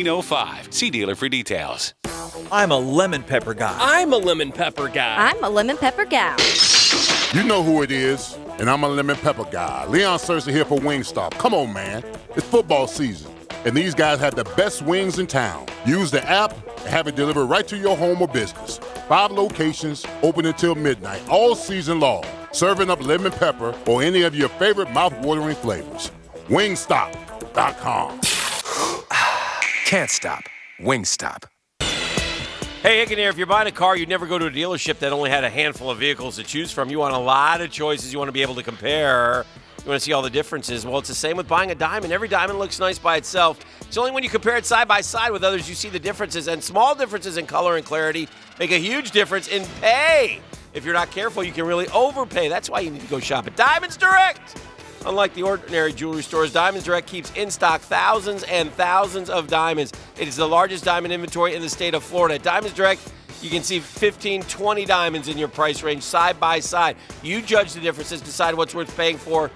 05. See dealer for details. I'm a lemon pepper guy. I'm a lemon pepper guy. I'm a lemon pepper gal. You know who it is, and I'm a lemon pepper guy. Leon Searcy here for Wingstop. Come on, man. It's football season, and these guys have the best wings in town. Use the app and have it delivered right to your home or business. 5 locations, open until midnight, all season long. Serving up lemon pepper or any of your favorite mouth-watering flavors. Wingstop.com. Can't stop. Wingstop. Hey, Hicken here. If you're buying a car, you'd never go to a dealership that only had a handful of vehicles to choose from. You want a lot of choices. You want to be able to compare. You want to see all the differences. Well, it's the same with buying a diamond. Every diamond looks nice by itself. It's only when you compare it side by side with others you see the differences. And small differences in color and clarity make a huge difference in pay. If you're not careful, you can really overpay. That's why you need to go shop at Diamonds Direct. Unlike the ordinary jewelry stores, Diamonds Direct keeps in stock thousands and thousands of diamonds. It is the largest diamond inventory in the state of Florida. At Diamonds Direct, you can see 15, 20 diamonds in your price range side by side. You judge the differences, decide what's worth paying for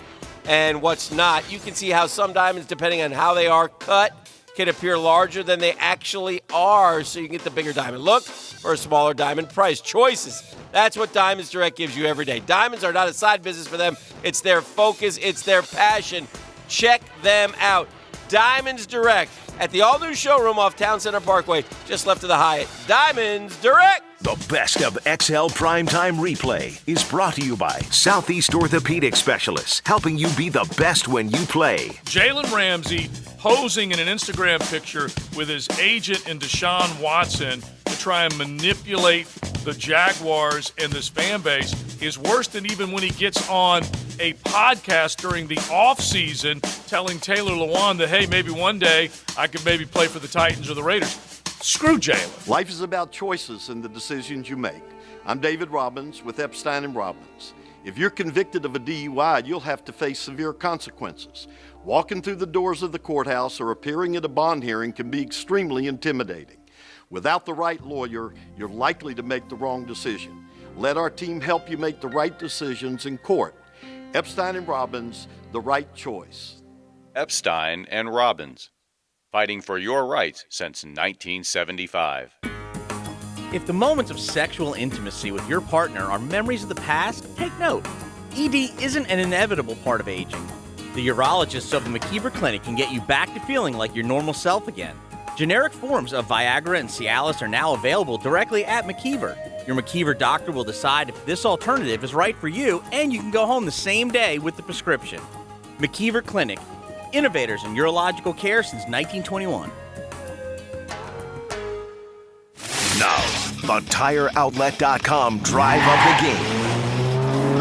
and what's not. You can see how some diamonds, depending on how they are cut, can appear larger than they actually are, so you can get the bigger diamond look or a smaller diamond price. Choices. That's what Diamonds Direct gives you every day. Diamonds are not a side business for them. It's their focus. It's their passion. Check them out. Diamonds Direct at the all-new showroom off Town Center Parkway, just left of the Hyatt. Diamonds Direct. The best of XL Primetime Replay is brought to you by Southeast Orthopedic Specialists, helping you be the best when you play. Jalen Ramsey posing in an Instagram picture with his agent and Deshaun Watson to try and manipulate the Jaguars and this fan base is worse than even when he gets on a podcast during the offseason telling Taylor Lewan that, hey, maybe one day I could maybe play for the Titans or the Raiders. Screw Jalen. Life is about choices and the decisions you make. I'm David Robbins with Epstein & Robbins. If you're convicted of a DUI, you'll have to face severe consequences. Walking through the doors of the courthouse or appearing at a bond hearing can be extremely intimidating. Without the right lawyer, you're likely to make the wrong decision. Let our team help you make the right decisions in court. Epstein & Robbins, the right choice. Epstein & Robbins, fighting for your rights since 1975. If the moments of sexual intimacy with your partner are memories of the past, take note. ED isn't an inevitable part of aging. The urologists of the McKeever Clinic can get you back to feeling like your normal self again. Generic forms of Viagra and Cialis are now available directly at McKeever. Your McKeever doctor will decide if this alternative is right for you, and you can go home the same day with the prescription. McKeever Clinic, innovators in urological care since 1921. Now, the TireOutlet.com drive of the game.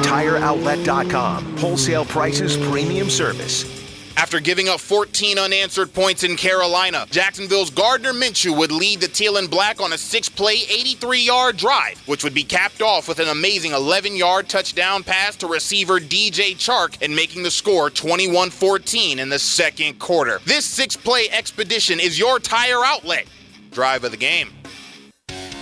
TireOutlet.com, wholesale prices, premium service. After giving up 14 unanswered points in Carolina, Jacksonville's Gardner Minshew would lead the Teal and Black on a 6-play, 83-yard drive, which would be capped off with an amazing 11-yard touchdown pass to receiver DJ Chark and making the score 21-14 in the second quarter. This 6-play expedition is your Tire Outlet drive of the game.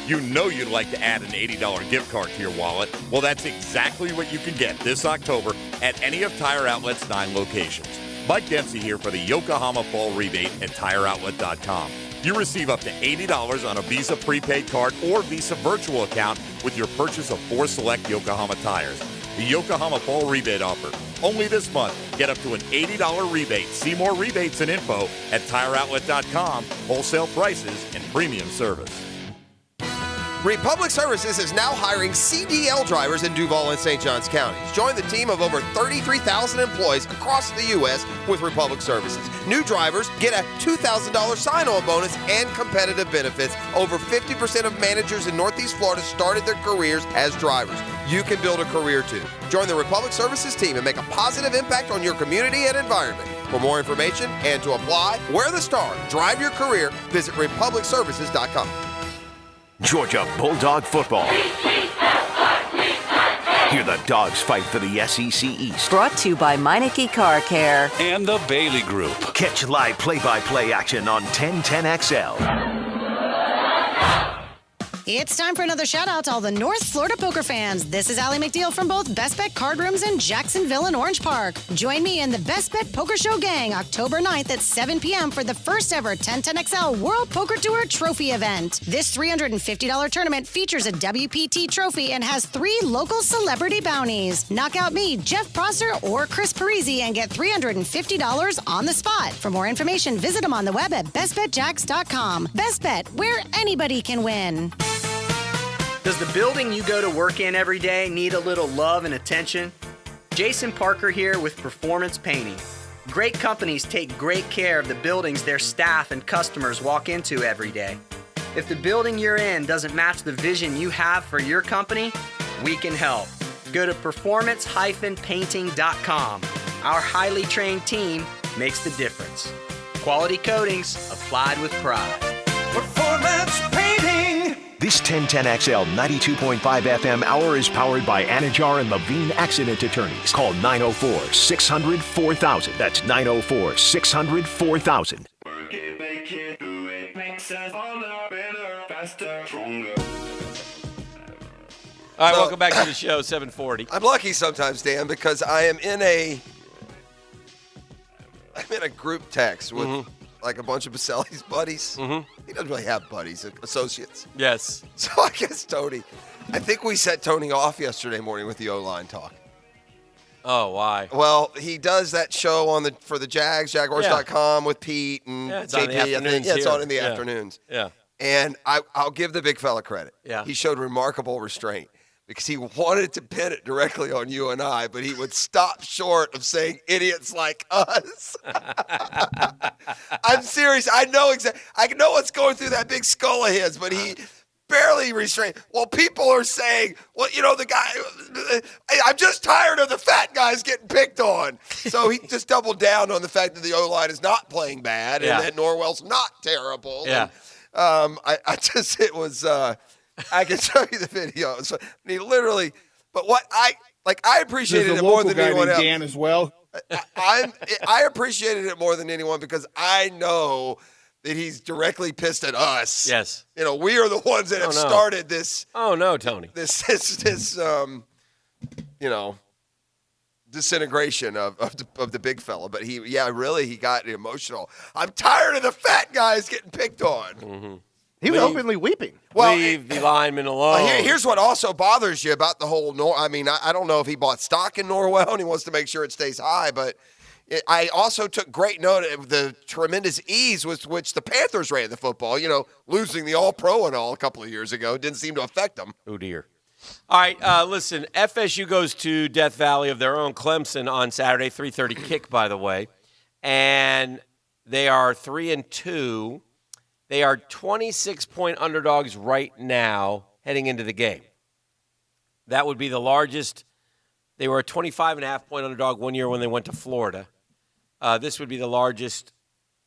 You know you'd like to add an $80 gift card to your wallet. Well, that's exactly what you can get this October at any of Tire Outlet's 9 locations. Mike Dempsey here for the Yokohama Fall Rebate at TireOutlet.com. You receive up to $80 on a Visa prepaid card or Visa virtual account with your purchase of 4 select Yokohama tires. The Yokohama Fall Rebate offer. Only this month. Get up to an $80 rebate. See more rebates and info at TireOutlet.com. Wholesale prices and premium service. Republic Services is now hiring CDL drivers in Duval and St. Johns counties. Join the team of over 33,000 employees across the U.S. with Republic Services. New drivers get a $2,000 sign-on bonus and competitive benefits. Over 50% of managers in Northeast Florida started their careers as drivers. You can build a career too. Join the Republic Services team and make a positive impact on your community and environment. For more information and to apply, wear the star, drive your career, visit republicservices.com. Georgia Bulldog football. Hear the Dogs fight for the SEC East. Brought to you by Meineke Car Care and the Bailey Group. Catch live play-by-play action on 1010XL. It's time for another shout out to all the North Florida poker fans. This is Allie McNeil from both Best Bet Card Rooms in Jacksonville and Orange Park. Join me in the Best Bet Poker Show Gang October 9th at 7 p.m. for the first ever 1010XL World Poker Tour Trophy event. This $350 tournament features a WPT trophy and has 3 local celebrity bounties. Knock out me, Jeff Prosser, or Chris Parisi and get $350 on the spot. For more information, visit them on the web at bestbetjacks.com. Best Bet, where anybody can win. Does the building you go to work in every day need a little love and attention? Jason Parker here with Performance Painting. Great companies take great care of the buildings their staff and customers walk into every day. If the building you're in doesn't match the vision you have for your company, we can help. Go to performance-painting.com. Our highly trained team makes the difference. Quality coatings applied with pride. Performance Painting. This 1010XL 92.5 FM hour is powered by Anajar and Levine Accident Attorneys. Call 904-600-4000. That's 904-600-4000. All right, welcome back to the show, 740. I'm lucky sometimes, Dan, because I'm in a group text with like a bunch of Baselli's buddies. He doesn't really have buddies, associates. Yes. So I guess Tony, I think we set Tony off yesterday morning with the O-line talk. Oh, why? Well, he does that show for the Jags, Jaguars.com with Pete and it's JP. on the afternoons it's here. on in the afternoons. Yeah. And I'll give the big fella credit. Yeah. He showed remarkable restraint because he wanted to pin it directly on you and I, but he would stop short of saying idiots like us. I'm serious. I know what's going through that big skull of his, but he barely restrained. Well, people are saying, well, the guy, I'm just tired of the fat guys getting picked on. So he just doubled down on the fact that the O-line is not playing bad and that Norwell's not terrible. Yeah. And, I can show you the video. So he literally, but what I appreciated it more than anyone else. Dan as well. I appreciated it more than anyone because I know that he's directly pissed at us. Yes. We are the ones that have started this. Oh no, Tony. This disintegration of the big fella. But he got emotional. I'm tired of the fat guys getting picked on. He was openly weeping. Well, leave the lineman alone. Here's what also bothers you about the whole I don't know if he bought stock in Norwell and he wants to make sure it stays high, but I also took great note of the tremendous ease with which the Panthers ran the football. Losing the All-Pro and all a couple of years ago didn't seem to affect them. Oh, dear. All right, listen, FSU goes to Death Valley of their own Clemson on Saturday, 3:30 kick, by the way, and they are 3-2. They are 26-point underdogs right now heading into the game. That would be the largest. They were a 25.5-point underdog one year when they went to Florida. This would be the largest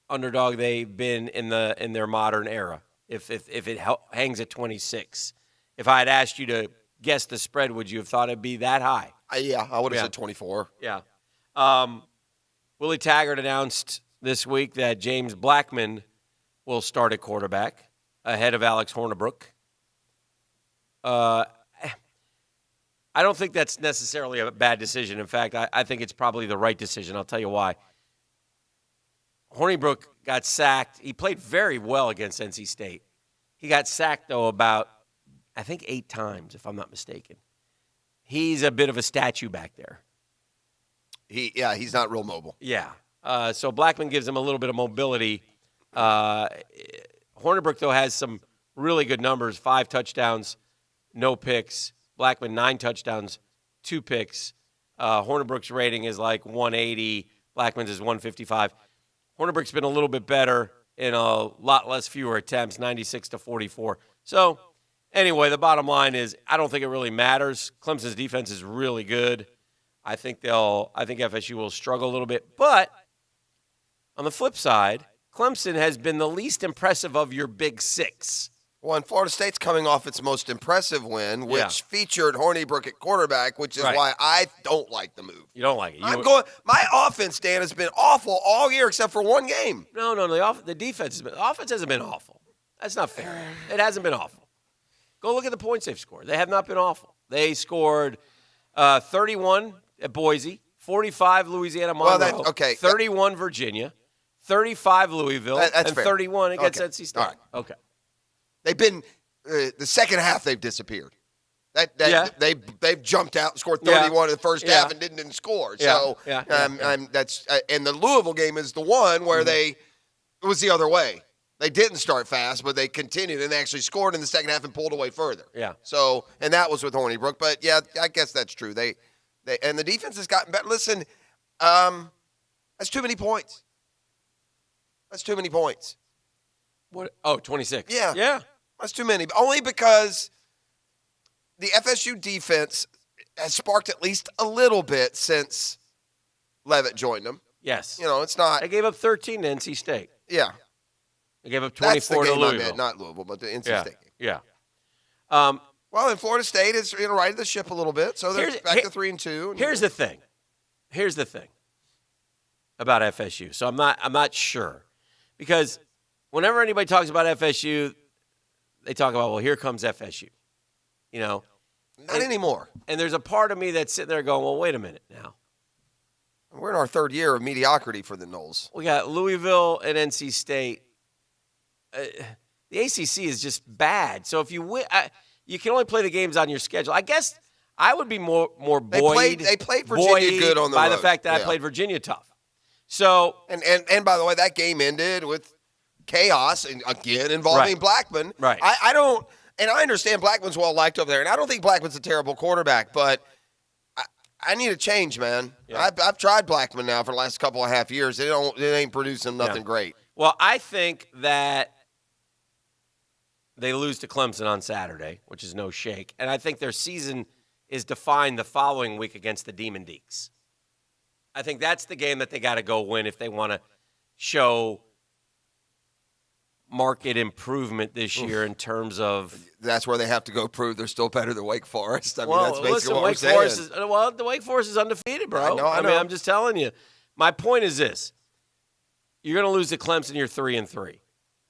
underdog they've been in their modern era. If it hangs at 26, if I had asked you to guess the spread, would you have thought it'd be that high? Yeah, I would have said 24. Yeah. Willie Taggart announced this week that James Blackman will start at quarterback ahead of Alex Hornibrook. I don't think that's necessarily a bad decision. In fact, I think it's probably the right decision. I'll tell you why. Hornibrook got sacked. He played very well against NC State. He got sacked, though, about, I think, 8 times, if I'm not mistaken. He's a bit of a statue back there. He's not real mobile. Yeah. So Blackman gives him a little bit of mobility. Hornibrook, though, has some really good numbers, 5 touchdowns, no picks. Blackman, 9 touchdowns, 2 picks. Hornibrook's rating is like 180. Blackman's is 155. Hornibrook's been a little bit better in a lot fewer attempts, 96-44. So, anyway, the bottom line is I don't think it really matters. Clemson's defense is really good. I think FSU will struggle a little bit. But on the flip side, Clemson has been the least impressive of your big 6. Well, and Florida State's coming off its most impressive win, which featured Hornibrook at quarterback, which is why I don't like the move. You don't like it. My offense, Dan, has been awful all year except for one game. No, the defense hasn't been awful. That's not fair. It hasn't been awful. Go look at the points they've scored. They have not been awful. They scored 31 at Boise, 45 Louisiana Monroe, 31 Virginia, 35 Louisville, That's and fair. 31 against Okay. NC State. All right. Okay. They've been the second half. They've disappeared. They've jumped out and scored 31 in the first half and didn't score. So that's and the Louisville game is the one where it was the other way. They didn't start fast, but they continued and they actually scored in the second half and pulled away further. Yeah. So and that was with Hornibrook, but yeah, I guess that's true. They and the defense has gotten better. Listen, that's too many points. That's too many points. What? Oh, 26. Yeah. Yeah. That's too many. Only because the FSU defense has sparked at least a little bit since Leavitt joined them. Yes. You know, it's not. They gave up 13 to NC State. Yeah. They gave up That's the 24 to game I Louisville. meant, not Louisville, but the NC Yeah. State game. Yeah. Well, and Florida State is righted the ship a little bit, so they're back to 3-2. Here's the thing. Here's the thing about FSU. So I'm not sure, because whenever anybody talks about FSU, they talk about, well, here comes FSU. You know, not anymore. And there's a part of me that's sitting there going, well, wait a minute now. We're in our third year of mediocrity for the Noles. We got Louisville and NC State. The ACC is just bad. So if you win, you can only play the games on your schedule. I guess I would be more buoyed. They played Virginia good on the by road. the fact that I played Virginia tough. So and by the way, that game ended with chaos and again involving Right. Blackman. Right. I don't, and I understand Blackman's well liked over there, and I don't think Blackman's a terrible quarterback, but I need a change, man. Yeah. I've tried Blackman now for the last couple of half years. It ain't producing nothing great. Well, I think that they lose to Clemson on Saturday, which is no shake. And I think their season is defined the following week against the Demon Deacs. I think that's the game that they got to go win if they want to show market improvement this year in terms of. That's where they have to go prove they're still better than Wake Forest. I mean, Well, that's basically listen, what Wake we're saying. Forest is the Wake Forest is undefeated, bro. I know. mean, I'm just telling you. My point is this: you're going to lose to Clemson. You're 3-3.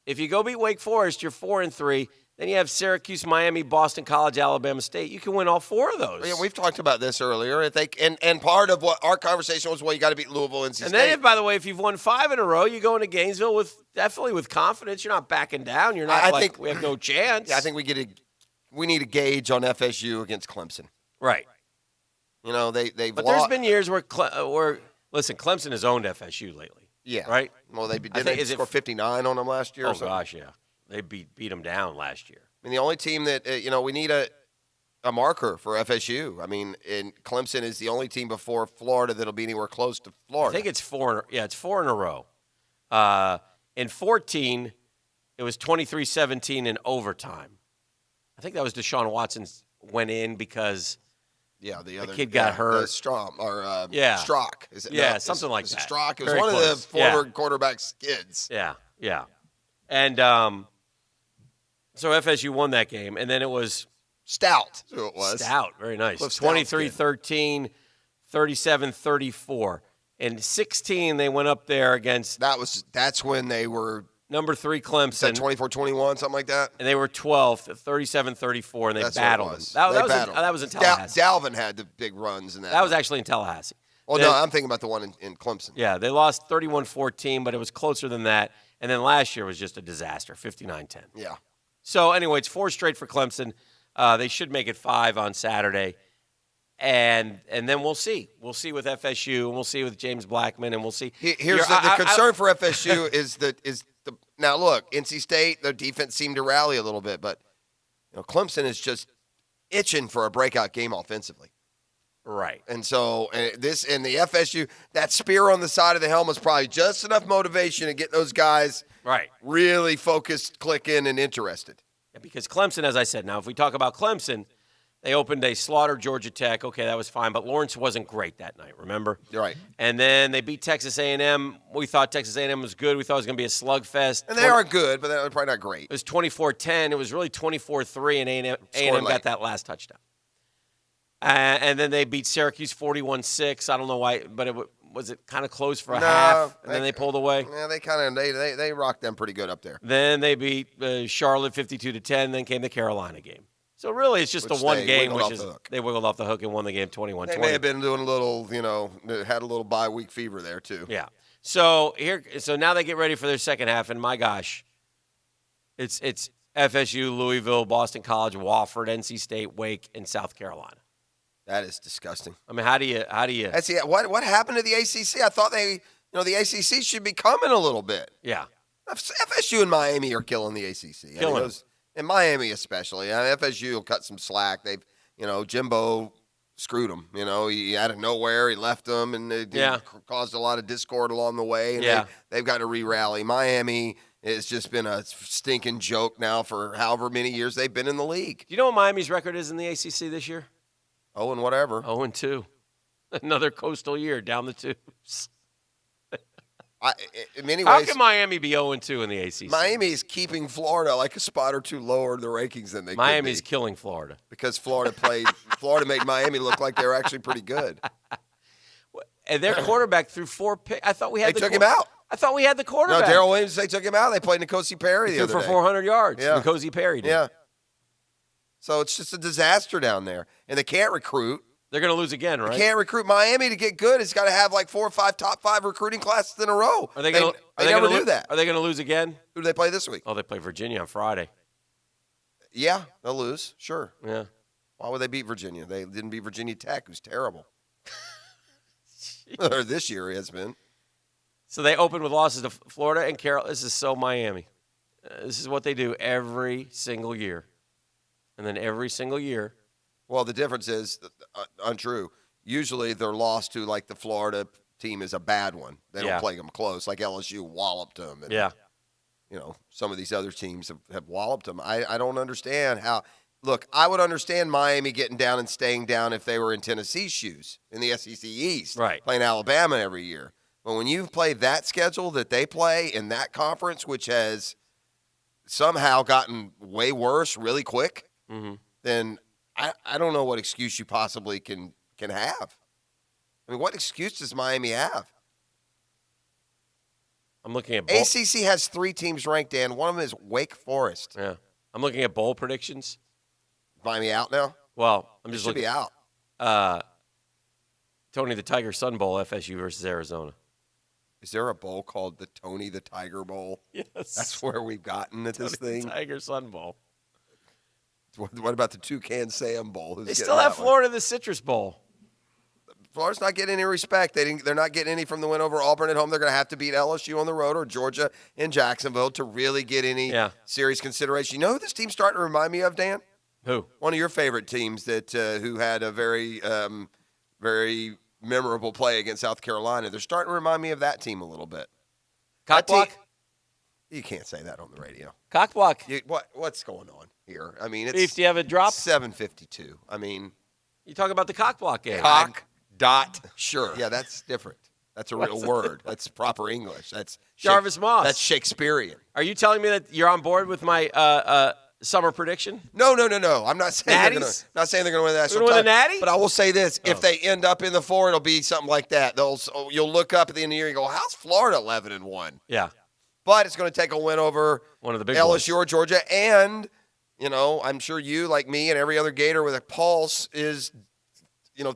If you go beat Wake Forest, you're 4-3. Then you have Syracuse, Miami, Boston College, Alabama State. You can win all four of those. Yeah, we've talked about this earlier. If they and part of what our conversation was, well, you got to beat Louisville and NC And State. then, by the way, if you've won 5 in a row, you go into Gainesville with confidence. You're not backing down. You're not I think we have no chance. Yeah, I think we need a gauge on FSU against Clemson. Right. You know, they've But lost. there's been years where listen, Clemson has owned FSU lately. Yeah. Right. Well, they score 59 on them last year. Oh or something? gosh, yeah. They beat them down last year. I mean, the only team that we need a marker for FSU. I mean, and Clemson is the only team before Florida that'll be anywhere close to Florida. I think it's 4. It's 4 in a row. In 14, it was 23-17 in overtime. I think that was Deshaun Watson went in because the other kid got hurt. Strock. Is it? Yeah, No, something like is it that. Strock. It was Very one close. of the former quarterback's kids. Yeah, yeah. And so FSU won that game, and then it was Stout. That's who it was. Stout, very nice. Cliff Stout's 23-13, 37-34. In 16, they went up there against. That's when they were number 3 Clemson. 24-21, something like that. And they were 12th, 37-34, and they That's battled what it them. was. That was in Tallahassee. Dalvin had the big runs in that. That was actually in Tallahassee. Well, no, I'm thinking about the one in Clemson. Yeah, they lost 31-14, but it was closer than that. And then last year was just a disaster, 59-10. Yeah. So anyway, it's 4 straight for Clemson. They should make it 5 on Saturday. And then we'll see. We'll see with FSU, and we'll see with James Blackman, and we'll see. Here's the concern for FSU is the now look, NC State, their defense seemed to rally a little bit, but Clemson is just itching for a breakout game offensively. Right. And so the FSU, that spear on the side of the helmet is probably just enough motivation to get those guys really focused, clicking, and interested. Yeah, because Clemson, as I said, now if we talk about Clemson, they opened a slaughter Georgia Tech. Okay, that was fine, but Lawrence wasn't great that night, remember? You're right. And then they beat Texas A&M. We thought Texas A&M was good. We thought it was going to be a slugfest. And they are good, but they're probably not great. It was 24-10. It was really 24-3, and A&M got that last touchdown. And then they beat Syracuse 41-6. I don't know why, but was it kind of close for a half, and then they pulled away? Yeah, they rocked them pretty good up there. Then they beat Charlotte 52-10. Then came the Carolina game. So really, it's just Which the one they game, wiggled which off is the hook. they wiggled off the hook and won the game 21-20. They may have been doing a little, had a little bye-week fever there, too. Yeah. So now they get ready for their second half, and my gosh, it's FSU, Louisville, Boston College, Wofford, NC State, Wake, and South Carolina. That is disgusting. I mean, how do you? What happened to the ACC? I thought the ACC should be coming a little bit. Yeah. FSU and Miami are killing the ACC. And Miami especially. FSU will cut some slack. They've, Jimbo screwed them. He out of nowhere, he left them, and it caused a lot of discord along the way. And they've got to re-rally. Miami has just been a stinking joke now for however many years they've been in the league. Do you know what Miami's record is in the ACC this year? 0 and whatever. 0-2. Another coastal year down the tubes. In many How ways, can Miami be 0-2 in the ACC? Miami is keeping Florida like a spot or two lower in the rankings than they Miami's could be. killing Florida. Because Florida made Miami look like they were actually pretty good. And their quarterback threw 4 picks. I thought we had They took him out. I thought we had the No, quarterback. Darrell Williams, they took him out. They played N'Kosi Perry the other for day. 400 yards. Yeah. N'Kosi Perry did. Yeah. So it's just a disaster down there. And they can't recruit. They're going to lose again, right? They can't recruit. Miami to get good. It's got to have like 4 or 5 top 5 recruiting classes in a row. Are they going They never do that. Are they going to lose again? Who do they play this week? Oh, they play Virginia on Friday. Yeah, they'll lose. Sure. Yeah. Why would they beat Virginia? They didn't beat Virginia Tech, who's terrible. Or this year it has been. So they open with losses to Florida and Carolina. This is so Miami. This is what they do every single year. And then every single year. Well, the difference is untrue. Usually their loss to like the Florida team is a bad one. They don't play them close. Like LSU walloped them. And, some of these other teams have walloped them. I don't understand how. Look, I would understand Miami getting down and staying down if they were in Tennessee's shoes in the SEC East, right? Playing Alabama every year. But when you play that schedule that they play in that conference, which has somehow gotten way worse really quick, then I don't know what excuse you possibly can have. I mean, what excuse does Miami have? I'm looking at ACC has 3 teams ranked, Dan. One of them is Wake Forest. Yeah. I'm looking at bowl predictions. Miami out now? Well, I'm just should looking. be out. Tony the Tiger Sun Bowl, FSU versus Arizona. Is there a bowl called the Tony the Tiger Bowl? Yes. That's where we've gotten at this thing. Tiger Sun Bowl. What about the Toucan Sam Bowl? They still have Florida the Citrus Bowl. Florida's not getting any respect. They're not getting any from the win over Auburn at home. They're going to have to beat LSU on the road or Georgia in Jacksonville to really get any serious consideration. You know who this team's starting to remind me of, Dan? Who? One of your favorite teams that who had a very, very memorable play against South Carolina. They're starting to remind me of that team a little bit. Cockblock? You can't say that on the radio. Cockblock. What's going on here? I mean, it's Beef, do you have a drop? 7:52. I mean, you talk about the cockblock game. Sure. Yeah, that's different. That's a real word. That's proper English. That's Jarvis Moss. That's Shakespearean. Are you telling me that you're on board with my summer prediction? No. I'm not saying they're going to win the national win the title. Natty? But I will say this: if they end up in the 4, it'll be something like that. You'll look up at the end of the year and go, "How's Florida 11-1?" Yeah. But it's going to take a win over one of the big LSU or Georgia, and I'm sure you, like me, and every other Gator with a pulse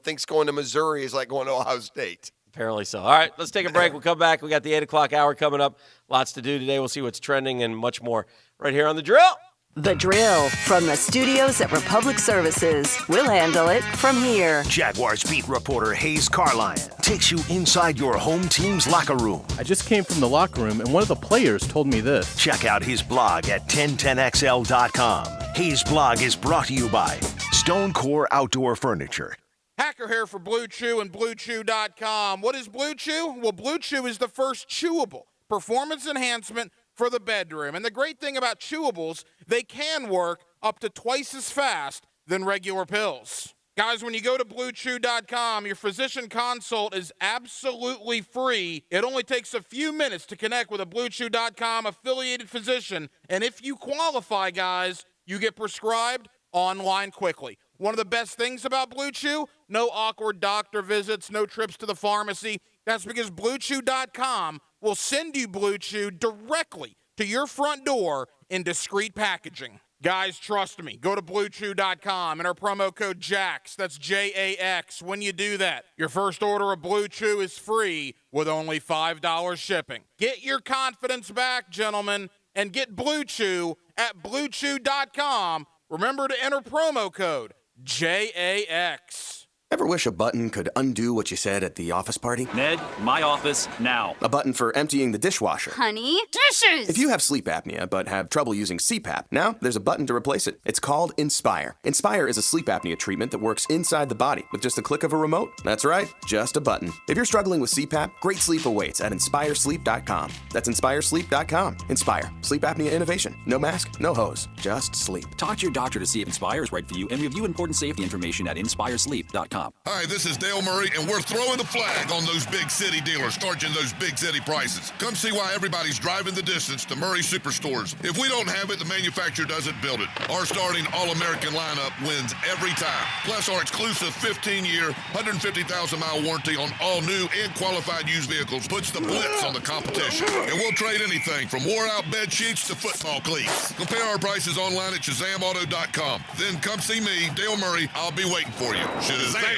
thinks going to Missouri is like going to Ohio State. Apparently so. All right, let's take a break. We'll come back. We got the 8 o'clock hour coming up. Lots to do today. We'll see what's trending and much more right here on The Drill. The Drill from the studios at Republic Services. We'll handle it from here. Jaguars beat reporter Hayes Carlyon takes you inside your home team's locker room. I just came from the locker room, and one of the players told me this. Check out his blog at 1010XL.com. Hayes' blog is brought to you by Stone Core Outdoor Furniture. Hacker here for Blue Chew and BlueChew.com. What is Blue Chew? Well, Blue Chew is the first chewable performance enhancement for the bedroom. And the great thing about chewables, they can work up to twice as fast than regular pills. Guys, when you go to BlueChew.com, your physician consult is absolutely free. It only takes a few minutes to connect with a BlueChew.com affiliated physician. And if you qualify, guys, you get prescribed online quickly. One of the best things about Blue Chew, no awkward doctor visits, no trips to the pharmacy. That's because BlueChew.com will send you Blue Chew directly to your front door in discreet packaging. Guys, trust me. Go to BlueChew.com and our promo code JAX. That's JAX. When you do that, your first order of Blue Chew is free with only $5 shipping. Get your confidence back, gentlemen, and get Blue Chew at BlueChew.com. Remember to enter promo code JAX. Ever wish a button could undo what you said at the office party? Ned, my office now. A button for emptying the dishwasher. Honey, dishes! If you have sleep apnea but have trouble using CPAP, now there's a button to replace it. It's called Inspire. Inspire is a sleep apnea treatment that works inside the body with just a click of a remote. That's right, just a button. If you're struggling with CPAP, great sleep awaits at InspireSleep.com. That's InspireSleep.com. Inspire. Sleep apnea innovation. No mask, no hose, just sleep. Talk to your doctor to see if Inspire is right for you and review important safety information at InspireSleep.com. Hi, this is Dale Murray, and we're throwing the flag on those big city dealers charging those big city prices. Come see why everybody's driving the distance to Murray Superstores. If we don't have it, the manufacturer doesn't build it. Our starting All-American lineup wins every time. Plus, our exclusive 15-year, 150,000-mile warranty on all new and qualified used vehicles puts the blitz on the competition. And we'll trade anything from wore-out bed sheets to football cleats. Compare our prices online at ShazamAuto.com. Then come see me, Dale Murray. I'll be waiting for you. Shazam!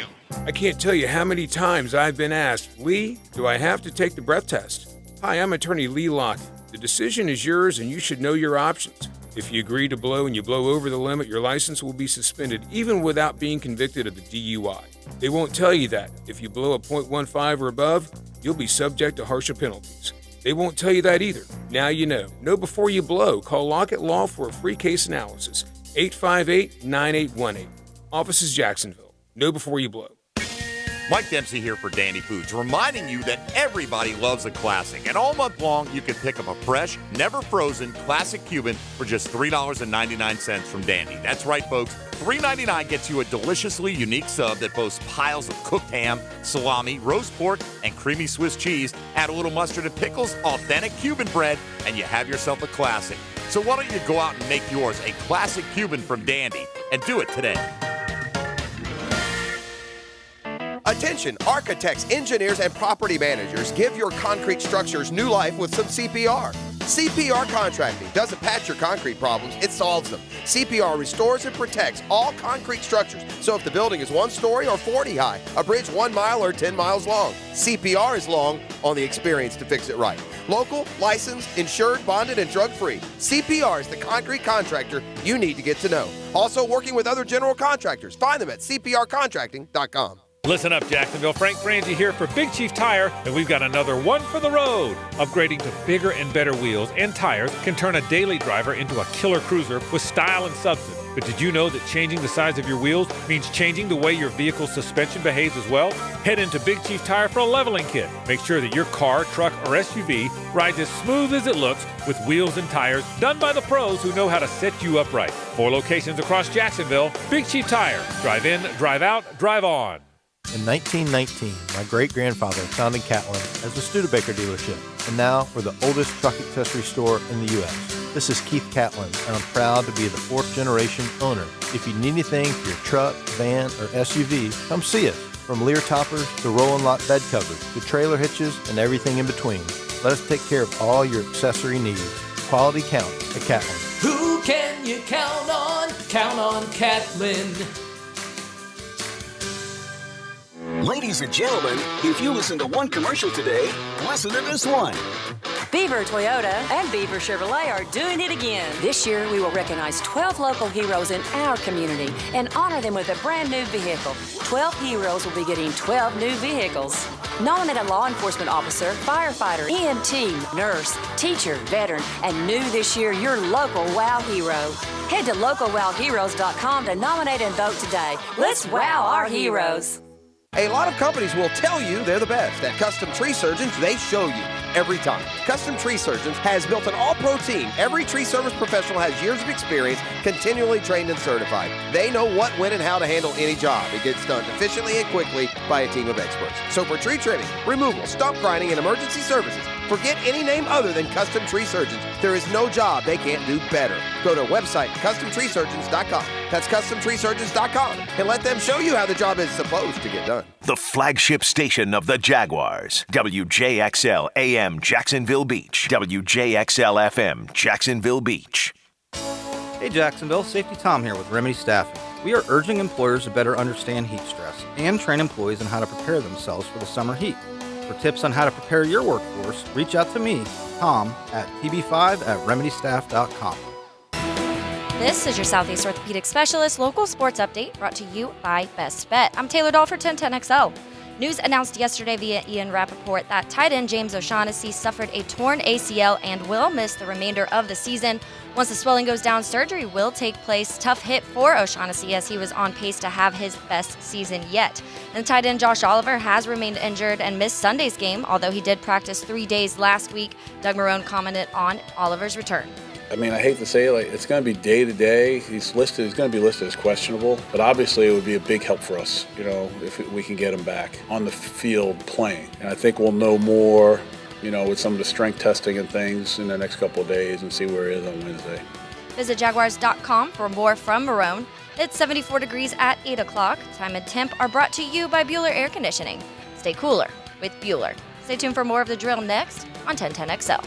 I can't tell you how many times I've been asked, Lee, do I have to take the breath test? Hi, I'm attorney Lee Lockett. The decision is yours and you should know your options. If you agree to blow and you blow over the limit, your license will be suspended even without being convicted of the DUI. They won't tell you that. If you blow a .15 or above, you'll be subject to harsher penalties. They won't tell you that either. Now you know. Know before you blow. Call Lockett Law for a free case analysis. 858-9818. Office is Jacksonville. Know before you blow. Mike Dempsey here for Dandy Foods, reminding you that everybody loves a classic. And all month long, you can pick up a fresh, never frozen classic Cuban for just $3.99 from Dandy. That's right, folks. $3.99 gets you a deliciously unique sub that boasts piles of cooked ham, salami, roast pork, and creamy Swiss cheese. Add a little mustard and pickles, authentic Cuban bread, and you have yourself a classic. So why don't you go out and make yours a classic Cuban from Dandy, and do it today. Attention, architects, engineers, and property managers, give your concrete structures new life with some CPR. CPR Contracting doesn't patch your concrete problems, it solves them. CPR restores and protects all concrete structures. So if the building is 1 story or 40 high, a bridge 1 mile or 10 miles long, CPR is long on the experience to fix it right. Local, licensed, insured, bonded, and drug-free. CPR is the concrete contractor you need to get to know. Also working with other general contractors. Find them at cprcontracting.com. Listen up, Jacksonville. Frank Frangie here for Big Chief Tire, and we've got another one for the road. Upgrading to bigger and better wheels and tires can turn a daily driver into a killer cruiser with style and substance. But did you know that changing the size of your wheels means changing the way your vehicle's suspension behaves as well? Head into Big Chief Tire for a leveling kit. Make sure that your car, truck, or SUV rides as smooth as it looks with wheels and tires done by the pros who know how to set you up right. 4 locations across Jacksonville. Big Chief Tire. Drive in, drive out, drive on. In 1919, my great-grandfather founded Catlin as a Studebaker dealership, and now we're the oldest truck accessory store in the U.S. This is Keith Catlin, and I'm proud to be the 4th-generation owner. If you need anything for your truck, van, or SUV, come see us. From Lear toppers to roll and lock bed covers to trailer hitches and everything in between. Let us take care of all your accessory needs. Quality counts at Catlin. Who can you count on? Count on Catlin. Ladies and gentlemen, if you listen to one commercial today, listen to this one. Beaver Toyota and Beaver Chevrolet are doing it again. This year, we will recognize 12 local heroes in our community and honor them with a brand new vehicle. 12 heroes will be getting 12 new vehicles. Nominate a law enforcement officer, firefighter, EMT, nurse, teacher, veteran, and new this year, your local WOW hero. Head to localwowheroes.com to nominate and vote today. Let's wow our heroes. A lot of companies will tell you they're the best. At Custom Tree Surgeons, they show you every time. Custom Tree Surgeons has built an all-pro team. Every tree service professional has years of experience, continually trained and certified. They know what, when, and how to handle any job. It gets done efficiently and quickly by a team of experts. So for tree trimming, removal, stump grinding, and emergency services, forget any name other than Custom Tree Surgeons. There is no job they can't do better. Go to website CustomTreeSurgeons.com. That's CustomTreeSurgeons.com, and let them show you how the job is supposed to get done. The flagship station of the Jaguars, WJXL AM Jacksonville Beach, WJXL FM Jacksonville Beach. Hey Jacksonville, Safety Tom here with Remedy Staffing. We are urging employers to better understand heat stress and train employees on how to prepare themselves for the summer heat. For tips on how to prepare your workforce, reach out to me, Tom, at tb5@remedystaff.com. This is your Southeast Orthopedic Specialist local sports update brought to you by Best Bet. I'm Taylor Dahl for 1010XL. News announced yesterday via Ian Rappaport that tight end James O'Shaughnessy suffered a torn ACL and will miss the remainder of the season. Once the swelling goes down, surgery will take place. Tough hit for O'Shaughnessy as he was on pace to have his best season yet. And tight end Josh Oliver has remained injured and missed Sunday's game, although he did practice 3 days last week. Doug Marrone commented on Oliver's return. I mean, I hate to say it, it's going to be day to day. He's going to be listed as questionable, but obviously it would be a big help for us, if we can get him back on the field playing. And I think we'll know more, with some of the strength testing and things in the next couple of days and see where he is on Wednesday. Visit Jaguars.com for more from Marrone. It's 74 degrees at 8 o'clock. Time and temp are brought to you by Bueller Air Conditioning. Stay cooler with Bueller. Stay tuned for more of the drill next on 1010XL.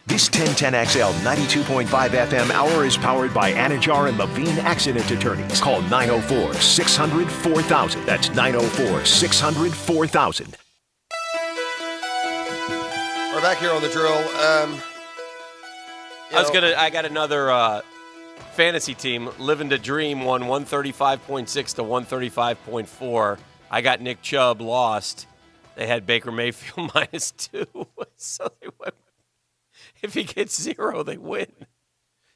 This 1010XL 92.5 FM hour is powered by Anajar and Levine Accident Attorneys. Call 904-600-4000. That's 904-600-4000. We're back here on the drill. I got another fantasy team. Living the Dream won 135.6 to 135.4. I got Nick Chubb lost. They had Baker Mayfield -2. So they went. If he gets 0, they win.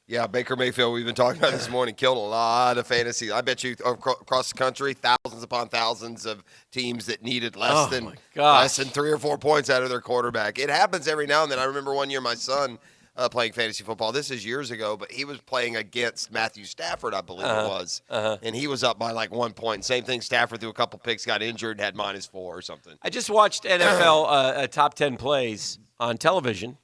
Yeah, Baker Mayfield, we've been talking about this morning, killed a lot of fantasy. I bet you across the country, thousands upon thousands of teams that needed less than 3 or 4 points out of their quarterback. It happens every now and then. I remember one year my son playing fantasy football. This is years ago, but he was playing against Matthew Stafford, I believe it was. And he was up by 1 point. Same thing, Stafford threw a couple picks, got injured, had -4 or something. I just watched NFL top 10 plays on television.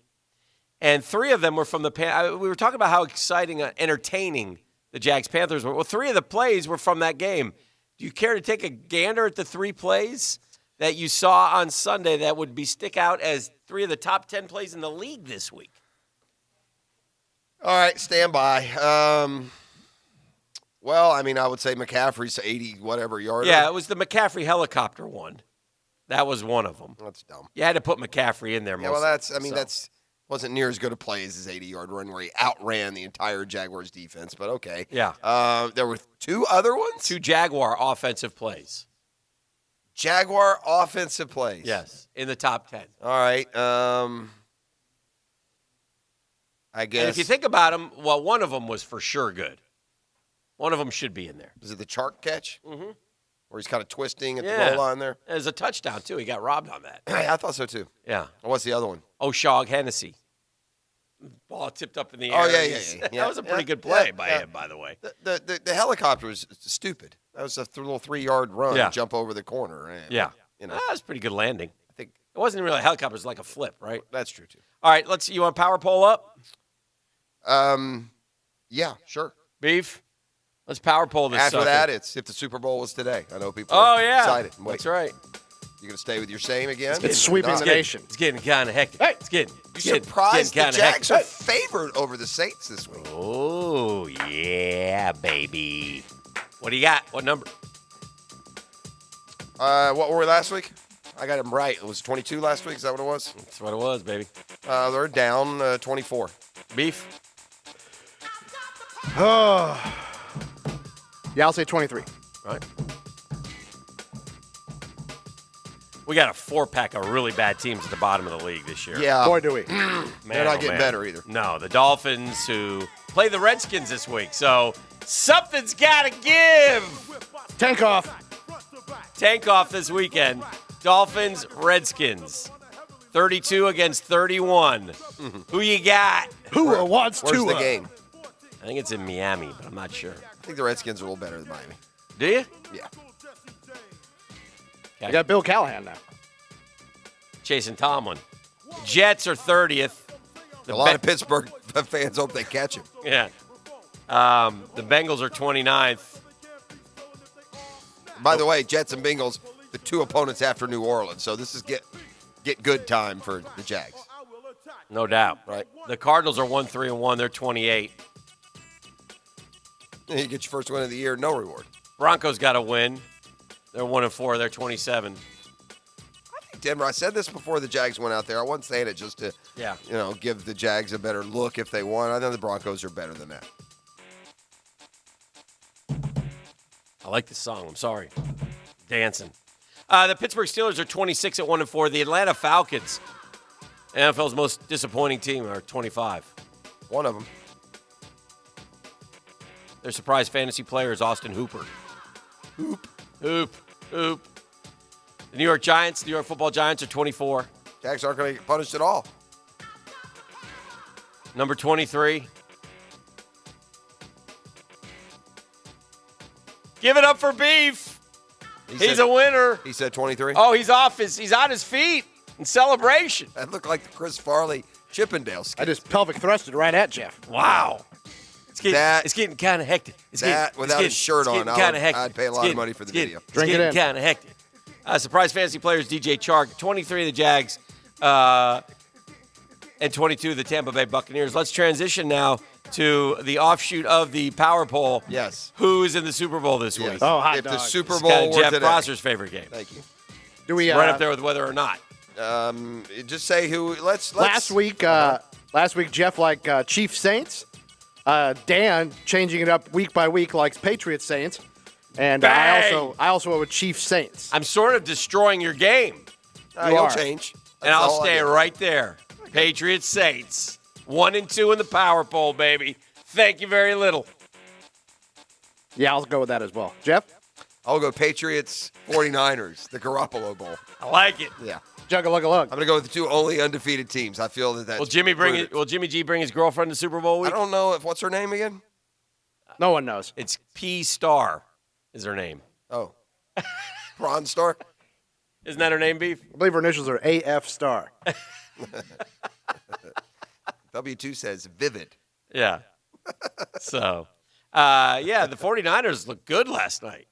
And 3 of them were from we were talking about how exciting, entertaining the Jags-Panthers were. Well, 3 of the plays were from that game. Do you care to take a gander at the 3 plays that you saw on Sunday that would stick out as 3 of the top 10 plays in the league this week? All right, stand by. Well, I would say McCaffrey's 80-whatever yarder. Yeah, it was the McCaffrey helicopter one. That was one of them. That's dumb. You had to put McCaffrey in there. Yeah, well, that's wasn't near as good a play as his 80-yard run where he outran the entire Jaguars defense, but okay. Yeah. There were 2 other ones? 2 Jaguar offensive plays. Jaguar offensive plays. Yes, in the top 10. All right. I guess. And if you think about them, well, one of them was for sure good. One of them should be in there. Is it the Chark catch? Mm-hmm. Where he's kind of twisting at the goal line there? There's a touchdown, too. He got robbed on that. I thought so, too. Yeah. What's the other one? Hennessy. Ball tipped up in the air. Oh, yeah. That was a pretty good play by him, by the way. The helicopter was stupid. That was a little 3-yard run, jump over the corner. Yeah. That was a pretty good landing. I think it wasn't really a helicopter. It was like a flip, right? That's true, too. All right, you want power poll up? Yeah, sure. Beef? Let's power poll this After that, it's if the Super Bowl was today. I know people are excited. That's right. You going to stay with your same again? It's sweeping the nation. It's getting kind of hectic. Hey, it's getting surprised the Jags hectic. are favored over the Saints this week. Oh, yeah, baby. What do you got? What number? What were we last week? I got them right. It was 22 last week. Is that what it was? That's what it was, baby. They're down 24. Beef? Yeah, I'll say 23. All right. We got a 4-pack of really bad teams at the bottom of the league this year. Yeah. Boy, do we. They're not getting better either. No, the Dolphins who play the Redskins this week. So something's got to give. Tank off. Tank off this weekend. Dolphins, Redskins. 32 against 31. Who you got? Who wants to? Where's the game? I think it's in Miami, but I'm not sure. I think the Redskins are a little better than Miami. Do you? Yeah. You got Bill Callahan now. Jason Tomlin. Jets are 30th. A lot of Pittsburgh fans hope they catch him. Yeah. The Bengals are 29th. By the way, Jets and Bengals, the 2 opponents after New Orleans. So this is get good time for the Jags. No doubt. Right. The Cardinals are 1-3-1. They're 28. You get your first win of the year, no reward. Broncos got to win. They're 1-4. They're 27. Denver, I said this before the Jags went out there. I wasn't saying it just to, give the Jags a better look if they won. I know the Broncos are better than that. I like this song. I'm sorry. Dancing. The Pittsburgh Steelers are 26 at 1-4. The Atlanta Falcons, NFL's most disappointing team, are 25. One of them. Their surprise fantasy player is Austin Hooper. Hoop. The New York Football Giants are 24. Jags aren't going to get punished at all. Number 23. Give it up for Beef. He's a winner. He said 23? Oh, he's on his feet in celebration. That looked like the Chris Farley Chippendale skit. I just pelvic thrusted right at Jeff. Wow. It's getting kind of hectic. Without his shirt on, I'd pay a lot of money for the video. Drink it in. Kind of hectic. Surprise fantasy players, DJ Chark, 23 of the Jags, and 22 of the Tampa Bay Buccaneers. Let's transition now to the offshoot of the Power Poll. Yes. Who is in the Super Bowl this week? Oh, hot If dog. the Super It's Bowl kind of were Jeff today. Prosser's favorite game. Thank you. Do we Right up there with whether or not. Just say who. Let's last week Jeff liked Chiefs Saints. Dan changing it up week by week likes Patriots Saints. And I also went with Chiefs Saints. I'm sort of destroying your game. You'll change. And I'll stay right there. Patriots Saints. 1 and 2 in the Power Poll, baby. Thank you very little. Yeah, I'll go with that as well. Jeff? I'll go Patriots 49ers, the Garoppolo Bowl. I like it. Yeah. Jug-a-lug-a-lug. I'm going to go with the two only undefeated teams. I feel that's Will Jimmy G bring his girlfriend to Super Bowl week? I don't know what's her name again? No one knows. It's P Star is her name. Oh. Prawn Star? Isn't that her name, Beef? I believe her initials are AF Star. W2 says vivid. Yeah. So, the 49ers looked good last night.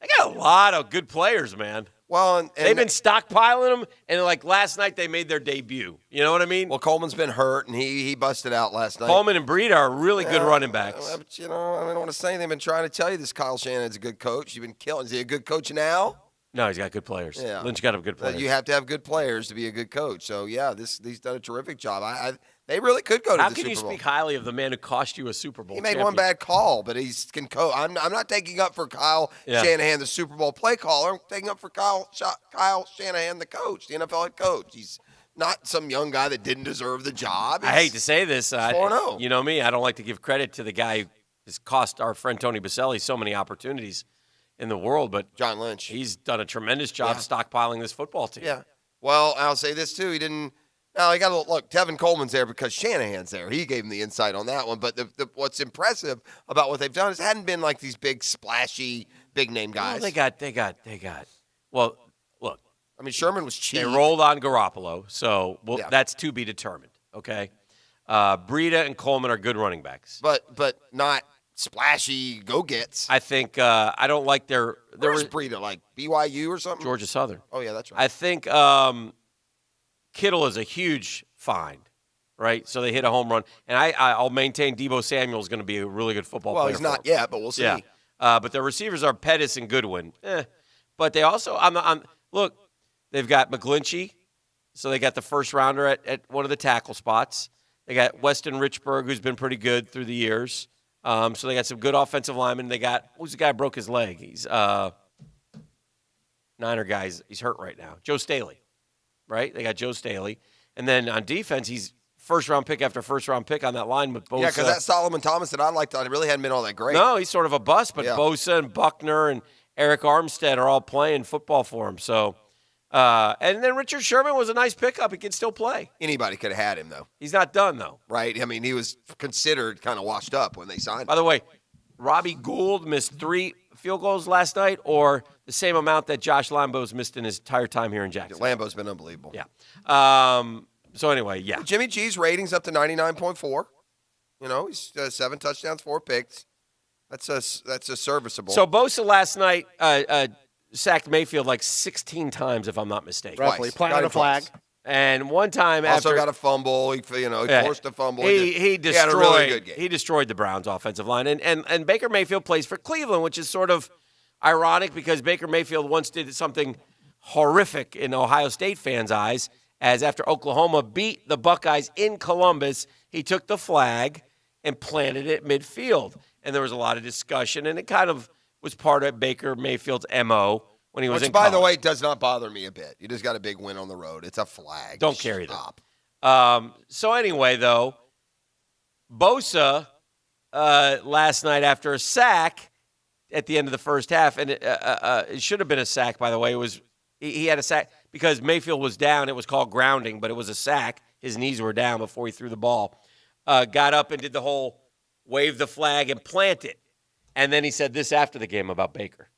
They got a lot of good players, man. Well, and they've been stockpiling them, and like last night they made their debut. You know what I mean? Well, Coleman's been hurt, and he busted out last night. Coleman and Breida are really good running backs. But, I don't want to say anything. I've been trying to tell you this. Kyle Shanahan's a good coach. You've been killing. Is he a good coach now? No, he's got good players. Yeah. Lynch got him good players. You have to have good players to be a good coach. So, yeah, he's done a terrific job. They really could go to the Super Bowl. How can you speak highly of the man who cost you a Super Bowl He made champion? one bad call, but he can coach. I'm not taking up for Kyle Shanahan, the Super Bowl play caller. I'm taking up for Kyle Shanahan, the coach, the NFL head coach. He's not some young guy that didn't deserve the job. I hate to say this. 4-0. You know me. I don't like to give credit to the guy who has cost our friend Tony Baselli so many opportunities in the world, but John Lynch. He's done a tremendous job stockpiling this football team. Yeah. Well, I'll say this, too. He didn't – now, you got to look, Tevin Coleman's there because Shanahan's there. He gave him the insight on that one. But what's impressive about what they've done is it hadn't been like these big, splashy, big-name guys. Well, they got. Well, look. I mean, Sherman was cheap. They rolled on Garoppolo, so that's to be determined, okay? Breida and Coleman are good running backs. But not splashy go-gets. I think I don't like their – Where's Breida, like BYU or something? Georgia Southern. Oh, yeah, that's right. I think Kittle is a huge find, right? So they hit a home run. And I'll maintain Deebo Samuel is going to be a really good football player. Well, he's not yet, but we'll see. Yeah. But their receivers are Pettis and Goodwin. But they also look, they've got McGlinchey, so they got the first rounder at one of the tackle spots. They got Weston Richburg, who's been pretty good through the years. So they got some good offensive linemen. They got who's the guy who broke his leg? He's Niner guy. He's hurt right now. Joe Staley. Right? They got Joe Staley. And then on defense, he's first-round pick after first-round pick on that line with Bosa. Yeah, because that Solomon Thomas that I liked, it really hadn't been all that great. No, he's sort of a bust, but Bosa and Buckner and Eric Armstead are all playing football for him. So, and then Richard Sherman was a nice pickup. He can still play. Anybody could have had him, though. He's not done, though. Right? I mean, he was considered kind of washed up when they signed him. By the way, Robbie Gould missed 3 field goals last night, or the same amount that Josh Lambo's missed in his entire time here in Jacksonville. Lambo's been unbelievable. Yeah. So anyway, yeah. Jimmy G's ratings up to 99.4. You know, he's 7 touchdowns, 4 picks. That's a serviceable. So Bosa last night sacked Mayfield like 16 times, if I'm not mistaken. Roughly. Planted a flag. And one time also got a fumble. He forced a fumble. He destroyed. Had a really good game. He destroyed the Browns' offensive line. And Baker Mayfield plays for Cleveland, which is sort of ironic because Baker Mayfield once did something horrific in Ohio State fans' eyes, as after Oklahoma beat the Buckeyes in Columbus, he took the flag and planted it midfield. And there was a lot of discussion, and it kind of was part of Baker Mayfield's MO when he was in college. Which, by the way, does not bother me a bit. You just got a big win on the road. It's a flag. Don't carry that. So anyway, though, Bosa last night after a sack at the end of the first half, and it should have been a sack, by the way. He had a sack because Mayfield was down. It was called grounding, but it was a sack. His knees were down before he threw the ball. Got up and did the whole wave the flag and plant it. And then he said this after the game about Baker.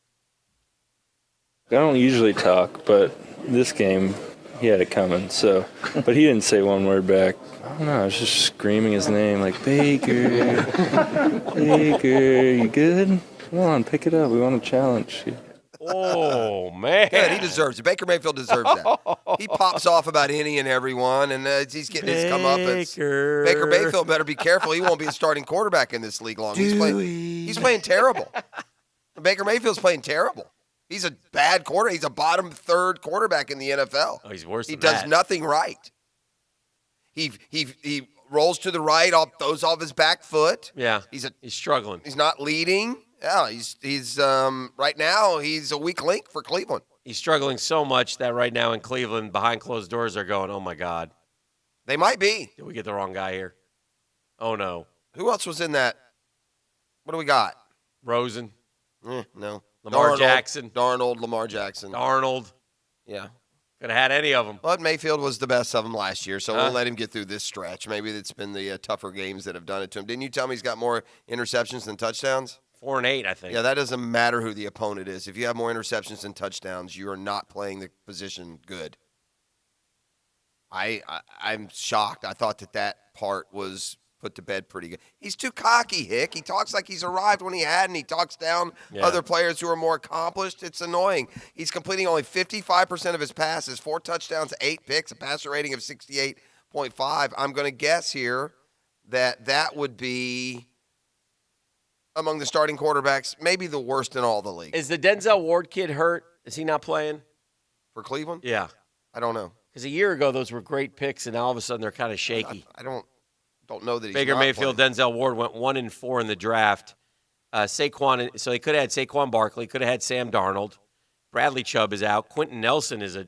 I don't usually talk, but this game, he had it coming. So, but he didn't say one word back. I don't know. I was just screaming his name like, Baker, Baker, you good? Come on, pick it up. We want a challenge. Oh, man. Good, he deserves it. Baker Mayfield deserves that. He pops off about any and everyone, and he's getting his comeuppance. Baker Mayfield better be careful. He won't be a starting quarterback in this league long. He's playing terrible. Baker Mayfield's playing terrible. He's a bad quarterback. He's a bottom third quarterback in the NFL. Oh, he's worse than that. He does nothing right. He rolls to the right, throws off his back foot. Yeah, he's struggling. He's not leading. Yeah, he's right now he's a weak link for Cleveland. He's struggling so much that right now in Cleveland, behind closed doors, they're going, oh, my God. They might be. Did we get the wrong guy here? Oh, no. Who else was in that? What do we got? Rosen. No. Lamar Jackson. Lamar Jackson. Darnold. Yeah. Could have had any of them. But Mayfield was the best of them last year, so we'll let him get through this stretch. Maybe it's been the tougher games that have done it to him. Didn't you tell me he's got more interceptions than touchdowns? 4 and 8, I think. Yeah, that doesn't matter who the opponent is. If you have more interceptions than touchdowns, you are not playing the position good. I'm shocked. I thought that part was put to bed pretty good. He's too cocky, Hick. He talks like he's arrived when he hadn't. He talks down other players who are more accomplished. It's annoying. He's completing only 55% of his passes, 4 touchdowns, 8 picks, a passer rating of 68.5. I'm going to guess here that would be among the starting quarterbacks, maybe the worst in all the league. Is the Denzel Ward kid hurt? Is he not playing? For Cleveland? Yeah. I don't know. Because a year ago, those were great picks, and now all of a sudden they're kind of shaky. I don't know that he's Baker not Mayfield, playing. Denzel Ward went 1-4 in the draft. Saquon, so they could have had Saquon Barkley, could have had Sam Darnold. Bradley Chubb is out. Quentin Nelson is a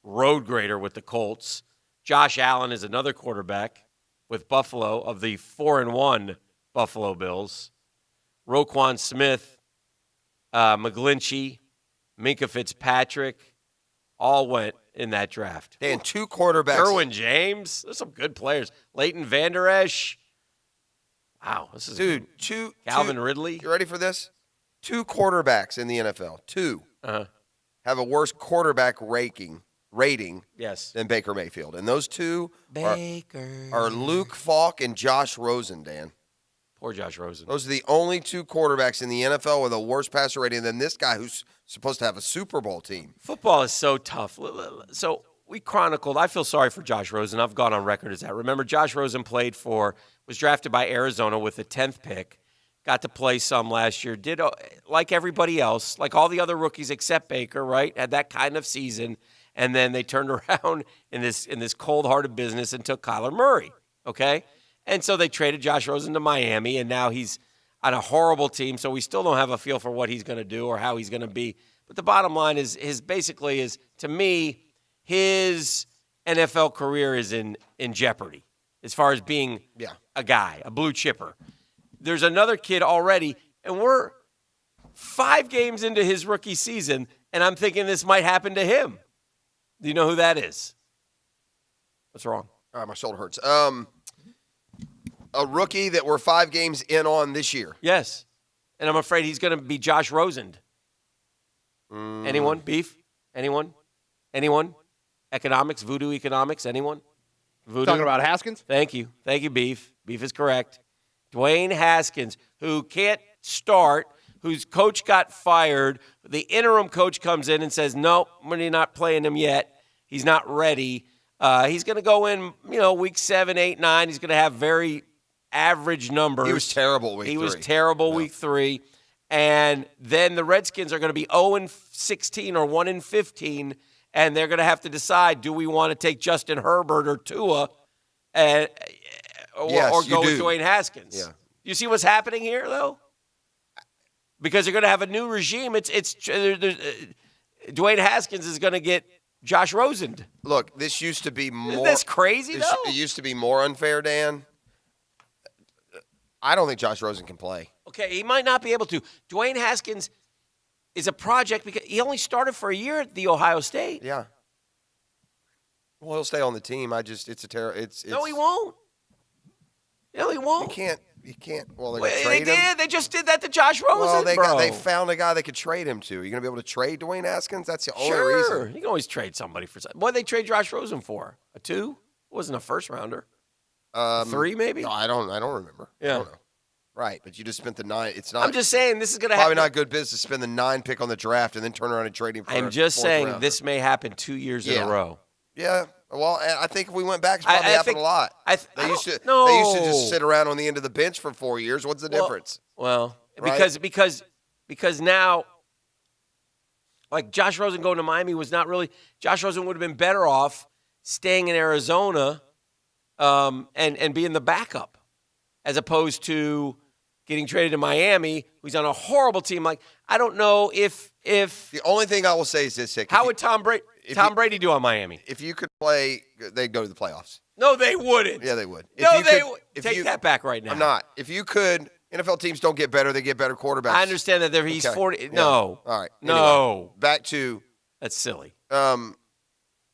road grader with the Colts. Josh Allen is another quarterback with Buffalo of the 4-1 Buffalo Bills. Roquan Smith, McGlinchey, Minkah Fitzpatrick, all went in that draft. And 2 quarterbacks. Derwin James. There's some good players. Leighton Vander Esch. Wow. This is Calvin Ridley. You ready for this? 2 quarterbacks in the NFL. 2 have a worse quarterback rating than Baker Mayfield. And those 2 are Luke Falk and Josh Rosen, Dan. Poor Josh Rosen. Those are the only 2 quarterbacks in the NFL with a worse passer rating than this guy who's supposed to have a Super Bowl team. Football is so tough. So we chronicled, I feel sorry for Josh Rosen. I've gone on record as that. Remember, Josh Rosen was drafted by Arizona with the 10th pick, got to play some last year, did like everybody else, like all the other rookies except Baker, right? Had that kind of season. And then they turned around in this cold-hearted business and took Kyler Murray, okay? And so they traded Josh Rosen to Miami, and now he's on a horrible team, so we still don't have a feel for what he's going to do or how he's going to be. But the bottom line is to me, his NFL career is in jeopardy as far as being a guy, a blue chipper. There's another kid already, and we're 5 games into his rookie season, and I'm thinking this might happen to him. Do you know who that is? What's wrong? All right, my shoulder hurts. A rookie that we're 5 games in on this year. Yes. And I'm afraid he's going to be Josh Rosen. Anyone? Beef? Anyone? Economics? Voodoo economics? Anyone? Voodoo? Talking about Haskins? Thank you. Thank you, Beef. Beef is correct. Dwayne Haskins, who can't start, whose coach got fired. The interim coach comes in and says, no, we're not playing him yet. He's not ready. He's going to go in, week 7, 8, 9. He's going to have very average numbers. He was terrible week 3. He was terrible week 3. And then the Redskins are going to be 0-16 or 1-15, and they're going to have to decide, do we want to take Justin Herbert or Tua or go with Dwayne Haskins? Yeah. You see what's happening here, though? Because they're going to have a new regime. Dwayne Haskins is going to get Josh Rosen. Look, this used to be more. Isn't this crazy, though? It used to be more unfair, Dan. I don't think Josh Rosen can play. Okay, he might not be able to. Dwayne Haskins is a project because he only started for a year at the Ohio State. Yeah. Well, he'll stay on the team. It's a terror. No, he won't. No, he won't. You can't. Well, they're going to trade him. They just did that to Josh Rosen, They found a guy they could trade him to. You're going to be able to trade Dwayne Haskins? That's the only reason. You can always trade somebody for something. What did they trade Josh Rosen for? A 2? It wasn't a first rounder. 3 maybe? No, I don't remember. Yeah. I don't know. Right, but you just spent the 9. It's not. I'm just saying this is going to happen. happen. Probably not good business to spend the 9 pick on the draft and then turn around and trade him for I'm just saying this may happen 2 years in a row. Yeah. Well, I think if we went back, it's probably happened a lot. They used to just sit around on the end of the bench for 4 years. What's the difference? Well, right? because now, like Josh Rosen going to Miami was not really. Josh Rosen would have been better off staying in Arizona, and being the backup, as opposed to getting traded to Miami, who's on a horrible team. Like, I don't know if the only thing I will say is this, Hick. How would Tom Brady do on Miami? If you could play, they'd go to the playoffs. No, they wouldn't. Yeah, they would. Take that back right now. I'm not. If you could, NFL teams don't get better; they get better quarterbacks. I understand that he's 40. Yeah. No. All right. No. Anyway, back to that's silly.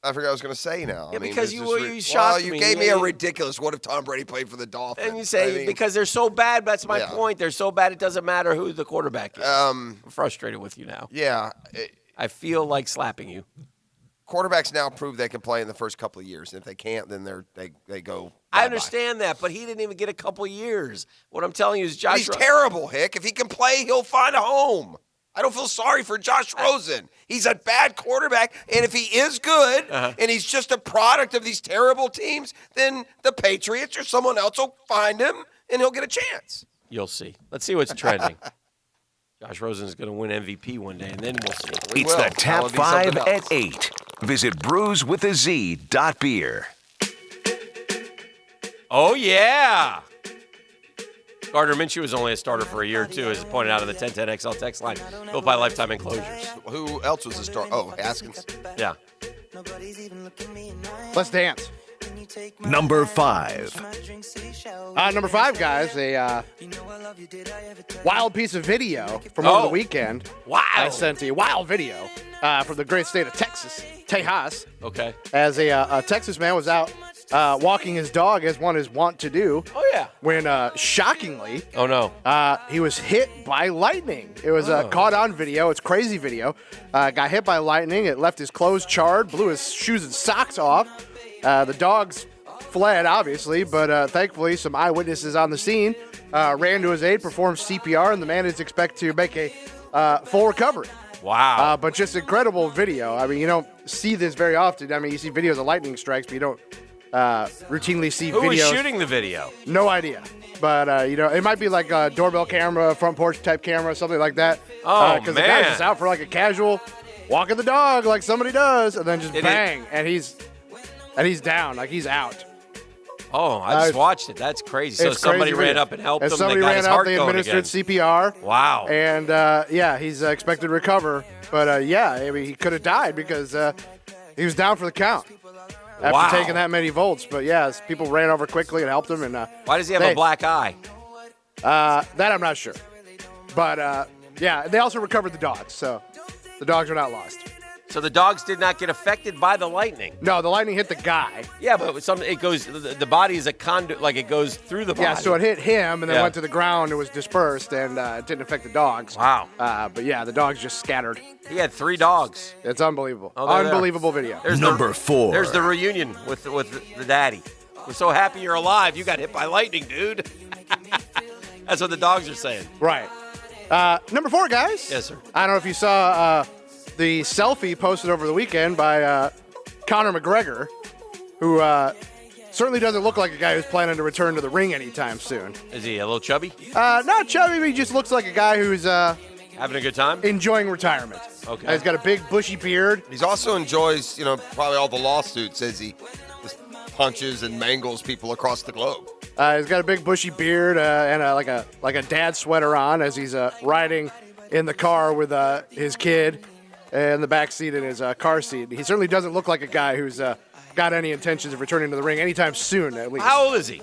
I forgot what I was going to say now. Yeah, because you shocked me. You gave me a ridiculous. What if Tom Brady played for the Dolphins? And you say because they're so bad. That's my point. They're so bad. It doesn't matter who the quarterback is. I'm frustrated with you now. Yeah, I feel like slapping you. Quarterbacks now prove they can play in the first couple of years, and if they can't, then they go. Bye-bye. I understand that, but he didn't even get a couple of years. What I'm telling you is Josh. He's terrible, Hick. If he can play, he'll find a home. I don't feel sorry for Josh Rosen. He's a bad quarterback, and if he is good, and he's just a product of these terrible teams, then the Patriots or someone else will find him, and he'll get a chance. You'll see. Let's see what's trending. Josh Rosen is going to win MVP one day, and then we'll see. It's the Tap 5 at 8. Visit brewswithaz.beer. Oh, yeah. Gardner Minshew was only a starter for a year or two, as pointed out in the 1010XL text line, built by Lifetime Enclosures. Who else was a starter? Oh, Haskins. Yeah. Let's dance. Number 5. Number 5, guys, a wild piece of video from over the weekend. Wow. I sent a wild video from the great state of Texas, Tejas. Okay. As a Texas man was out walking his dog, as one is wont to do. Oh, yeah. When, shockingly, oh no, he was hit by lightning. It was caught on video. It's crazy video. Got hit by lightning. It left his clothes charred, blew his shoes and socks off. The dogs fled, obviously, but thankfully some eyewitnesses on the scene ran to his aid, performed CPR, and the man is expected to make a full recovery. Wow. But just incredible video. I mean, you don't see this very often. I mean, you see videos of lightning strikes, but you don't routinely see videos. Who was shooting the video? No idea. But, it might be like a doorbell camera, front porch type camera, something like that. Oh, because the guy's just out for like a casual walking the dog like somebody does, and then just bang, and he's down, like he's out. Oh, I just watched it. That's crazy. So somebody ran up and helped him. Somebody ran up, they administered CPR. Wow. And, he's expected to recover. But, I mean, he could have died because he was down for the count after taking that many volts. But, people ran over quickly and helped him. And why does he have a black eye? That I'm not sure. But, they also recovered the dogs. So the dogs are not lost. So the dogs did not get affected by the lightning. No, the lightning hit the guy. Yeah, but it goes. The body is a conduit, like it goes through the body. Yeah, so it hit him and then went to the ground and was dispersed, and it didn't affect the dogs. Wow. But the dogs just scattered. He had 3 dogs. It's unbelievable. Oh, unbelievable video. There's Number 4. There's the reunion with the daddy. We're so happy you're alive. You got hit by lightning, dude. That's what the dogs are saying. Right. Number 4, guys. Yes, sir. I don't know if you saw the selfie posted over the weekend by Conor McGregor, who certainly doesn't look like a guy who's planning to return to the ring anytime soon. Is he a little chubby? Not chubby, but he just looks like a guy who's having a good time, enjoying retirement. Okay. He's got a big bushy beard. He's also enjoys, probably all the lawsuits as he just punches and mangles people across the globe. He's got a big bushy beard and like a dad sweater on as he's riding in the car with his kid in the back seat in his car seat. He certainly doesn't look like a guy who's got any intentions of returning to the ring anytime soon, at least. How old is he?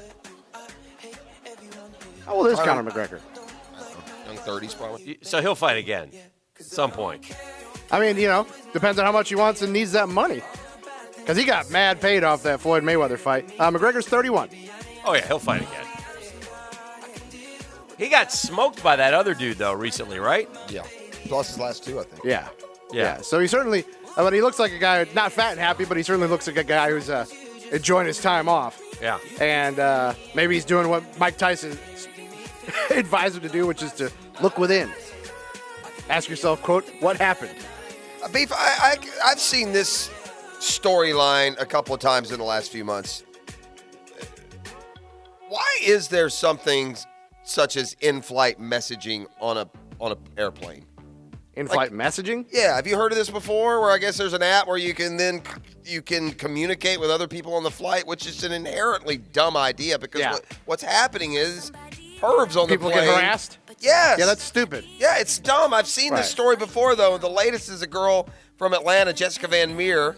How old is Conor McGregor? Young 30s, probably. So he'll fight again at some point. I mean, depends on how much he wants and needs that money. Because he got mad paid off that Floyd Mayweather fight. McGregor's 31. Oh, yeah, he'll fight again. He got smoked by that other dude, though, recently, right? Yeah. He lost his last two, I think. Yeah. So he certainly, but he looks like a guy, not fat and happy, but he certainly looks like a guy who's enjoying his time off. Yeah. And maybe he's doing what Mike Tyson advised him to do, which is to look within. Ask yourself, quote, what happened? Beef, I've seen this storyline a couple of times in the last few months. Why is there something such as in-flight messaging on a airplane? In-flight messaging? Yeah, have you heard of this before? Where I guess there's an app where you can communicate with other people on the flight, which is an inherently dumb idea because what's happening is pervs on people the plane. People get harassed? Yes. Yeah, that's stupid. Yeah, it's dumb. I've seen this story before, though. The latest is a girl from Atlanta, Jessica Van Meer,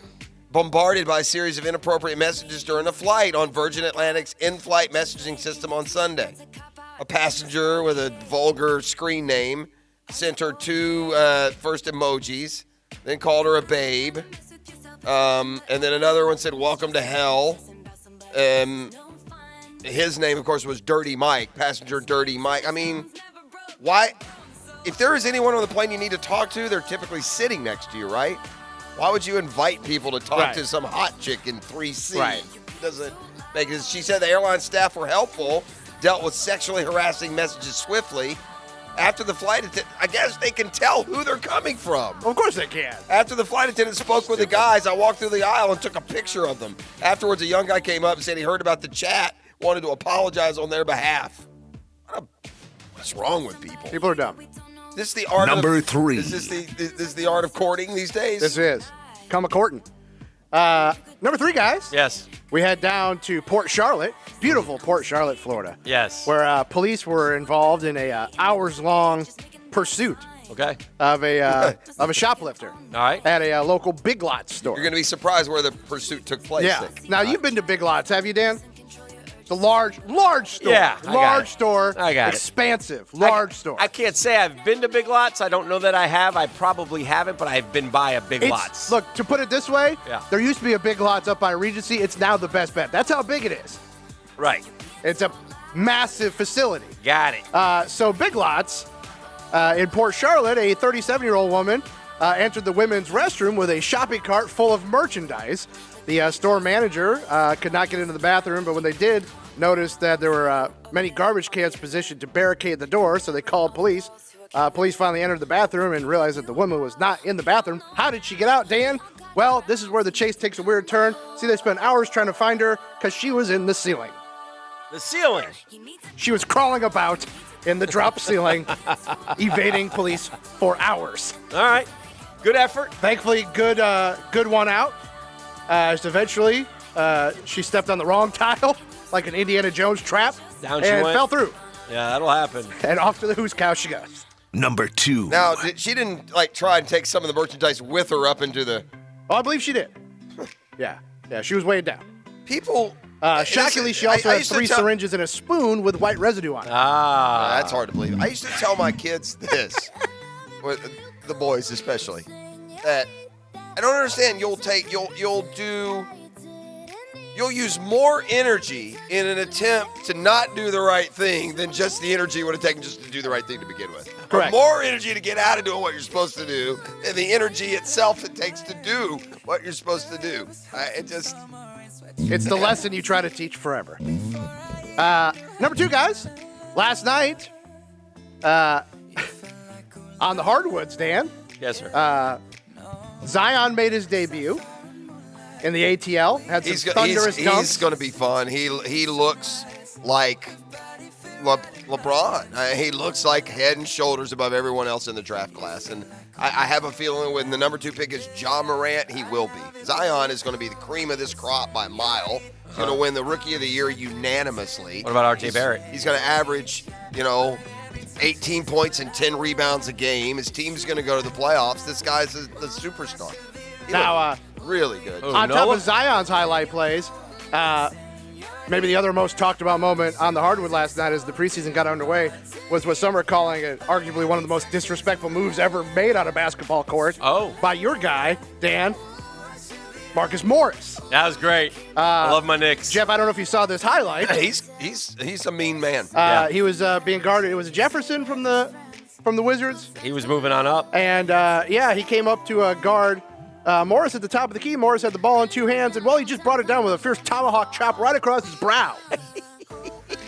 bombarded by a series of inappropriate messages during a flight on Virgin Atlantic's in-flight messaging system on Sunday. A passenger with a vulgar screen name sent her two first emojis, then called her a babe, and then another one said, welcome to hell. His name, of course, was Dirty Mike, passenger Dirty Mike. I mean, why? If there is anyone on the plane you need to talk to, they're typically sitting next to you, right? Why would you invite people to talk to some hot chick in 3C? Right. Doesn't make it. She said the airline staff were helpful, dealt with sexually harassing messages swiftly. After the flight attendant, I guess they can tell who they're coming from. Of course they can. After the flight attendant spoke with the guys, I walked through the aisle and took a picture of them. Afterwards, a young guy came up and said he heard about the chat, wanted to apologize on their behalf. What's wrong with people? People are dumb. This is the art Number 3. Is this the art of courting these days? This is. Come a-courting. Number 3, guys. Yes. We head down to Port Charlotte, beautiful Port Charlotte, Florida. Yes. Where police were involved in a hours-long pursuit. Okay. Of a shoplifter. All right. At a local Big Lots store. You're going to be surprised where the pursuit took place. Yeah. Now, you've been to Big Lots, have you, Dan? The large store. Yeah, I got large it. store. I got it. Expansive. Large store. I can't say I've been to Big Lots. I don't know that I have. I probably haven't, but I've been by a Big Lots. Look, to put it this way, Yeah. there used to be a Big Lots up by Regency. It's now the Best Bet. That's how big it is. Right. It's a massive facility. Got it. So Big Lots in Port Charlotte, a 37-year-old woman entered the women's restroom with a shopping cart full of merchandise. The store manager could not get into the bathroom, but when they did, noticed that there were many garbage cans positioned to barricade the door, so they called police. Police finally entered the bathroom and realized that the woman was not in the bathroom. How did she get out, Dan? Well, this is where the chase takes a weird turn. See, they spent hours trying to find her because she was in the ceiling. The ceiling? She was crawling about in the drop ceiling, evading police for hours. All right. Good effort. Thankfully, good one out. Just eventually, she stepped on the wrong tile, like an Indiana Jones trap, Down she and went. fell through. Yeah, that'll happen. And off to the whoos cow she goes. Number 2. Now, she didn't try and take some of the merchandise with her up into the. Oh, I believe she did. Yeah, she was weighed down. People. Shockingly, she also had 3 syringes and a spoon with white residue on it. That's hard to believe. I used to tell my kids this, with the boys especially, that I don't understand. You'll use more energy in an attempt to not do the right thing than just the energy it would have taken just to do the right thing to begin with. Correct. Or more energy to get out of doing what you're supposed to do than the energy itself it takes to do what you're supposed to do. It's the lesson you try to teach forever. Number 2, guys. Last night, on the hardwoods, Dan. Yes, sir. Zion made his debut. in the ATL. Had some thunderous dunks. He's going to be fun. He looks like LeBron. He looks like head and shoulders above everyone else in the draft class. And I have a feeling when the number 2 pick is Ja Morant, he will be. Zion is going to be the cream of this crop by a mile. He's going to win the Rookie of the Year unanimously. What about R.J. Barrett? He's going to average, 18 points and 10 rebounds a game. His team's going to go to the playoffs. This guy's the superstar. Now, really good. On top of Zion's highlight plays, maybe the other most talked about moment on the hardwood last night as the preseason got underway was what some are calling it arguably one of the most disrespectful moves ever made on a basketball court. By your guy, Dan, Marcus Morris. That was great. I love my Knicks. Jeff, I don't know if you saw this highlight. He's a mean man. He was being guarded. It was Jefferson from the Wizards. He was moving on up. And, he came up to guard Morris at the top of the key. Morris had the ball in 2 hands, and, he just brought it down with a fierce tomahawk chop right across his brow.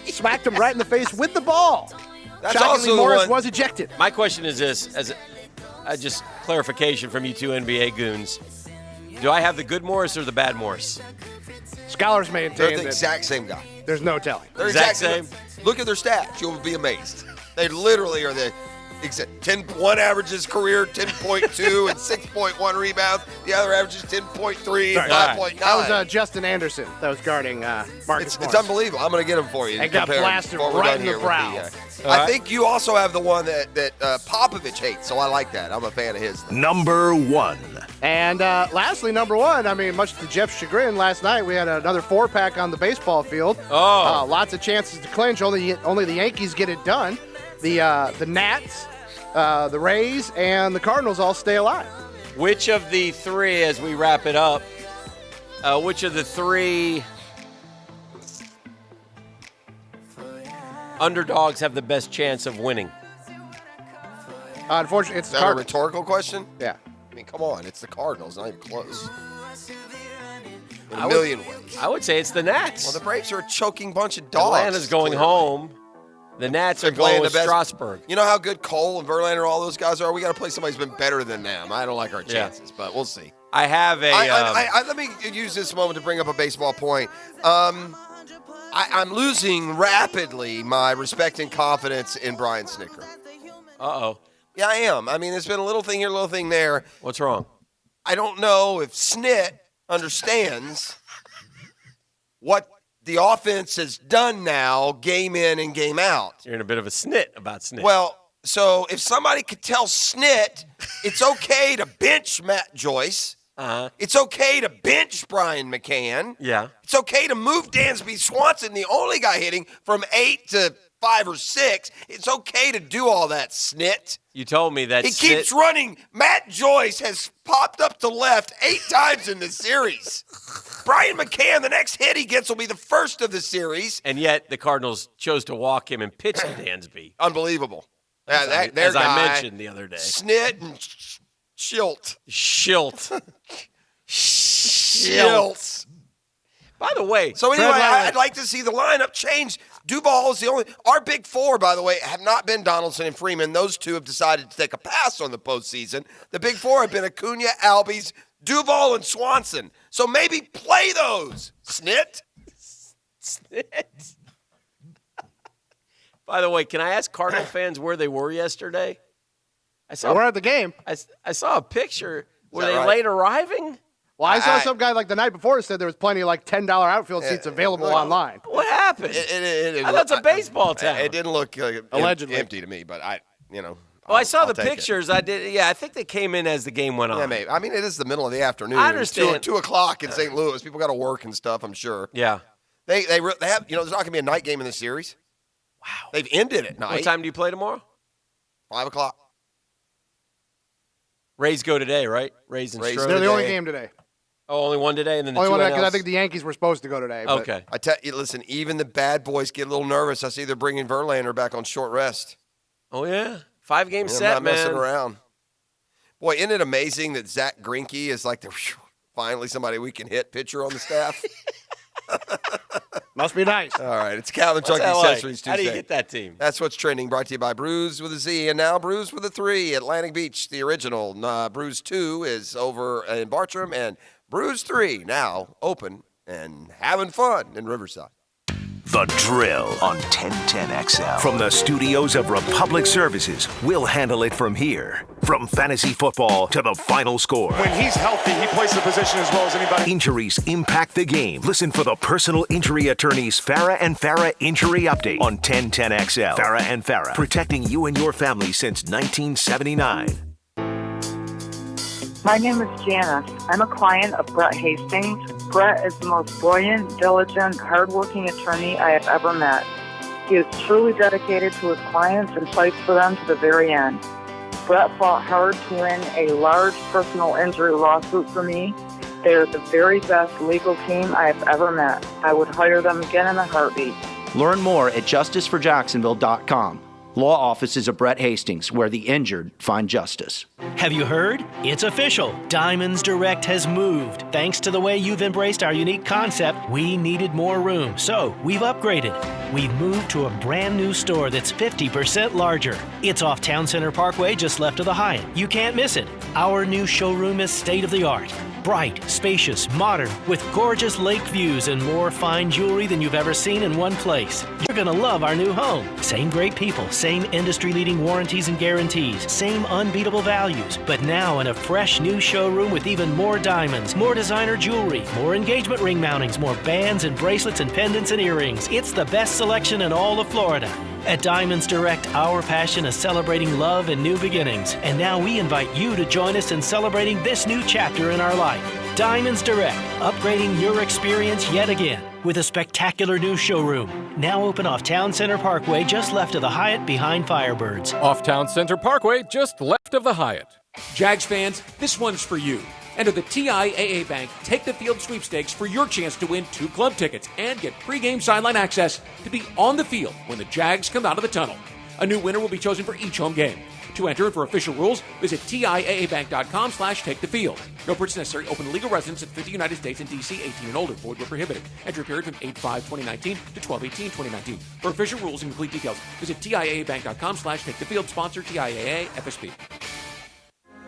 Smacked him right in the face with the ball. That's Shockingly, also Morris was ejected. My question is this, as just clarification from you two NBA goons. Do I have the good Morris or the bad Morris? Scholars maintain They're the exact same guy. There's no telling. They're exact same. Look at their stats. You'll be amazed. They literally are the exact. 10-1 averages career, 10.2 and 6.1 rebounds. The other averages 10.3 and 5.9. That was Justin Anderson that was guarding Marcus Morris. It's unbelievable. I'm going to get him for you. And got blasted right in the brow. I think you also have the one that Popovich hates, so I like that. I'm a fan of his. Number 1. And lastly, number 1, much to Jeff's chagrin, last night we had another 4-pack on the baseball field. Lots of chances to clinch. Only the Yankees get it done. The Nats, the Rays, and the Cardinals all stay alive. Which of the 3, as we wrap it up, which of the 3 underdogs have the best chance of winning? Unfortunately, it's Is that a rhetorical question? Yeah. I mean, come on. It's the Cardinals. Not even close. In a million ways. I would say it's the Nats. Well, the Braves are a choking bunch of dogs. Atlanta's going home. The Nats are going with Strasburg. You know how good Cole and Verlander, all those guys are? We got to play somebody who's been better than them. I don't like our chances, but we'll see. I have a... let me use this moment to bring up a baseball point. I'm losing rapidly my respect and confidence in Brian Snitker. Uh-oh. Yeah, I am. There's been a little thing here, a little thing there. What's wrong? I don't know if Snit understands what the offense has done now, game in and game out. You're in a bit of a snit about Snit. Well, so if somebody could tell Snit it's okay to bench Matt Joyce, it's okay to bench Brian McCann. Yeah. It's okay to move Dansby Swanson, the only guy hitting, from 8 to 5 or 6. It's okay to do all that, Snit. You told me that he keeps running. Matt Joyce has popped up to left 8 times in the series. Brian McCann, the next hit he gets will be the first of the series. And yet the Cardinals chose to walk him and pitch to Dansby. Unbelievable. As I mentioned the other day. Snit and Schilt. Schilt. By the way. So anyway, I'd like to see the lineup change. Duvall is the only. Our big 4, by the way, have not been Donaldson and Freeman. Those 2 have decided to take a pass on the postseason. The big 4 have been Acuna, Albies, Duvall, and Swanson. So maybe play those, Snit. Snit. By the way, can I ask Cardinal fans where they were yesterday? We're at the game. I saw a picture. Were they right? late arriving? Well, I saw some guy the night before said there was plenty of $10 outfield seats available online. What happened? I thought it's a baseball town. It didn't look allegedly empty to me, but Well, I saw the pictures. I did. Yeah, I think they came in as the game went on. Yeah, maybe. It is the middle of the afternoon. I understand. 2 o'clock in St. Louis. People got to work and stuff, I'm sure. Yeah. They have, there's not going to be a night game in the series. Wow. They've ended at night. What time do you play tomorrow? 5 o'clock. Rays go today, right? Rays and Stroh. They're the only game today. Oh, only one today, and then the only two one NLs? because I think the Yankees were supposed to go today. But. Okay. I tell you, listen, even the bad boys get a little nervous. I see they're bringing Verlander back on short rest. Oh, yeah. 5-game set, I'm not man. messing around. Boy, isn't it amazing that Zach Greinke is like finally somebody we can hit pitcher on the staff? Must be nice. All right, it's Calvin Chunky that like? Accessories Tuesday. How do you get that team? That's what's trending, brought to you by Brews with a Z, and now Brews with a 3. Atlantic Beach, the original. Brews 2 is over in Bartram, and Brews 3, now open and having fun in Riverside. The Drill on 1010XL. From the studios of Republic Services, we'll handle it from here. From fantasy football to the final score. When he's healthy, he plays the position as well as anybody. Injuries impact the game. Listen for the personal injury attorneys Farah and Farah Injury Update on 1010XL. Farah and Farah, protecting you and your family since 1979. My name is Janice. I'm a client of Brett Hastings. Brett is the most brilliant, diligent, hardworking attorney I have ever met. He is truly dedicated to his clients and fights for them to the very end. Brett fought hard to win a large personal injury lawsuit for me. They are the very best legal team I have ever met. I would hire them again in a heartbeat. Learn more at justiceforjacksonville.com. Law offices of Brett Hastings, where the injured find justice. Have you heard? It's official. Diamonds Direct has moved. Thanks to the way you've embraced our unique concept, we needed more room, so we've upgraded. We've moved to a brand new store that's 50% larger. It's off Town Center Parkway, just left of the Hyatt. You can't miss it. Our new showroom is state-of-the-art. Bright, spacious, modern, with gorgeous lake views and more fine jewelry than you've ever seen in one place. You're gonna love our new home. Same great people, same industry-leading warranties and guarantees, same unbeatable values, but now in a fresh new showroom with even more diamonds, more designer jewelry, more engagement ring mountings, more bands and bracelets and pendants and earrings. It's the best selection in all of Florida. At Diamonds Direct, our passion is celebrating love and new beginnings. And now we invite you to join us in celebrating this new chapter in our life. Diamonds Direct, upgrading your experience yet again with a spectacular new showroom. Now open off Town Center Parkway, just left of the Hyatt behind Firebirds. Off Town Center Parkway, just left of the Hyatt. Jags fans, this one's for you. Enter the TIAA Bank Take the Field sweepstakes for your chance to win 2 club tickets and get pregame sideline access to be on the field when the Jags come out of the tunnel. A new winner will be chosen for each home game. To enter and for official rules, visit TIAABank.com/takethefield. No purchase necessary. Open to legal residents in 50 United States and D.C. 18 and older. Void where prohibited. Entry period from 8/5/2019 to 12/18/2019. For official rules and complete details, visit TIAABank.com/takethefield. Sponsor TIAA FSB.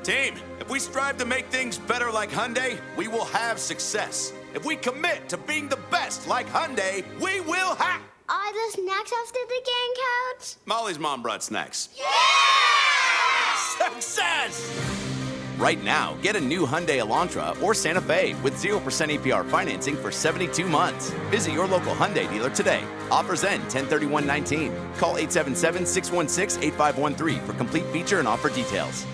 Team, if we strive to make things better like Hyundai, we will have success. If we commit to being the best like Hyundai, we will have... Are the snacks after the game, Coach? Molly's mom brought snacks. Yeah! Success! Right now, get a new Hyundai Elantra or Santa Fe with 0% APR financing for 72 months. Visit your local Hyundai dealer today. Offers end 10/31/19. Call 877-616-8513 for complete feature and offer details.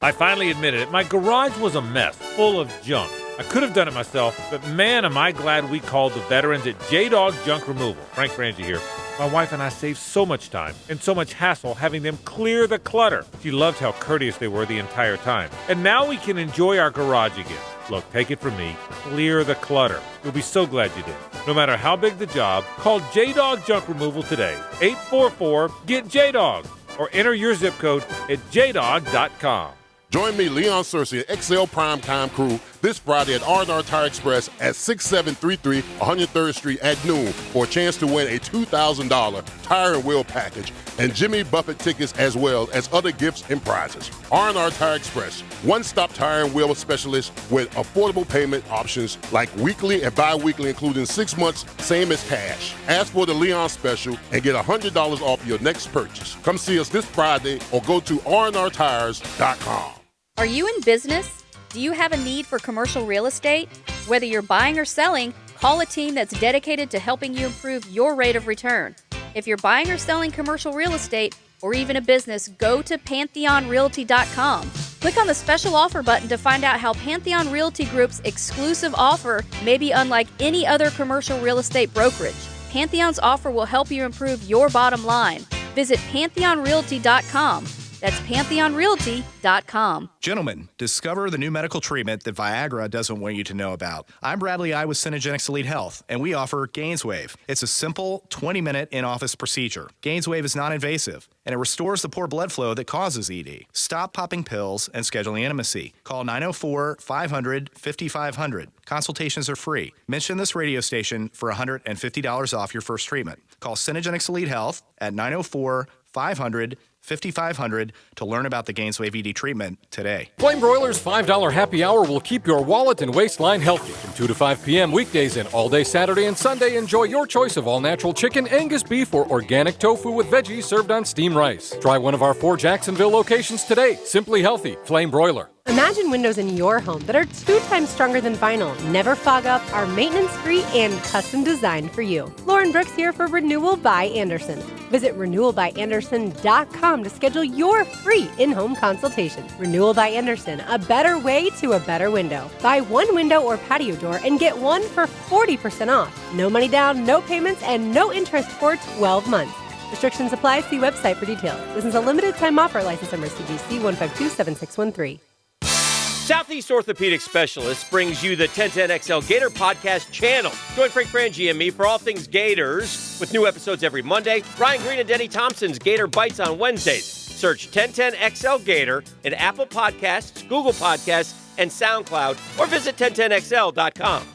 I finally admitted it. My garage was a mess, full of junk. I could have done it myself, but man, am I glad we called the veterans at J-Dog Junk Removal. Frank Frangie here. My wife and I saved so much time and so much hassle having them clear the clutter. She loved how courteous they were the entire time. And now we can enjoy our garage again. Look, take it from me. Clear the clutter. You'll be so glad you did. No matter how big the job, call J-Dog Junk Removal today. 844-GET-JDOG or enter your zip code at jdog.com. Join me, Leon Searcy, and XL Primetime Crew this Friday at R&R Tire Express at 6733 103rd Street at noon for a chance to win a $2,000 tire and wheel package and Jimmy Buffett tickets as well as other gifts and prizes. R&R Tire Express, one-stop tire and wheel specialist with affordable payment options like weekly and bi-weekly, including 6 months, same as cash. Ask for the Leon Special and get $100 off your next purchase. Come see us this Friday or go to rnrtires.com. Are you in business? Do you have a need for commercial real estate? Whether you're buying or selling, call a team that's dedicated to helping you improve your rate of return. If you're buying or selling commercial real estate, or even a business, go to PantheonRealty.com. Click on the special offer button to find out how Pantheon Realty Group's exclusive offer may be unlike any other commercial real estate brokerage. Pantheon's offer will help you improve your bottom line. Visit PantheonRealty.com. That's PantheonRealty.com. Gentlemen, discover the new medical treatment that Viagra doesn't want you to know about. I'm Bradley I with Synergenics Elite Health, and we offer GainsWave. It's a simple 20-minute in-office procedure. GainsWave is non-invasive, and it restores the poor blood flow that causes ED. Stop popping pills and scheduling intimacy. Call 904-500-5500. Consultations are free. Mention this radio station for $150 off your first treatment. Call Synergenics Elite Health at 904-500-5500. 5500 to learn about the Gainswave ED treatment today. Flame Broiler's $5 happy hour will keep your wallet and waistline healthy. From 2 to 5 p.m. weekdays and all day Saturday and Sunday, enjoy your choice of all-natural chicken, Angus beef, or organic tofu with veggies served on steamed rice. Try one of our 4 Jacksonville locations today. Simply healthy. Flame Broiler. Imagine windows in your home that are 2 times stronger than vinyl, never fog up, are maintenance-free, and custom designed for you. Lauren Brooks here for Renewal by Andersen. Visit renewalbyandersen.com to schedule your free in-home consultation. Renewal by Andersen, a better way to a better window. Buy 1 window or patio door and get 1 for 40% off. No money down, no payments, and no interest for 12 months. Restrictions apply. See website for details. This is a limited time offer. License number CGC 1527613. Southeast Orthopedic Specialists brings you the 1010XL Gator Podcast channel. Join Frank Frangie and me for all things Gators with new episodes every Monday. Ryan Green and Denny Thompson's Gator Bites on Wednesdays. Search 1010XL Gator in Apple Podcasts, Google Podcasts, and SoundCloud, or visit 1010XL.com.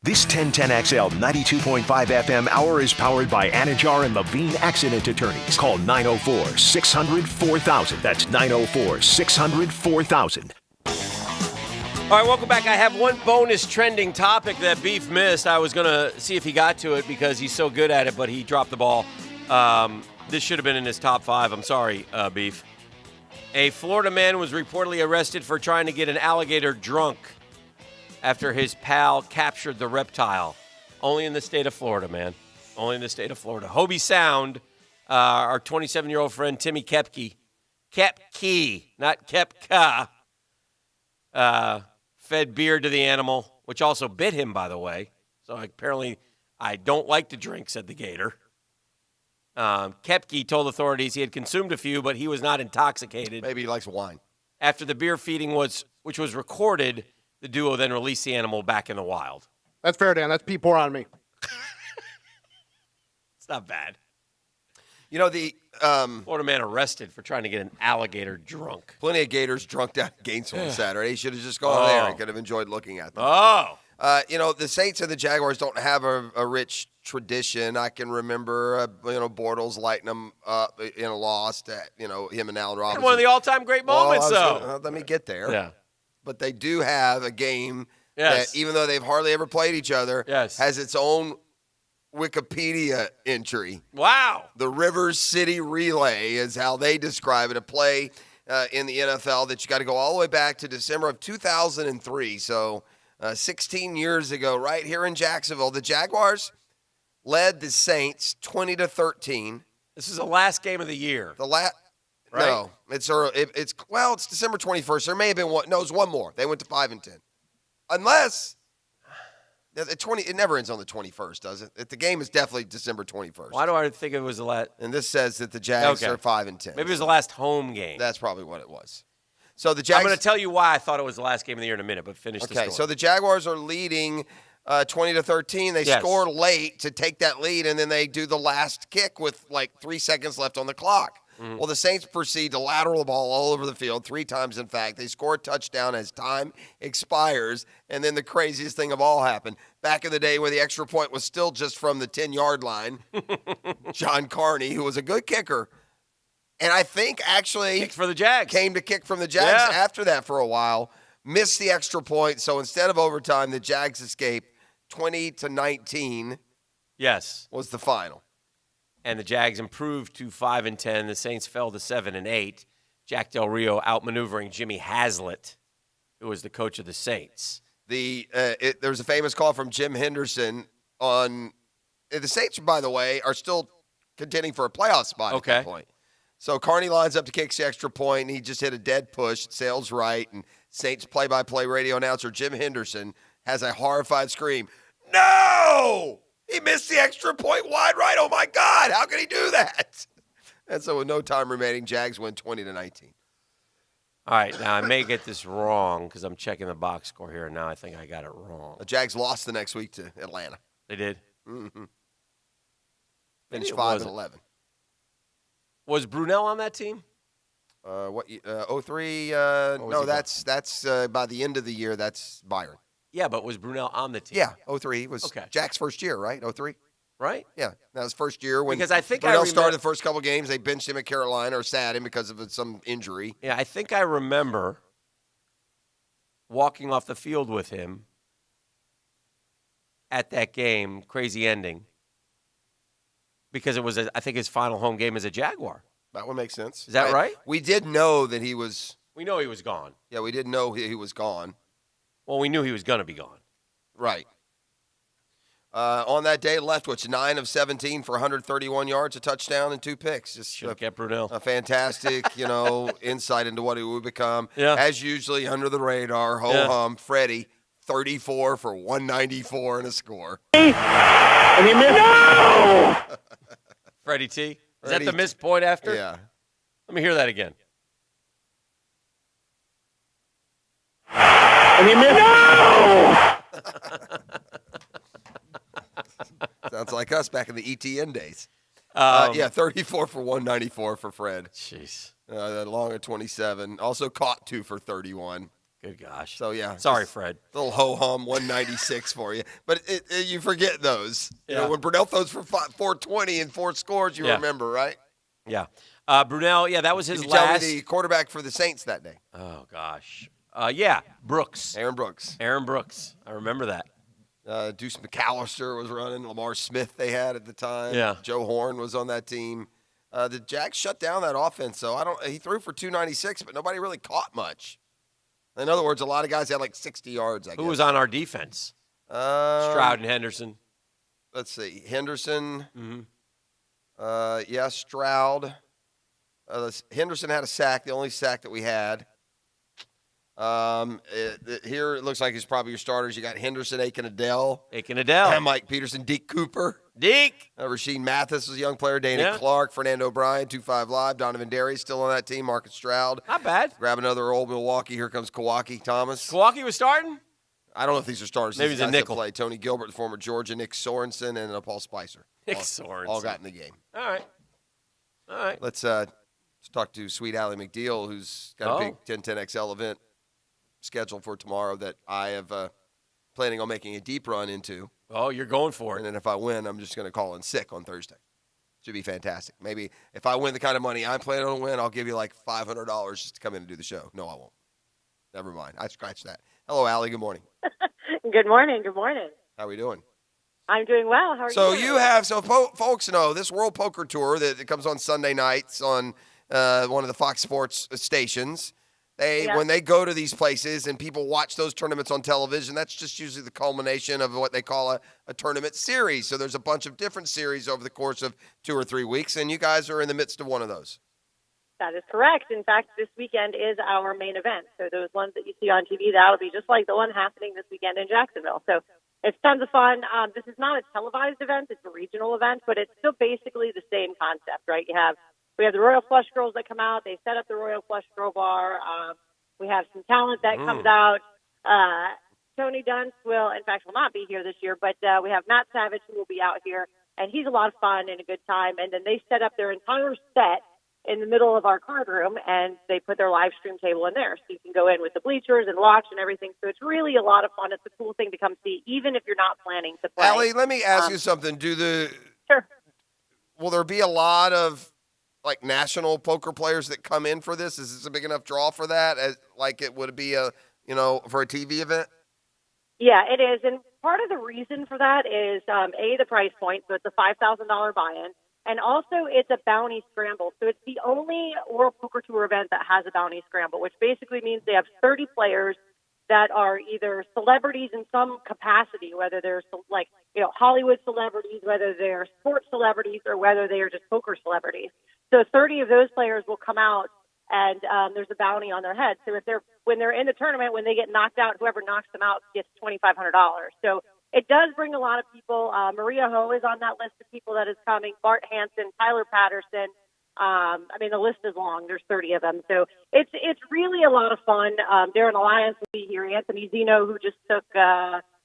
This 1010XL 92.5 FM hour is powered by Anajar and Levine Accident Attorneys. Call 904-600-4000. That's 904-600-4000. All right, welcome back. I have one bonus trending topic that Beef missed. I was going to see if he got to it because he's so good at it, but he dropped the ball. This should have been in his top 5. I'm sorry, Beef. A Florida man was reportedly arrested for trying to get an alligator drunk after his pal captured the reptile. Only in the state of Florida, man. Only in the state of Florida. Hobie Sound, our 27-year-old friend Timmy Kepke, not Kepka, fed beer to the animal, which also bit him, by the way. So apparently, I don't like to drink, said the gator. Kepke told authorities he had consumed a few, but he was not intoxicated. Maybe he likes wine. After the beer feeding which was recorded, the duo then released the animal back in the wild. That's fair, Dan. That's pee pour on me. It's not bad. You know, the Florida man arrested for trying to get an alligator drunk. Plenty of gators drunk down in Gainesville on Saturday. He should have just gone there and could have enjoyed looking at them. You know, the Saints and the Jaguars don't have a rich tradition. I can remember, Bortles lighting them up in a loss that, him and Allen Robinson. One of the all-time great moments, Let me get there. Yeah. But they do have a game that, even though they've hardly ever played each other, has its own Wikipedia entry. Wow. The Rivers City Relay is how they describe it, a play in the NFL that you got to go all the way back to December of 2003. So 16 years ago, right here in Jacksonville, the Jaguars led the Saints 20-13. This is the last game of the year. Right? No, it's December 21st. There may have been one. No, it was one more. They went to 5-10. Unless it never ends on the 21st, does it? The game is definitely December 21st. Why do I think it was the last? And this says that the Jags are 5-10. Maybe it was the last home game. That's probably what it was. So the Jags. I'm going to tell you why I thought it was the last game of the year in a minute, but finish the story. Okay, so the Jaguars are leading 20-13. They score late to take that lead, and then they do the last kick with like 3 seconds left on the clock. Mm-hmm. Well, the Saints proceed to lateral the ball all over the field 3 times, in fact. They score a touchdown as time expires, and then the craziest thing of all happened. Back in the day where the extra point was still just from the 10-yard line, John Carney, who was a good kicker, and I think actually kicked for the Jags. Came to kick from the Jags after that for a while, missed the extra point, so instead of overtime, the Jags escaped 20-19. Yes. Was the final. And the Jags improved to 5-10. The Saints fell to 7-8. Jack Del Rio outmaneuvering Jimmy Haslett, who was the coach of the Saints. There's a famous call from Jim Henderson on the Saints, by the way, are still contending for a playoff spot at that point. So Carney lines up to kick the extra point, and he just hit a dead push. It sails right, and Saints play-by-play radio announcer Jim Henderson has a horrified scream. No! He missed the extra point wide right. Oh, my God. How could he do that? And so with no time remaining, Jags win 20-19. All right. Now, I may get this wrong because I'm checking the box score here, and now I think I got it wrong. The Jags lost the next week to Atlanta. They did? Mm-hmm. Finished 5-11. Was Brunell on that team? 03? No, that's by the end of the year, that's Byron. Yeah, but was Brunell on the team? Yeah, 03 was Jack's first year, right? 03? right? Yeah, that was first year when Because I think Brunell I started the first couple games. They benched him at Carolina or sat him because of some injury. Yeah, I think I remember walking off the field with him at that game, crazy ending, because it was, I think, his final home game as a Jaguar. That would make sense. Is that right? We did know that he was. We know he was gone. Yeah, we did know he was gone. Well, we knew he was going to be gone. Right. On that day, Leftwich, 9 of 17 for 131 yards, a touchdown, and 2 picks. Just should have kept Brunell. A fantastic, insight into what he would become. Yeah. As usually, under the radar, ho-hum, Freddie, 34 for 194 and a score. And he missed. No! Freddie T. Is Freddie that the missed point after? Yeah. Let me hear that again. And he missed. No! Sounds like us back in the ETN days. 34 for 194 for Fred. Jeez. Long at 27. Also caught 2 for 31. Good gosh. So, yeah. Sorry, Fred. Little ho-hum, 196 for you. But you forget those. Yeah. When Brunell throws for 420 and 4 scores, you remember, right? Yeah. Brunell, that was his Can you tell me last. the quarterback for the Saints that day? Oh, gosh. Brooks. Aaron Brooks. Aaron Brooks. I remember that. Deuce McAllister was running. Lamar Smith they had at the time. Yeah. Joe Horn was on that team. The Jags shut down that offense, so he threw for 296, but nobody really caught much. In other words, a lot of guys had like 60 yards, I guess. Who was on our defense? Stroud and Henderson. Let's see. Henderson. Mm-hmm. Stroud. Henderson had a sack, the only sack that we had. Here it looks like it's probably your starters. You got Henderson, Aiken Adele. Mike Peterson, Deke Cooper. Rasheed Mathis was a young player. Dana Clark, Fernando O'Brien, 2-5 Live. Donovan Derry still on that team. Marcus Stroud. Not bad. Grab another old Milwaukee. Here comes Kawaki Thomas. Kawaki was starting? I don't know if these are starters. Maybe These he's a guys that nickel. play. Tony Gilbert, the former Georgia, Nick Sorensen, and Paul Spicer. Nick Sorensen. All got in the game. All right. Let's talk to Sweet Allie McDeal, who's got a big 1010XL event scheduled for tomorrow that I have planning on making a deep run into. Oh, you're going for it. And then if I win, I'm just going to call in sick on Thursday. Should be fantastic. Maybe if I win the kind of money I'm planning on win, I'll give you like $500 just to come in and do the show. No, I won't. Never mind. I scratched that. Hello, Allie. Good morning. Good morning. Good morning. How are we doing? I'm doing well. How are you? So you have, folks know this World Poker Tour that comes on Sunday nights on one of the Fox Sports stations. When they go to these places and people watch those tournaments on television, that's just usually the culmination of what they call a tournament series. So there's a bunch of different series over the course of 2 or 3 weeks, and you guys are in the midst of one of those. That is correct. In fact, this weekend is our main event. So those ones that you see on TV, that'll be just like the one happening this weekend in Jacksonville. So it's tons of fun. This is not a televised event. It's a regional event, but it's still basically the same concept, right? We have the Royal Flush Girls that come out. They set up the Royal Flush Girl Bar. We have some talent that comes out. Tony Dunst will not be here this year, but we have Matt Savage who will be out here, and he's a lot of fun and a good time. And then they set up their entire set in the middle of our card room, and they put their live stream table in there. So you can go in with the bleachers and watch and everything. So it's really a lot of fun. It's a cool thing to come see, even if you're not planning to play. Allie, let me ask you something. Sure. Will there be a lot of national poker players that come in for this? Is this a big enough draw for that? It would be for a TV event? Yeah, it is. And part of the reason for that is, the price point. So it's a $5,000 buy-in. And also it's a bounty scramble. So it's the only World Poker Tour event that has a bounty scramble, which basically means they have 30 players that are either celebrities in some capacity, whether they're Hollywood celebrities, whether they're sports celebrities, or whether they are just poker celebrities. So 30 of those players will come out, and there's a bounty on their head. So when they're in the tournament, when they get knocked out, whoever knocks them out gets $2,500. So it does bring a lot of people. Maria Ho is on that list of people that is coming. Bart Hansen, Tyler Patterson. The list is long. There's 30 of them. So it's really a lot of fun. Darren Alliance will be here. Anthony Zeno, who just took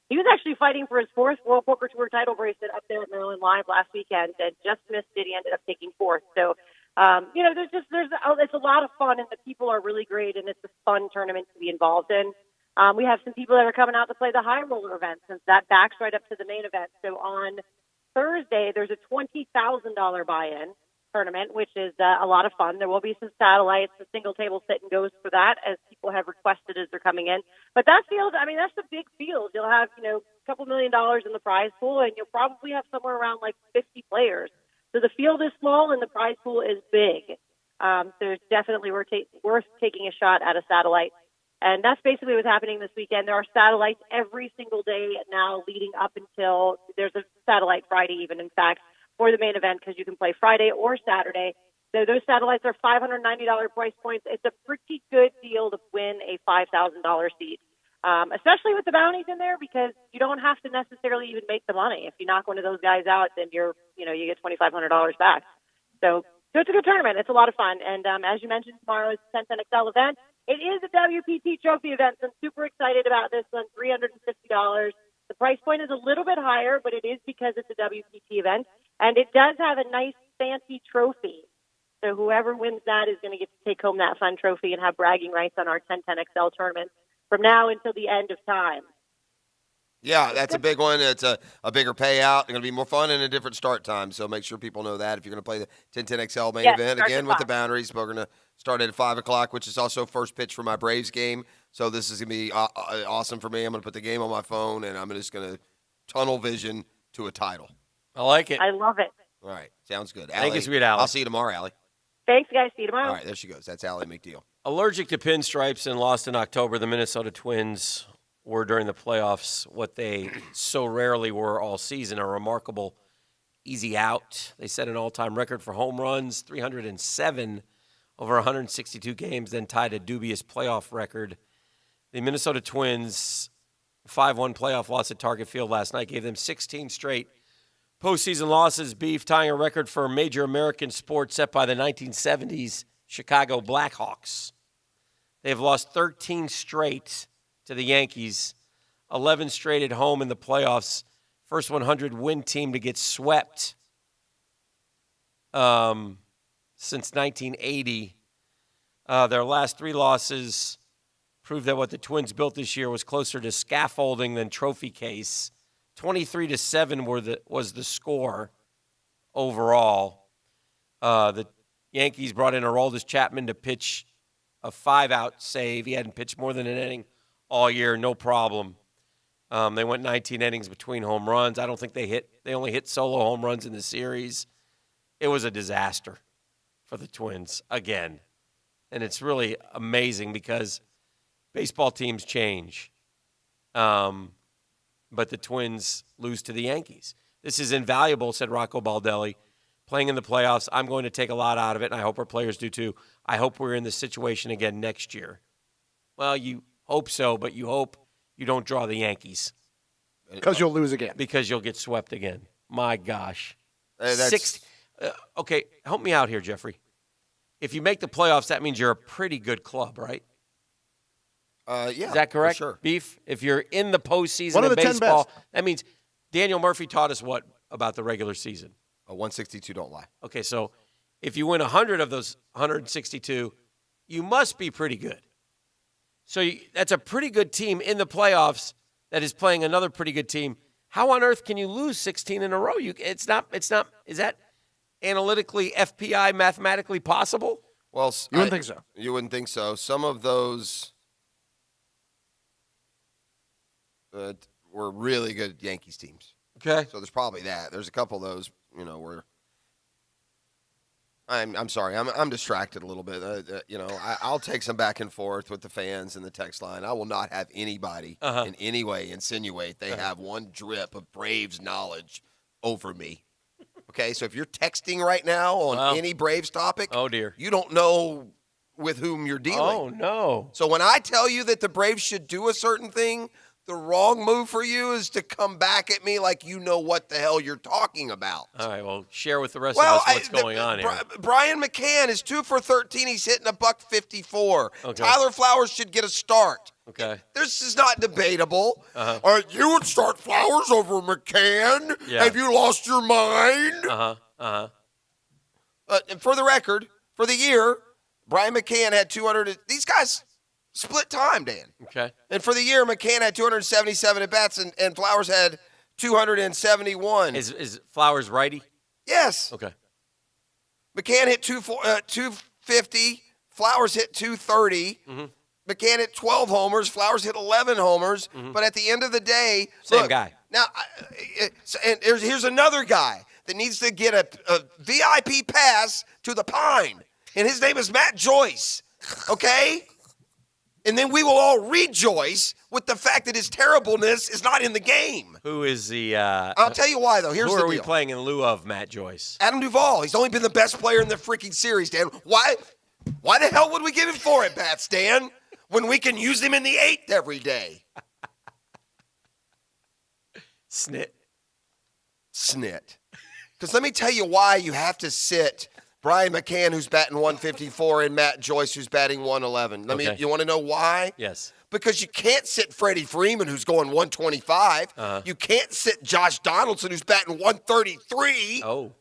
he was actually fighting for his 4th World Poker Tour title bracelet up there at Maryland Live last weekend and just missed it. He ended up taking 4th. So, it's a lot of fun, and the people are really great, and it's a fun tournament to be involved in. We have some people that are coming out to play the high roller event, since that backs right up to the main event. So on Thursday, there's a $20,000 buy-in tournament, which is a lot of fun. There will be some satellites, a single table sit and goes for that, as people have requested as they're coming in. But that field, I mean, that's a big field. You'll have, a couple $1 million in the prize pool, and you'll probably have somewhere around like 50 players. So the field is small and the prize pool is big. So it's definitely worth taking a shot at a satellite. And that's basically what's happening this weekend. There are satellites every single day now leading up until there's a satellite Friday even, in fact, for the main event, because you can play Friday or Saturday. So those satellites are $590 price points. It's a pretty good deal to win a $5,000 seat, especially with the bounties in there, because you don't have to necessarily even make the money. If you knock one of those guys out, then you get $2,500 back. So it's a good tournament. It's a lot of fun. And as you mentioned, tomorrow is the 1010XL event. It is a WPT trophy event, so I'm super excited about this one, $350. The price point is a little bit higher, but it is because it's a WPT event. And it does have a nice, fancy trophy. So whoever wins that is going to get to take home that fun trophy and have bragging rights on our 1010XL tournament from now until the end of time. Yeah, that's a big one. It's a bigger payout. It's going to be more fun and a different start time. So make sure people know that if you're going to play the 1010XL main event. Again, with the boundaries, we're going to start at 5 o'clock, which is also first pitch for my Braves game. So this is going to be awesome for me. I'm going to put the game on my phone, and I'm just going to tunnel vision to a title. I like it. I love it. All right. Sounds good. Thank you, sweet Allie. I'll see you tomorrow, Allie. Thanks, guys. See you tomorrow. All right, there she goes. That's Allie McDeal. Allergic to pinstripes and lost in October, the Minnesota Twins were during the playoffs what they so rarely were all season, a remarkable easy out. They set an all-time record for home runs, 307 over 162 games, then tied a dubious playoff record. The Minnesota Twins' 5-1 playoff loss at Target Field last night gave them 16 straight postseason losses, Beef, tying a record for major American sport set by the 1970s Chicago Blackhawks. They've lost 13 straight to the Yankees, 11 straight at home in the playoffs. First 100-win team to get swept since 1980. Their last 3 losses prove that what the Twins built this year was closer to scaffolding than trophy case. 23-7 was the score overall. The Yankees brought in Aroldis Chapman to pitch a 5-out save. He hadn't pitched more than an inning all year, no problem. They went 19 innings between home runs. I don't think they only hit solo home runs in the series. It was a disaster for the Twins again. And it's really amazing because baseball teams change. But the Twins lose to the Yankees. This is invaluable, said Rocco Baldelli. Playing in the playoffs, I'm going to take a lot out of it, and I hope our players do too. I hope we're in this situation again next year. Well, you hope so, but you hope you don't draw the Yankees. Because you'll lose again. Because you'll get swept again. My gosh. That's... Okay, help me out here, Jeffrey. If you make the playoffs, that means you're a pretty good club, right? Yeah, is that correct? For sure. Beef, if you're in the postseason One of in the 10 baseball, best. that means Daniel Murphy taught us what about the regular season? 162 don't lie. Okay, so if you win 100 of those 162, you must be pretty good. So that's a pretty good team in the playoffs that is playing another pretty good team. How on earth can you lose 16 in a row? It's not. Is that analytically, FPI, mathematically possible? Well, you wouldn't think so. You wouldn't think so. Some of those were really good Yankees teams. Okay. So there's probably that. There's a couple of those, where I'm sorry. I'm distracted a little bit. I'll take some back and forth with the fans and the text line. I will not have anybody in any way insinuate they have one drip of Braves knowledge over me. Okay, so if you're texting right now on any Braves topic, oh dear, you don't know with whom you're dealing. Oh no. So when I tell you that the Braves should do a certain thing, the wrong move for you is to come back at me like you know what the hell you're talking about. All right, well, share with the rest of us what's going on here. Brian McCann is 2 for 13. He's hitting $154. Okay. Tyler Flowers should get a start. Okay. This is not debatable. Uh-huh. You would start Flowers over McCann? Yeah. Have you lost your mind? And for the record, for the year, Brian McCann had 200. These guys split time, Dan. Okay. And for the year, McCann had 277 at-bats, and Flowers had 271. Is Flowers righty? Yes. Okay. McCann hit 250. Flowers hit 230. Mm-hmm. McCann hit 12 homers. Flowers hit 11 homers. Mm-hmm. But at the end of the day, Same guy. Now, and here's another guy that needs to get a VIP pass to the Pine, and his name is Matt Joyce. Okay. And then we will all rejoice with the fact that his terribleness is not in the game. Who is the? I'll tell you why, though. Here's who the are we deal. playing in lieu of Matt Joyce? Adam Duvall. He's only been the best player in the freaking series, Dan. Why the hell would we give him 4 at-bats, Dan, when we can use him in the 8th every day? Snit. Because let me tell you why you have to sit Brian McCann, who's batting 154, and Matt Joyce, who's batting 111. You want to know why? Yes. Because you can't sit Freddie Freeman, who's going 125. You can't sit Josh Donaldson, who's batting 133. Oh.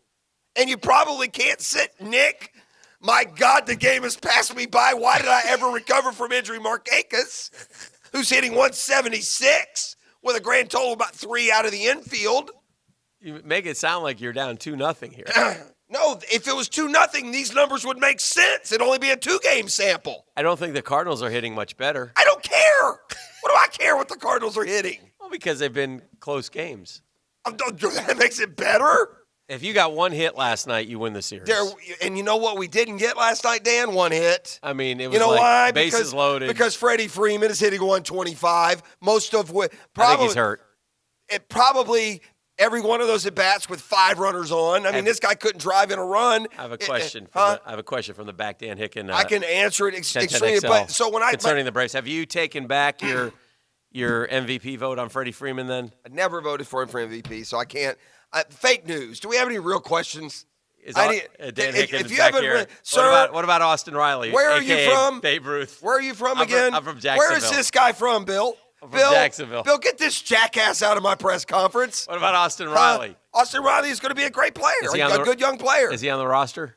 And you probably can't sit Nick. My God, the game has passed me by. Why did I ever recover from injury? Markakis, who's hitting 176 with a grand total of about 3 out of the infield. You make it sound like you're down 2-0 here. No, if it was 2-0, these numbers would make sense. It'd only be a 2-game sample. I don't think the Cardinals are hitting much better. I don't care. What do I care what the Cardinals are hitting? Well, because they've been close games. That makes it better? If you got 1 hit last night, you win the series. And you know what we didn't get last night, Dan? 1 hit. I mean, it was why? Bases loaded. Because Freddie Freeman is hitting 125. Most of what I think he's hurt. It probably every one of those at bats with 5 runners on. I mean, this guy couldn't drive in a run. I have a question. I have a question from the back, Dan Hicken. I can answer it 1010 extremely. XL. But so concerning the Braves, have you taken back your MVP vote on Freddie Freeman? Then I never voted for him for MVP, so I can't. Fake news. Do we have any real questions? Dan Hicken if you back haven't, here. sir, What about Austin Riley? Where are AKA you from? Babe Ruth. Where are you from I'm again? I'm from Jacksonville. Where is this guy from, Bill? I'm from Jacksonville. Bill, get this jackass out of my press conference. What about Austin Riley? Austin Riley is going to be a great player. Is He's he a good young player. Is he on the roster?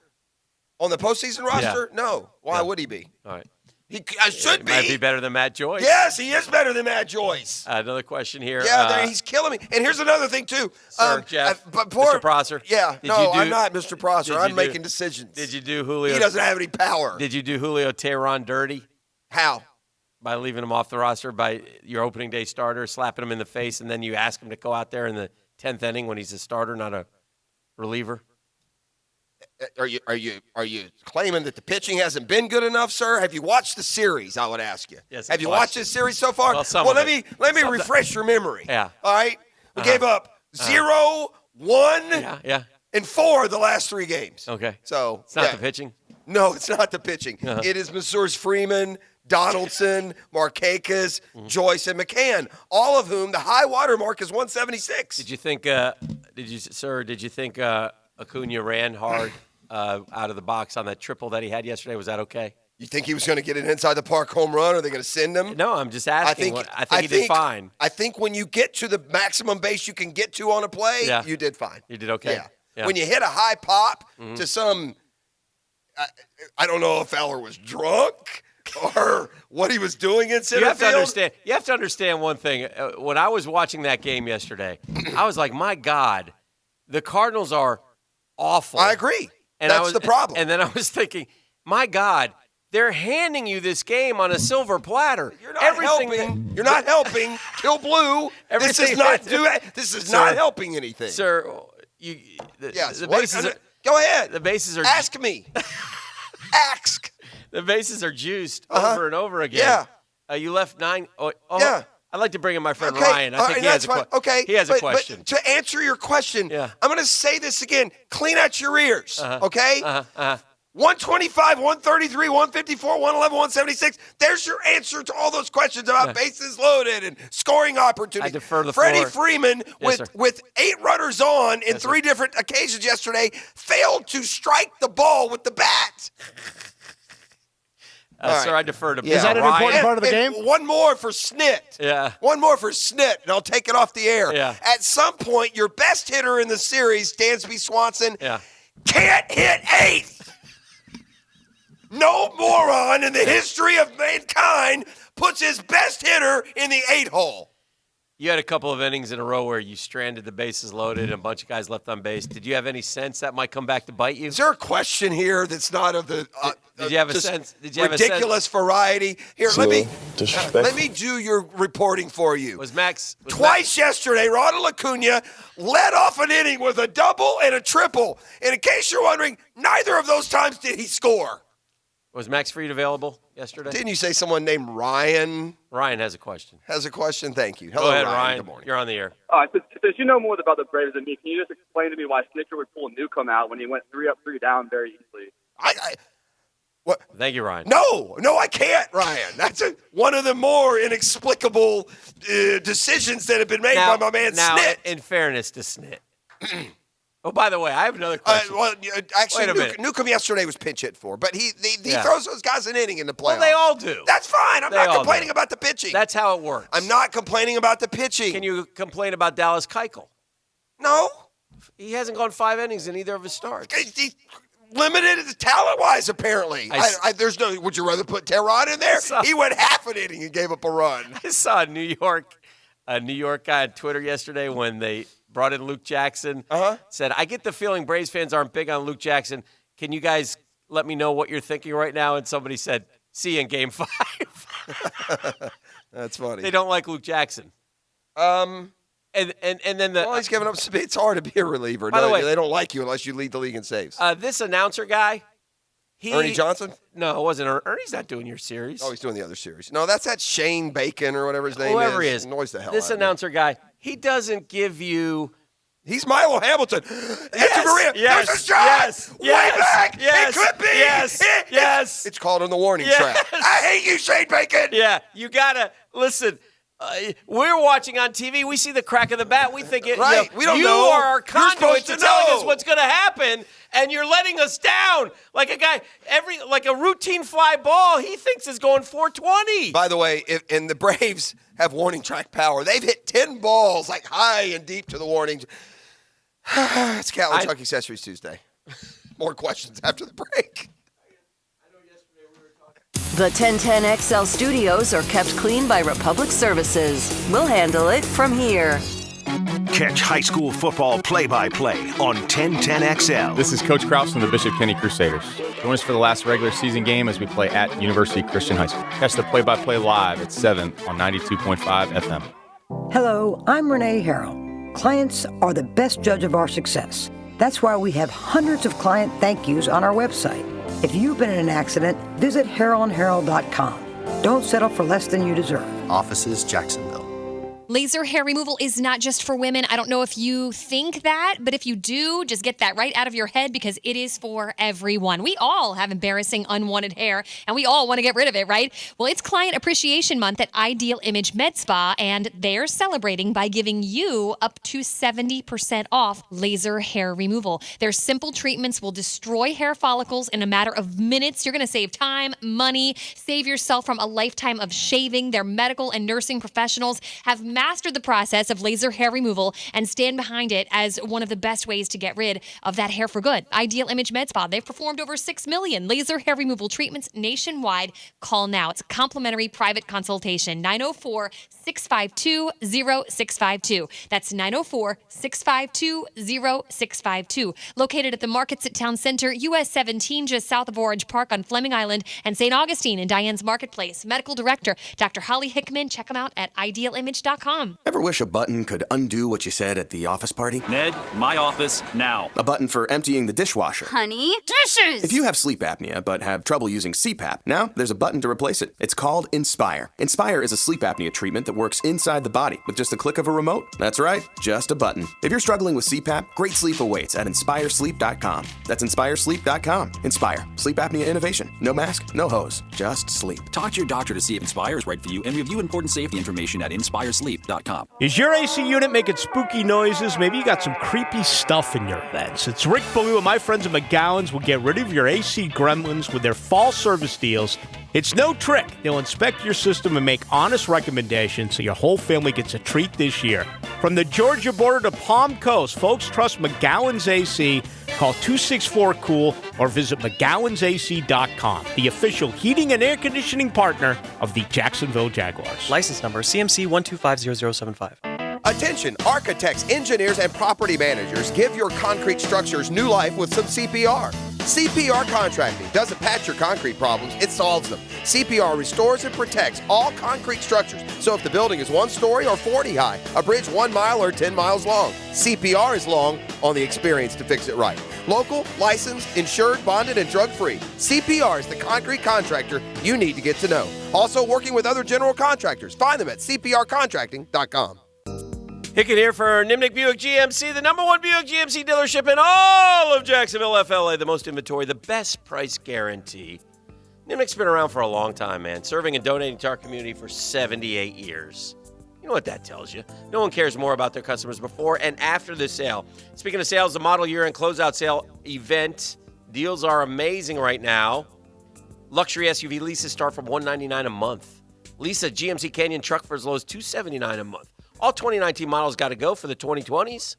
On the postseason roster? Yeah. No. Why would he be? All right. He should be. Might be better than Matt Joyce. Yes, he is better than Matt Joyce. Another question here. Yeah, he's killing me. And here's another thing, too. Sir, Jeff, Mr. Prosser. Yeah, I'm not Mr. Prosser. I'm making decisions. Did you do Julio? He doesn't have any power. Did you do Julio Teheran dirty? How? By leaving him off the roster by your opening day starter, slapping him in the face, and then you ask him to go out there in the 10th inning when he's a starter, not a reliever? Are you claiming that the pitching hasn't been good enough, sir? Have you watched the series? I would ask you. Yes. Have you watched this series so far? Well, let me refresh your memory. Yeah. All right. We gave up 0, 1, and 4 the last 3 games. Okay. So it's not the pitching. No, it's not the pitching. It is Messrs. Freeman, Donaldson, Markakis, Joyce, and McCann, all of whom the high water mark is 176. Did you think? Did you think Acuna ran hard out of the box on that triple that he had yesterday? Was that okay? You think he was going to get an inside the park home run? Are they going to send him? No, I'm just asking. I think he did fine. I think when you get to the maximum base you can get to on a play, you did fine. You did okay. Yeah. When you hit a high pop to some, I don't know if Fowler was drunk or what he was doing in center field. You have to understand one thing. When I was watching that game yesterday, I was like, my God, the Cardinals are awful. I agree. That's the problem. And then I was thinking, my God, they're handing you this game on a silver platter. You're not helping. You're not helping. Kill Blue. This is not helping anything. Sir, the bases are, go ahead. The bases are Ask me. Ask. The bases are juiced over and over again. Yeah. You left 9. Yeah. I'd like to bring in my friend Ryan. I think he has a question. Okay. He has a question. But to answer your question, I'm going to say this again. Clean out your ears, okay? 125, 133, 154, 111, 176. There's your answer to all those questions about bases loaded and scoring opportunities. I defer the Freddie floor. Freeman, Yes, with 8 runners on in 3 different occasions yesterday, failed to strike the ball with the bat. Sir, I defer to Is that an important part of the game? One more for Snit. Yeah. One more for Snit, and I'll take it off the air. Yeah. At some point, your best hitter in the series, Dansby Swanson, can't hit 8th. No moron in the history of mankind puts his best hitter in the 8 hole. You had a couple of innings in a row where you stranded the bases loaded and a bunch of guys left on base. Did you have any sense that might come back to bite you? Is there a question here that's not of the did you have a sense? Did you have ridiculous a sense? variety? Here, let me do your reporting for you. Twice yesterday, Ronald Acuna led off an inning with a double and a triple. And in case you're wondering, neither of those times did he score. Was Max Fried available yesterday? Didn't you say someone named Ryan? Ryan has a question. Thank you. Hello, Go ahead, Ryan. Good morning. You're on the air. Since you know more about the Braves than me, can you just explain to me why Snitker would pull Newcomb out when he went 3 up, 3 down very easily? What? Thank you, Ryan. No, I can't, Ryan. That's one of the more inexplicable decisions that have been made by my man Snit. In fairness to Snit. Oh, by the way, I have another question. Actually, Newcomb yesterday was pinch hit for, but he throws those guys an inning in the playoffs. Well, they all do. That's fine. I'm not complaining about the pitching. That's how it works. I'm not complaining about the pitching. Can you complain about Dallas Keuchel? No. He hasn't gone 5 innings in either of his starts. He's limited talent-wise, apparently. There's no. Would you rather put Teheran in there? He went half an inning and gave up a run. I saw a New York guy on Twitter yesterday when they brought in Luke Jackson. Said, I get the feeling Braves fans aren't big on Luke Jackson. Can you guys let me know what you're thinking right now? And somebody said, see you in Game 5. That's funny. They don't like Luke Jackson. And then he's giving up. It's hard to be a reliever. By the way, they don't like you unless you lead the league in saves. This announcer guy, Ernie Johnson? No, it wasn't. Ernie's not doing your series. Oh, he's doing the other series. No, that's that Shane Bacon or whatever his name is. Whoever he is. Annoys the hell This out of me. announcer guy, he doesn't give you. He's Milo Hamilton. Yes, yes, there's a shot. yes, Way yes, back. yes, It could be. yes. It's called on the warning Yes. track. I hate you, Shane Bacon. Yeah, you gotta listen. We're watching on TV. We see the crack of the bat. We think it. Right. We don't you know. are our You're conduit supposed to to telling know. us what's going to happen, and you're letting us down like a guy. Like a routine fly ball, he thinks is going 420. By the way, and the Braves have warning track power. They've hit 10 balls like high and deep to the warning. It's Catlin Chuck Accessories Tuesday. More questions after the break. The 1010XL studios are kept clean by Republic Services. We'll handle it from here. Catch high school football play-by-play on 1010XL. This is Coach Kraus from the Bishop Kenny Crusaders. Join us for the last regular season game as we play at University Christian High School. Catch the play-by-play live at 7 on 92.5 FM. Hello, I'm Renee Harrell. Clients are the best judge of our success. That's why we have hundreds of client thank yous on our website. If you've been in an accident, visit HarrellandHarrell.com. Don't settle for less than you deserve. Offices, Jacksonville. Laser hair removal is not just for women. I don't know if you think that, but if you do, just get that right out of your head because it is for everyone. We all have embarrassing, unwanted hair, and we all want to get rid of it, right? Well, it's Client Appreciation Month at Ideal Image Med Spa, and they're celebrating by giving you up to 70% off laser hair removal. Their simple treatments will destroy hair follicles in a matter of minutes. You're going to save time, money, save yourself from a lifetime of shaving. Their medical and nursing professionals have mastered the process of laser hair removal and stand behind it as one of the best ways to get rid of that hair for good. Ideal Image Med Spa. They've performed over 6 million laser hair removal treatments nationwide. Call now. It's a complimentary private consultation. 904-652-0652. That's 904-652-0652. Located at the Markets at Town Center, US 17, just south of Orange Park on Fleming Island, and St. Augustine in Diane's Marketplace. Medical Director, Dr. Holly Hickman. Check them out at idealimage.com. Ever wish a button could undo what you said at the office party? Ned, my office now. A button for emptying the dishwasher. Honey, dishes! If you have sleep apnea but have trouble using CPAP, now there's a button to replace it. It's called Inspire. Inspire is a sleep apnea treatment that works inside the body with just a click of a remote. That's right, just a button. If you're struggling with CPAP, great sleep awaits at InspireSleep.com. That's InspireSleep.com. Inspire. Sleep apnea innovation. No mask, no hose, just sleep. Talk to your doctor to see if Inspire is right for you and review important safety information at InspireSleep.com. Is your AC unit making spooky noises? Maybe you got some creepy stuff in your vents. It's Rick Ballou and my friends at McGowan's will get rid of your AC gremlins with their fall service deals. It's no trick. They'll inspect your system and make honest recommendations so your whole family gets a treat this year. From the Georgia border to Palm Coast, folks trust McGowan's AC. Call 264-COOL or visit McGowan'sAC.com, the official heating and air conditioning partner of the Jacksonville Jaguars. License number CMC 1250075. Attention, architects, engineers, and property managers, give your concrete structures new life with some CPR. CPR Contracting doesn't patch your concrete problems, it solves them. CPR restores and protects all concrete structures. So if the building is 1 story or 40 high, a bridge 1 mile or 10 miles long, CPR is long on the experience to fix it right. Local, licensed, insured, bonded, and drug-free. CPR is the concrete contractor you need to get to know. Also working with other general contractors. Find them at cprcontracting.com. Hicken here for Nimnick Buick GMC, the #1 Buick GMC dealership in all of Jacksonville, FLA. The most inventory, the best price guarantee. Nimnick's been around for a long time, man, serving and donating to our community for 78 years. You know what that tells you. No one cares more about their customers before and after the sale. Speaking of sales, the model year and closeout sale event deals are amazing right now. Luxury SUV leases start from $199 a month. Lease a GMC Canyon truck for as low as $279 a month. All 2019 models got to go for the 2020s.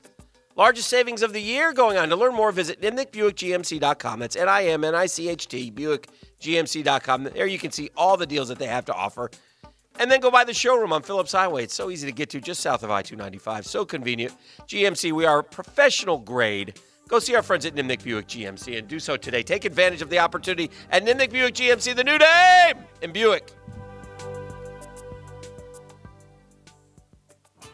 Largest savings of the year going on. To learn more, visit NimnickBuickGMC.com. That's NIMNICHT, BuickGMC.com. There you can see all the deals that they have to offer. And then go by the showroom on Phillips Highway. It's so easy to get to, just south of I-295. So convenient. GMC, we are professional grade. Go see our friends at Nimnick Buick GMC and do so today. Take advantage of the opportunity at Nimnick Buick GMC, the new name in Buick.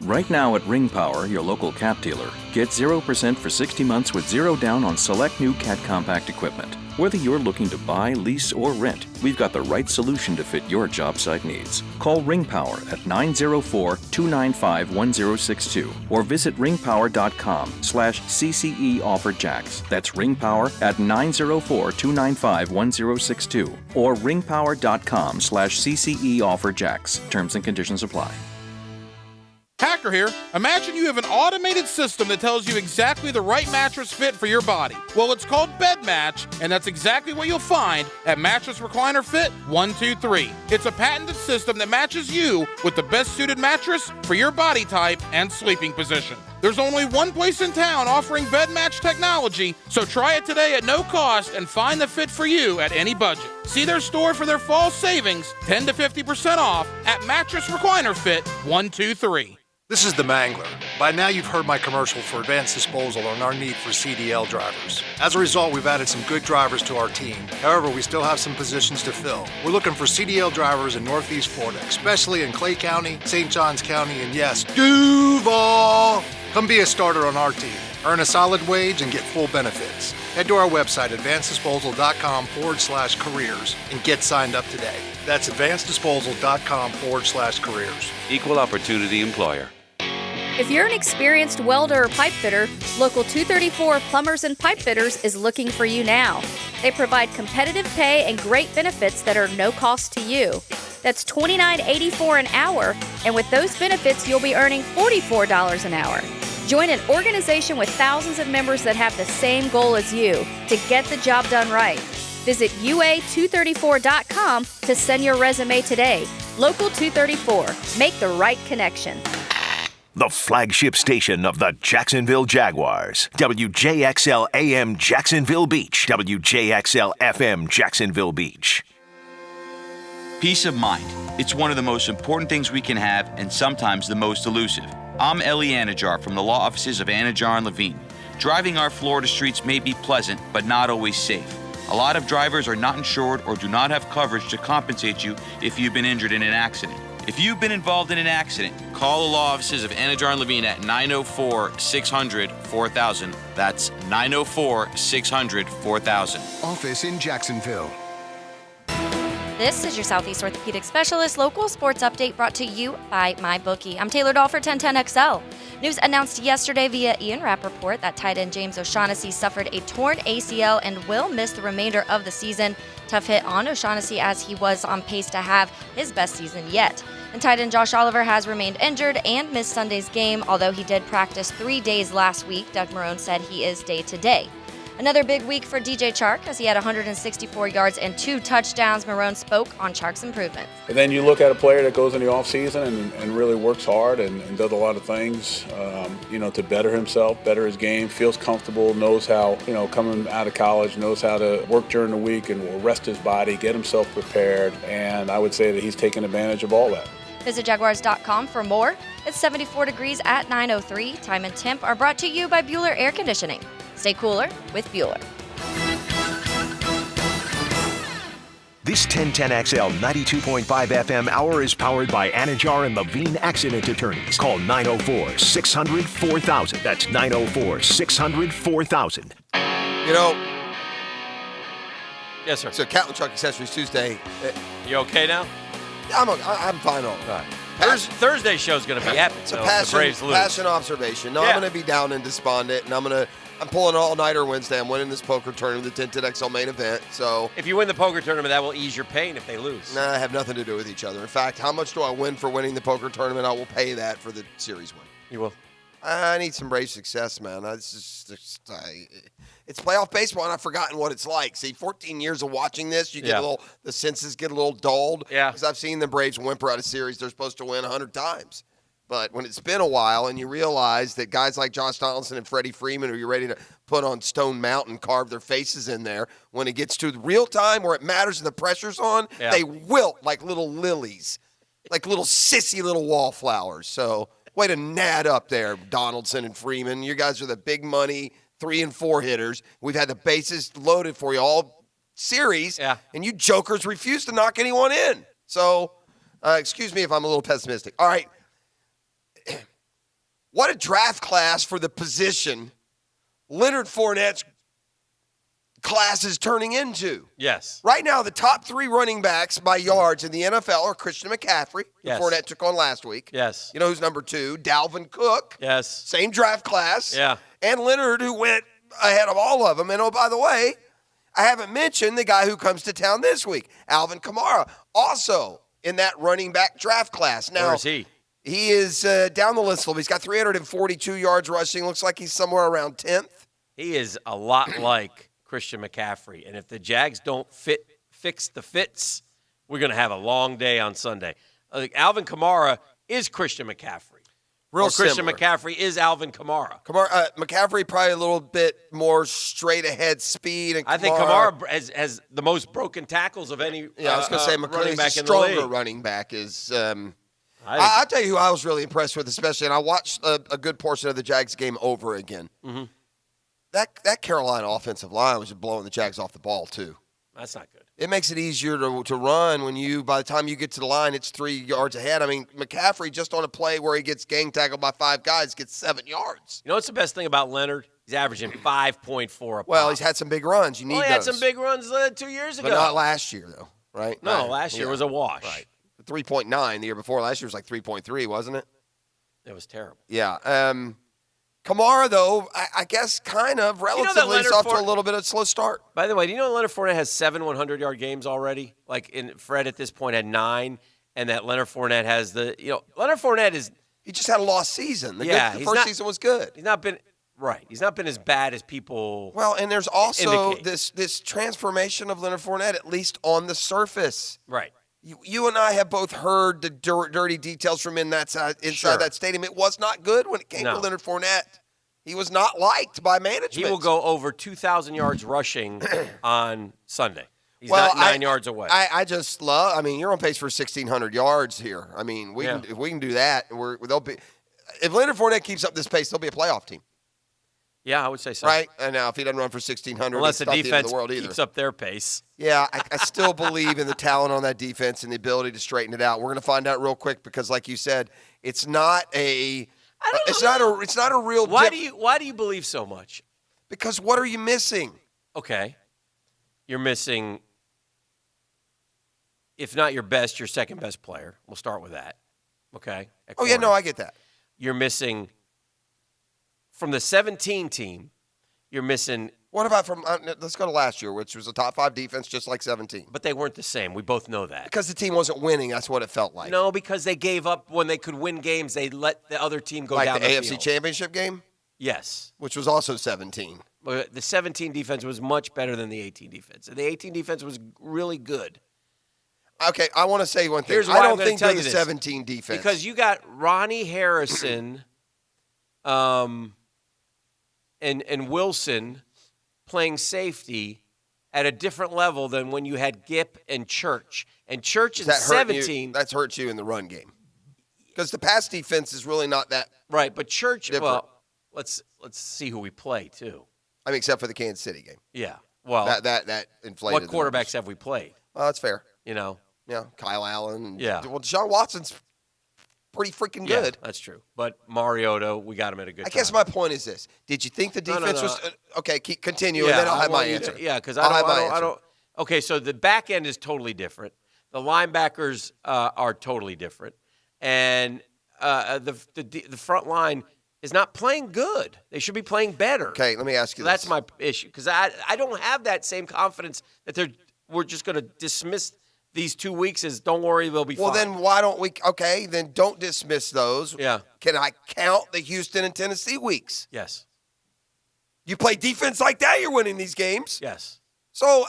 Right now at Ring Power, your local Cat dealer, get 0% for 60 months with 0 down on select new Cat compact equipment. Whether you're looking to buy, lease, or rent, we've got the right solution to fit your job site needs. Call Ring Power at 904-295-1062 or visit ringpower.com/CCE offer Jacks. That's Ring Power at 904-295-1062 or ringpower.com/CCE offer Jacks. Terms and conditions apply. Hacker here. Imagine you have an automated system that tells you exactly the right mattress fit for your body. Well, it's called Bed Match, and that's exactly what you'll find at Mattress Recliner Fit 123. It's a patented system that matches you with the best suited mattress for your body type and sleeping position. There's only one place in town offering Bed Match technology, so try it today at no cost and find the fit for you at any budget. See their store for their fall savings, 10 to 50% off at Mattress Recliner Fit 123. This is the Mangler. By now you've heard my commercial for Advanced Disposal on our need for CDL drivers. As a result, we've added some good drivers to our team. However, we still have some positions to fill. We're looking for CDL drivers in Northeast Florida, especially in Clay County, St. Johns County, and yes, Duval. Come be a starter on our team. Earn a solid wage and get full benefits. Head to our website, advanceddisposal.com/careers, and get signed up today. That's advanceddisposal.com/careers. Equal opportunity employer. If you're an experienced welder or pipe fitter, Local 234 Plumbers and Pipe Fitters is looking for you now. They provide competitive pay and great benefits that are no cost to you. That's $29.84 an hour, and with those benefits, you'll be earning $44 an hour. Join an organization with thousands of members that have the same goal as you, to get the job done right. Visit UA234.com to send your resume today. Local 234. Make the right connection. The flagship station of the Jacksonville Jaguars. WJXL AM Jacksonville Beach. WJXL FM Jacksonville Beach. Peace of mind. It's one of the most important things we can have and sometimes the most elusive. I'm Eli Anajar from the law offices of Anajar and Levine. Driving our Florida streets may be pleasant, but not always safe. A lot of drivers are not insured or do not have coverage to compensate you if you've been injured in an accident. If you've been involved in an accident, call the law offices of Anajar and Levine at 904-600-4000. That's 904-600-4000. Office in Jacksonville. This is your Southeast Orthopedic Specialist local sports update brought to you by MyBookie. I'm Taylor Dahl for 1010XL. News announced yesterday via Ian Rappaport that tight end James O'Shaughnessy suffered a torn ACL and will miss the remainder of the season. Tough hit on O'Shaughnessy as he was on pace to have his best season yet. And tight end Josh Oliver has remained injured and missed Sunday's game, although he did practice 3 days last week. Doug Marrone said he is day-to-day. Another big week for DJ Chark as he had 164 yards and 2 touchdowns. Marrone spoke on Chark's improvement. And then you look at a player that goes in the offseason and really works hard and does a lot of things, to better himself, better his game, feels comfortable, knows how, coming out of college, knows how to work during the week and will rest his body, get himself prepared. And I would say that he's taken advantage of all that. Visit Jaguars.com for more. It's 74 degrees at 9:03. Time and temp are brought to you by Bueller Air Conditioning. Stay cooler with Bueller. This 1010XL 92.5 FM hour is powered by Anajar and Levine Accident Attorneys. Call 904-600-4000. That's 904-600-4000. You know, yes, sir. So Catlin Truck Accessories Tuesday. You okay now? I'm fine all right. Thursday's show is going to be epic. It's a so the Braves lose. passion observation. No, I'm going to be down and despondent, and I'm pulling an all-nighter Wednesday. I'm winning this poker tournament, the 1010XL main event. So if you win the poker tournament, that will ease your pain if they lose. Nah, I have nothing to do with each other. In fact, how much do I win for winning the poker tournament? I will pay that for the series win. You will. I need some Braves success, man. It's playoff baseball, and I've forgotten what it's like. See, 14 years of watching this, the senses get a little dulled. Yeah. Because I've seen the Braves whimper out of series they're supposed to win 100 times. But when it's been a while and you realize that guys like Josh Donaldson and Freddie Freeman, who you're ready to put on Stone Mountain, carve their faces in there, when it gets to the real time where it matters and the pressure's on, they wilt like little lilies, like little sissy little wallflowers. So way to gnat up there, Donaldson and Freeman. You guys are the big money 3 and 4 hitters. We've had the bases loaded for you all series, and you jokers refuse to knock anyone in. So excuse me if I'm a little pessimistic. All right. What a draft class for the position Leonard Fournette's class is turning into. Yes. Right now, the top 3 running backs by yards in the NFL are Christian McCaffrey, who Fournette took on last week. Yes. You know who's number 2? Dalvin Cook. Yes. Same draft class. Yeah. And Leonard, who went ahead of all of them. And, oh, by the way, I haven't mentioned the guy who comes to town this week, Alvin Kamara, also in that running back draft class. Now, where is he? He is down the list a little bit. He's got 342 yards rushing. Looks like he's somewhere around 10th. He is a lot like Christian McCaffrey. And if the Jags don't fix the fits, we're going to have a long day on Sunday. Alvin Kamara is Christian McCaffrey. Christian McCaffrey is Alvin Kamara. McCaffrey probably a little bit more straight ahead speed. And I think Kamara has the most broken tackles of any I was going to say running back in the stronger league. running back is I'll tell you who I was really impressed with, especially, and I watched a good portion of the Jags game over again. Mm-hmm. That Carolina offensive line was just blowing the Jags off the ball, too. That's not good. It makes it easier to run when by the time you get to the line, it's 3 yards ahead. I mean, McCaffrey, just on a play where he gets gang tackled by 5 guys, gets 7 yards. You know what's the best thing about Leonard? He's averaging 5.4 a pop. Well, he's had some big runs. You need those. He had some big runs 2 years ago. But not last year, though, right? No, last year was a wash. Right. 3.9 the year before. Last year was like 3.3, wasn't it? It was terrible. Yeah. Kamara, though, I guess kind of relatively is off to a little bit of a slow start. By the way, do you know Leonard Fournette has 7 100-yard games already? Fred at this point had 9, and that Leonard Fournette has Leonard Fournette is... He just had a lost season. The first season was good. He's not been... Right. He's not been as bad as people Well, and there's also indicate. this transformation of Leonard Fournette, at least on the surface. Right. You and I have both heard the dirty details from inside that stadium. It was not good when it came to Leonard Fournette. He was not liked by management. He will go over 2,000 yards rushing on Sunday. He's not 9 yards away. I just love. I mean, you're on pace for 1,600 yards here. I mean, if we can do that, they'll be. If Leonard Fournette keeps up this pace, they'll be a playoff team. Yeah, I would say so. Right? And now if he doesn't run for 1,600, unless the defense the keeps up their pace. Yeah, I still believe in the talent on that defense and the ability to straighten it out. We're going to find out real quick because, like you said, it's not a real. Why do you believe so much? Because what are you missing? Okay, you're missing. If not your best, your second best player. We'll start with that. Okay. Oh yeah, no, I get that. You're missing. From the 17 team, you're missing. What about let's go to last year, which was a top 5 defense just like 17. But they weren't the same. We both know that. Because the team wasn't winning. That's what it felt like. No, because they gave up when they could win games. They let the other team go down the field. Like the AFC field. Championship game? Yes. Which was also 17. But the 17 defense was much better than the 18 defense. The 18 defense was really good. Okay, I want to say one thing. Here's I why don't think they're the 17 defense. Because you got Ronnie Harrison and Wilson playing safety at a different level than when you had Gipp and Church. And Church in 17. That's hurt you in the run game. Because the pass defense is really not that right. But Church, different. well, let's see who we play too. I mean, except for the Kansas City game. Yeah. Well, that inflated. What quarterbacks have we played? Well, that's fair. You know. Yeah, Kyle Allen. Yeah. Well, Deshaun Watson's pretty freaking good. Yeah, that's true. But Mariota, we got him at a good time. I guess my point is this: did you think the defense was okay? Continue, Yeah, and then I'll have my want you answer. to- because I don't. Okay, so the back end is totally different. The linebackers are totally different, and the front line is not playing good. They should be playing better. Okay, let me ask you this. That's my issue, because I don't have that same confidence that we're just going to dismiss these 2 weeks as don't worry, they'll be Well, fine. then why don't we? Okay, then don't dismiss those. Yeah. Can I count the Houston and Tennessee weeks? Yes. You play defense like that, you're winning these games. Yes. So,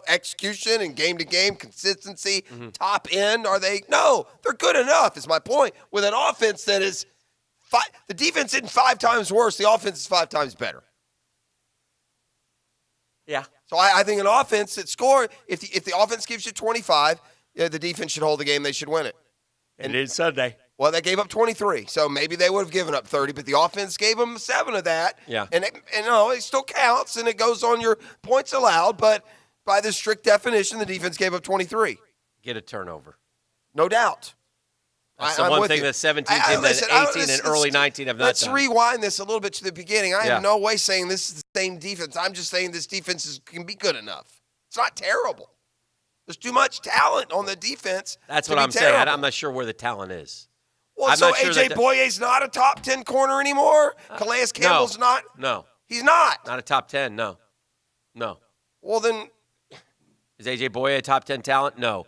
execution and game-to-game consistency, Mm-hmm. top end, are they? No, they're good enough, is my point. With an offense that is the defense isn't 5 times worse, the offense is 5 times better. Yeah. So I think an offense that score, if the offense gives you 25, the defense should hold the game, they should win it. And it is Sunday. Well, they gave up 23, so maybe they would have given up 30, but the offense gave them 7 of that. Yeah. And it still counts, and it goes on your points allowed, but by the strict definition, the defense gave up 23. Get a turnover. No doubt. That's the I'm one with thing you. that 17 I- teams listen, and I- 18 and let's- early 19 have not Let's done. rewind this a little bit to the beginning. I Yeah. am no way saying this is the same defense. I'm just saying this defense can be good enough. It's not terrible. There's too much talent on the defense. That's to what be I'm saying. terrible. I'm not sure where the talent is. Well, I'm so not sure A.J. that- Boye's not a top 10 corner anymore? Calais Campbell's not? No. He's not. Not a top 10, no. No. Well, then Is A.J. Boye a top 10 talent? No.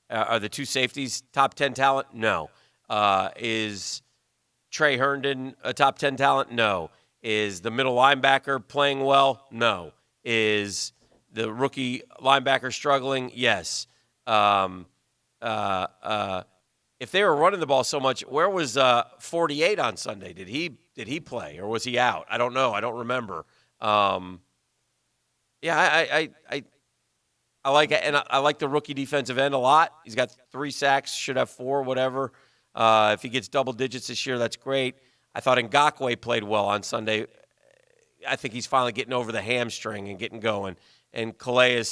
Are the two safeties top 10 talent? No. Is Trey Herndon a top 10 talent? No. Is the middle linebacker playing well? No. Is the rookie linebacker struggling? Yes. If they were running the ball so much, where was 48 on Sunday? Did he play or was he out? I don't know. I don't remember. Yeah, I like it, and I like the rookie defensive end a lot. He's got 3 sacks, should have 4, whatever. If he gets double digits this year, that's great. I thought Ngakoue played well on Sunday. I think he's finally getting over the hamstring and getting going. And Calais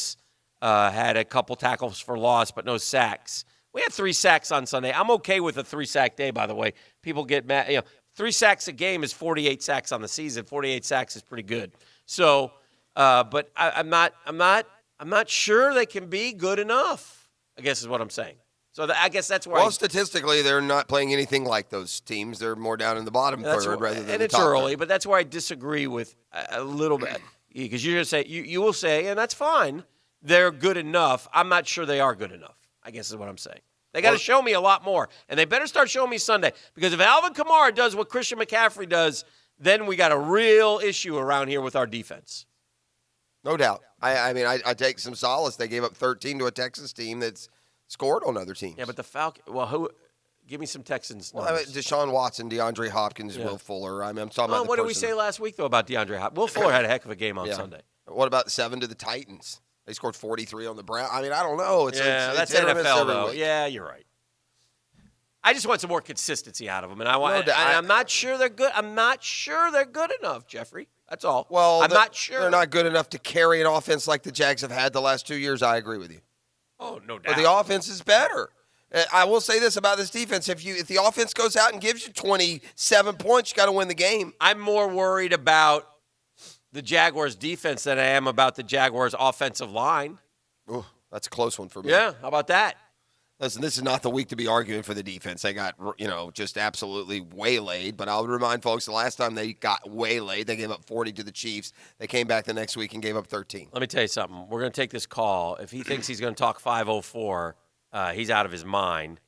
had a couple tackles for loss, but no sacks. We had 3 sacks on Sunday. I'm okay with a 3-sack day, by the way. People get mad. 3 sacks a game is 48 sacks on the season. 48 sacks is pretty good. So, but I'm not sure they can be good enough, I guess is what I'm saying. So I guess that's where statistically, they're not playing anything like those teams. They're more down in the bottom third rather than and the it's top early, third. but that's where I disagree with a little bit. Because you're going to say, you will say, and that's fine, they're good enough. I'm not sure they are good enough, I guess is what I'm saying. They got to show me a lot more, and they better start showing me Sunday. Because if Alvin Kamara does what Christian McCaffrey does, then we got a real issue around here with our defense. No doubt. I take some solace. They gave up 13 to a Texas team that's scored on other teams. Yeah, but the Falcons, give me some Texans Well, numbers. Deshaun Watson, DeAndre Hopkins, Yeah. Will Fuller. I'm talking about Well, the what did we person- say last week, though, about DeAndre Hopkins? Will Fuller had a heck of a game on Yeah. Sunday. What about 7 to the Titans? They scored 43 on the Browns. I don't know. It's That's hit or miss NFL, every though. week. Yeah, you're right. I just want some more consistency out of them, and doubt. I'm not sure they're good. I'm not sure they're good enough, Jeffrey. That's all. Well, I'm not sure They're not good enough to carry an offense like the Jags have had the last 2 years. I agree with you. Oh, no doubt. But the offense is better. I will say this about this defense. If the offense goes out and gives you 27 points, you got to win the game. I'm more worried about the Jaguars' defense than I am about the Jaguars' offensive line. Ooh, that's a close one for me. Yeah, how about that? Listen, this is not the week to be arguing for the defense. They got, just absolutely waylaid. But I'll remind folks, the last time they got waylaid, they gave up 40 to the Chiefs. They came back the next week and gave up 13. Let me tell you something. We're going to take this call. If he thinks he's going to talk 504, he's out of his mind.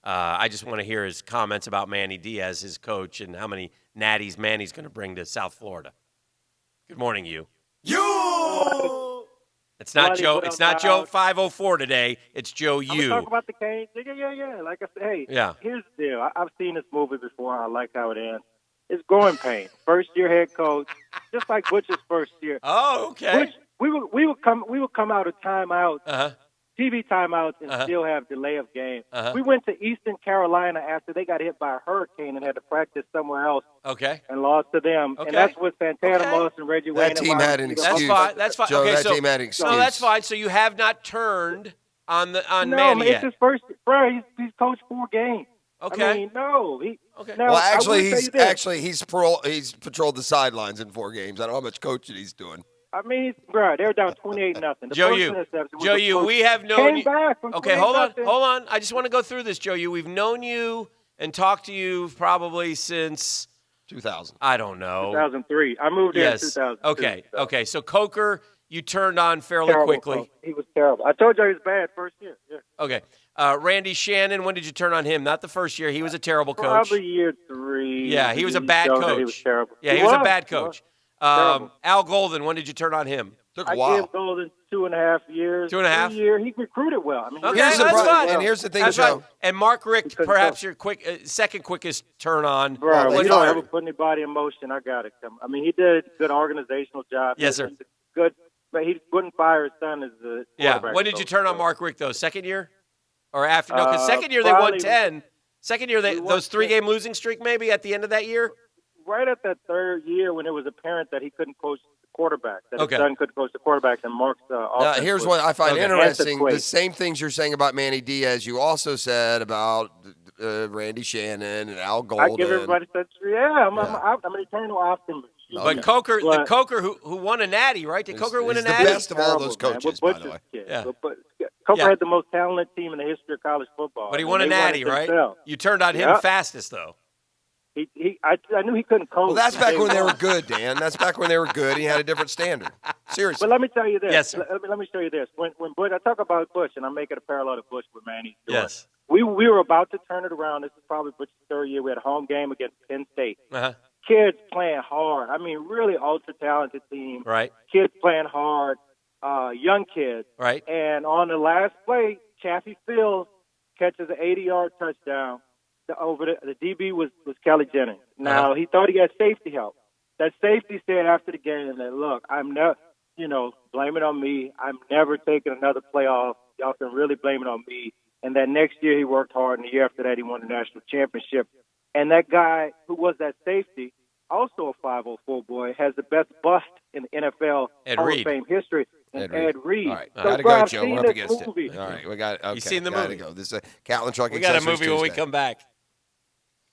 I just want to hear his comments about Manny Diaz, his coach, and how many natties Manny's going to bring to South Florida. Good morning, you. It's not Joe. It's not Joe 504 today. It's Joe I'm U. gonna talk about the Canes. Yeah. Like I said, hey, Yeah. here's the deal. I've seen this movie before. I like how it ends. It's growing pain. First year head coach, just like Butch's first year. Oh, okay. Butch, we would come out of timeout, TV timeouts and still have delay of game. Uh-huh. We went to Eastern Carolina after they got hit by a hurricane and had to practice somewhere else. Okay. And lost to them. Okay. And that's with Santana Moss and Reggie Wayne. That team had an excuse. That's fine. Joe, okay, that so, team had an excuse. No, that's fine. So you have not turned on No, Manny it's yet. his first. Bro, he's coached 4 games. Okay. I mean, no. Okay. No, Well, I will actually, say he's this. he's patrolled the sidelines in 4 games. I don't know how much coaching he's doing. I mean, bro, they're down 28-0. Joe, we have known came you. back from Okay, hold 28-0. on. I just want to go through this, Joe. We've known you and talked to you probably since 2000. I don't know. 2003. I moved there in Yes. 2002. Okay. So Coker, you turned on fairly Terrible, quickly. folks. He was terrible. I told you he was bad first year. Yeah. Okay. Randy Shannon, when did you turn on him? Not the first year. He was a terrible coach. Probably year 3. Yeah, he was a bad showed that coach. He was terrible. Yeah, he was a bad He was. coach. Terrible. Al Golden, when did you turn on him? Took I give Golden 2.5 years. 2.5? 3 years. He recruited well. I mean, Okay, Here's the that's problem, fine. and here's the thing, That's Joe. fine. And Mark Richt, couldn't perhaps coach. your second quickest turn on. Bro, when we don't fired. ever put anybody in motion. I got it. I mean, he did a good organizational job. Yes, sir. Good, but he wouldn't fire his son as the quarterback. When did you turn on Mark Richt, though? Second year? Or after? No, because Uh, second year they won probably- 10. Second year, those 3-game losing streak maybe at the end of that year? Right at that third year when it was apparent that he couldn't coach the quarterback, that Okay. his son couldn't coach the quarterback, and Mark's Now, offense here's was what I find interesting. antiquated. The same things you're saying about Manny Diaz, you also said about Randy Shannon and Al Golden. I give everybody such. Yeah, I'm an eternal optimist. But Coker, the Coker who won a natty, right? Did Coker win a he's the natty? best of all those Terrible, man. coaches, With by the way. Butch's kid. Yeah. But Coker Yeah. had the most talented team in the history of college football. But he and won a they natty, it right? themselves. You turned on him Yeah. fastest, though. I knew he couldn't coach. Well, that's back when they were good, Dan. That's back when they were good. He had a different standard. Seriously. But let me tell you this. Yes, sir. Let me show you this. When Butch, I talk about Butch, and I'm making a parallel to Butch with Manny. Yes. We were about to turn it around. This is probably Butch's 3rd year. We had a home game against Penn State. Uh-huh. Kids playing hard. I mean, really ultra-talented team. Right. Kids playing hard, young kids. Right. And on the last play, Chaffee Fields catches an 80-yard touchdown. The DB was Kelly Jennings. Now, he thought he had safety help. That safety said after the game that, look, I'm never, blame it on me. I'm never taking another playoff. Y'all can really blame it on me. And that next year he worked hard, and the year after that he won the national championship. And that guy who was that safety, also a 504 boy, has the best bust in the NFL Ed Hall Reed. of Fame history. Ed Reed. All right, So, gotta bro, go, I've Joe. seen We're up this against movie. it. All right, we got. Okay, You seen the gotta movie? go. This is a Catlin Truck. We got a Accessories movie when we Tuesday. come back.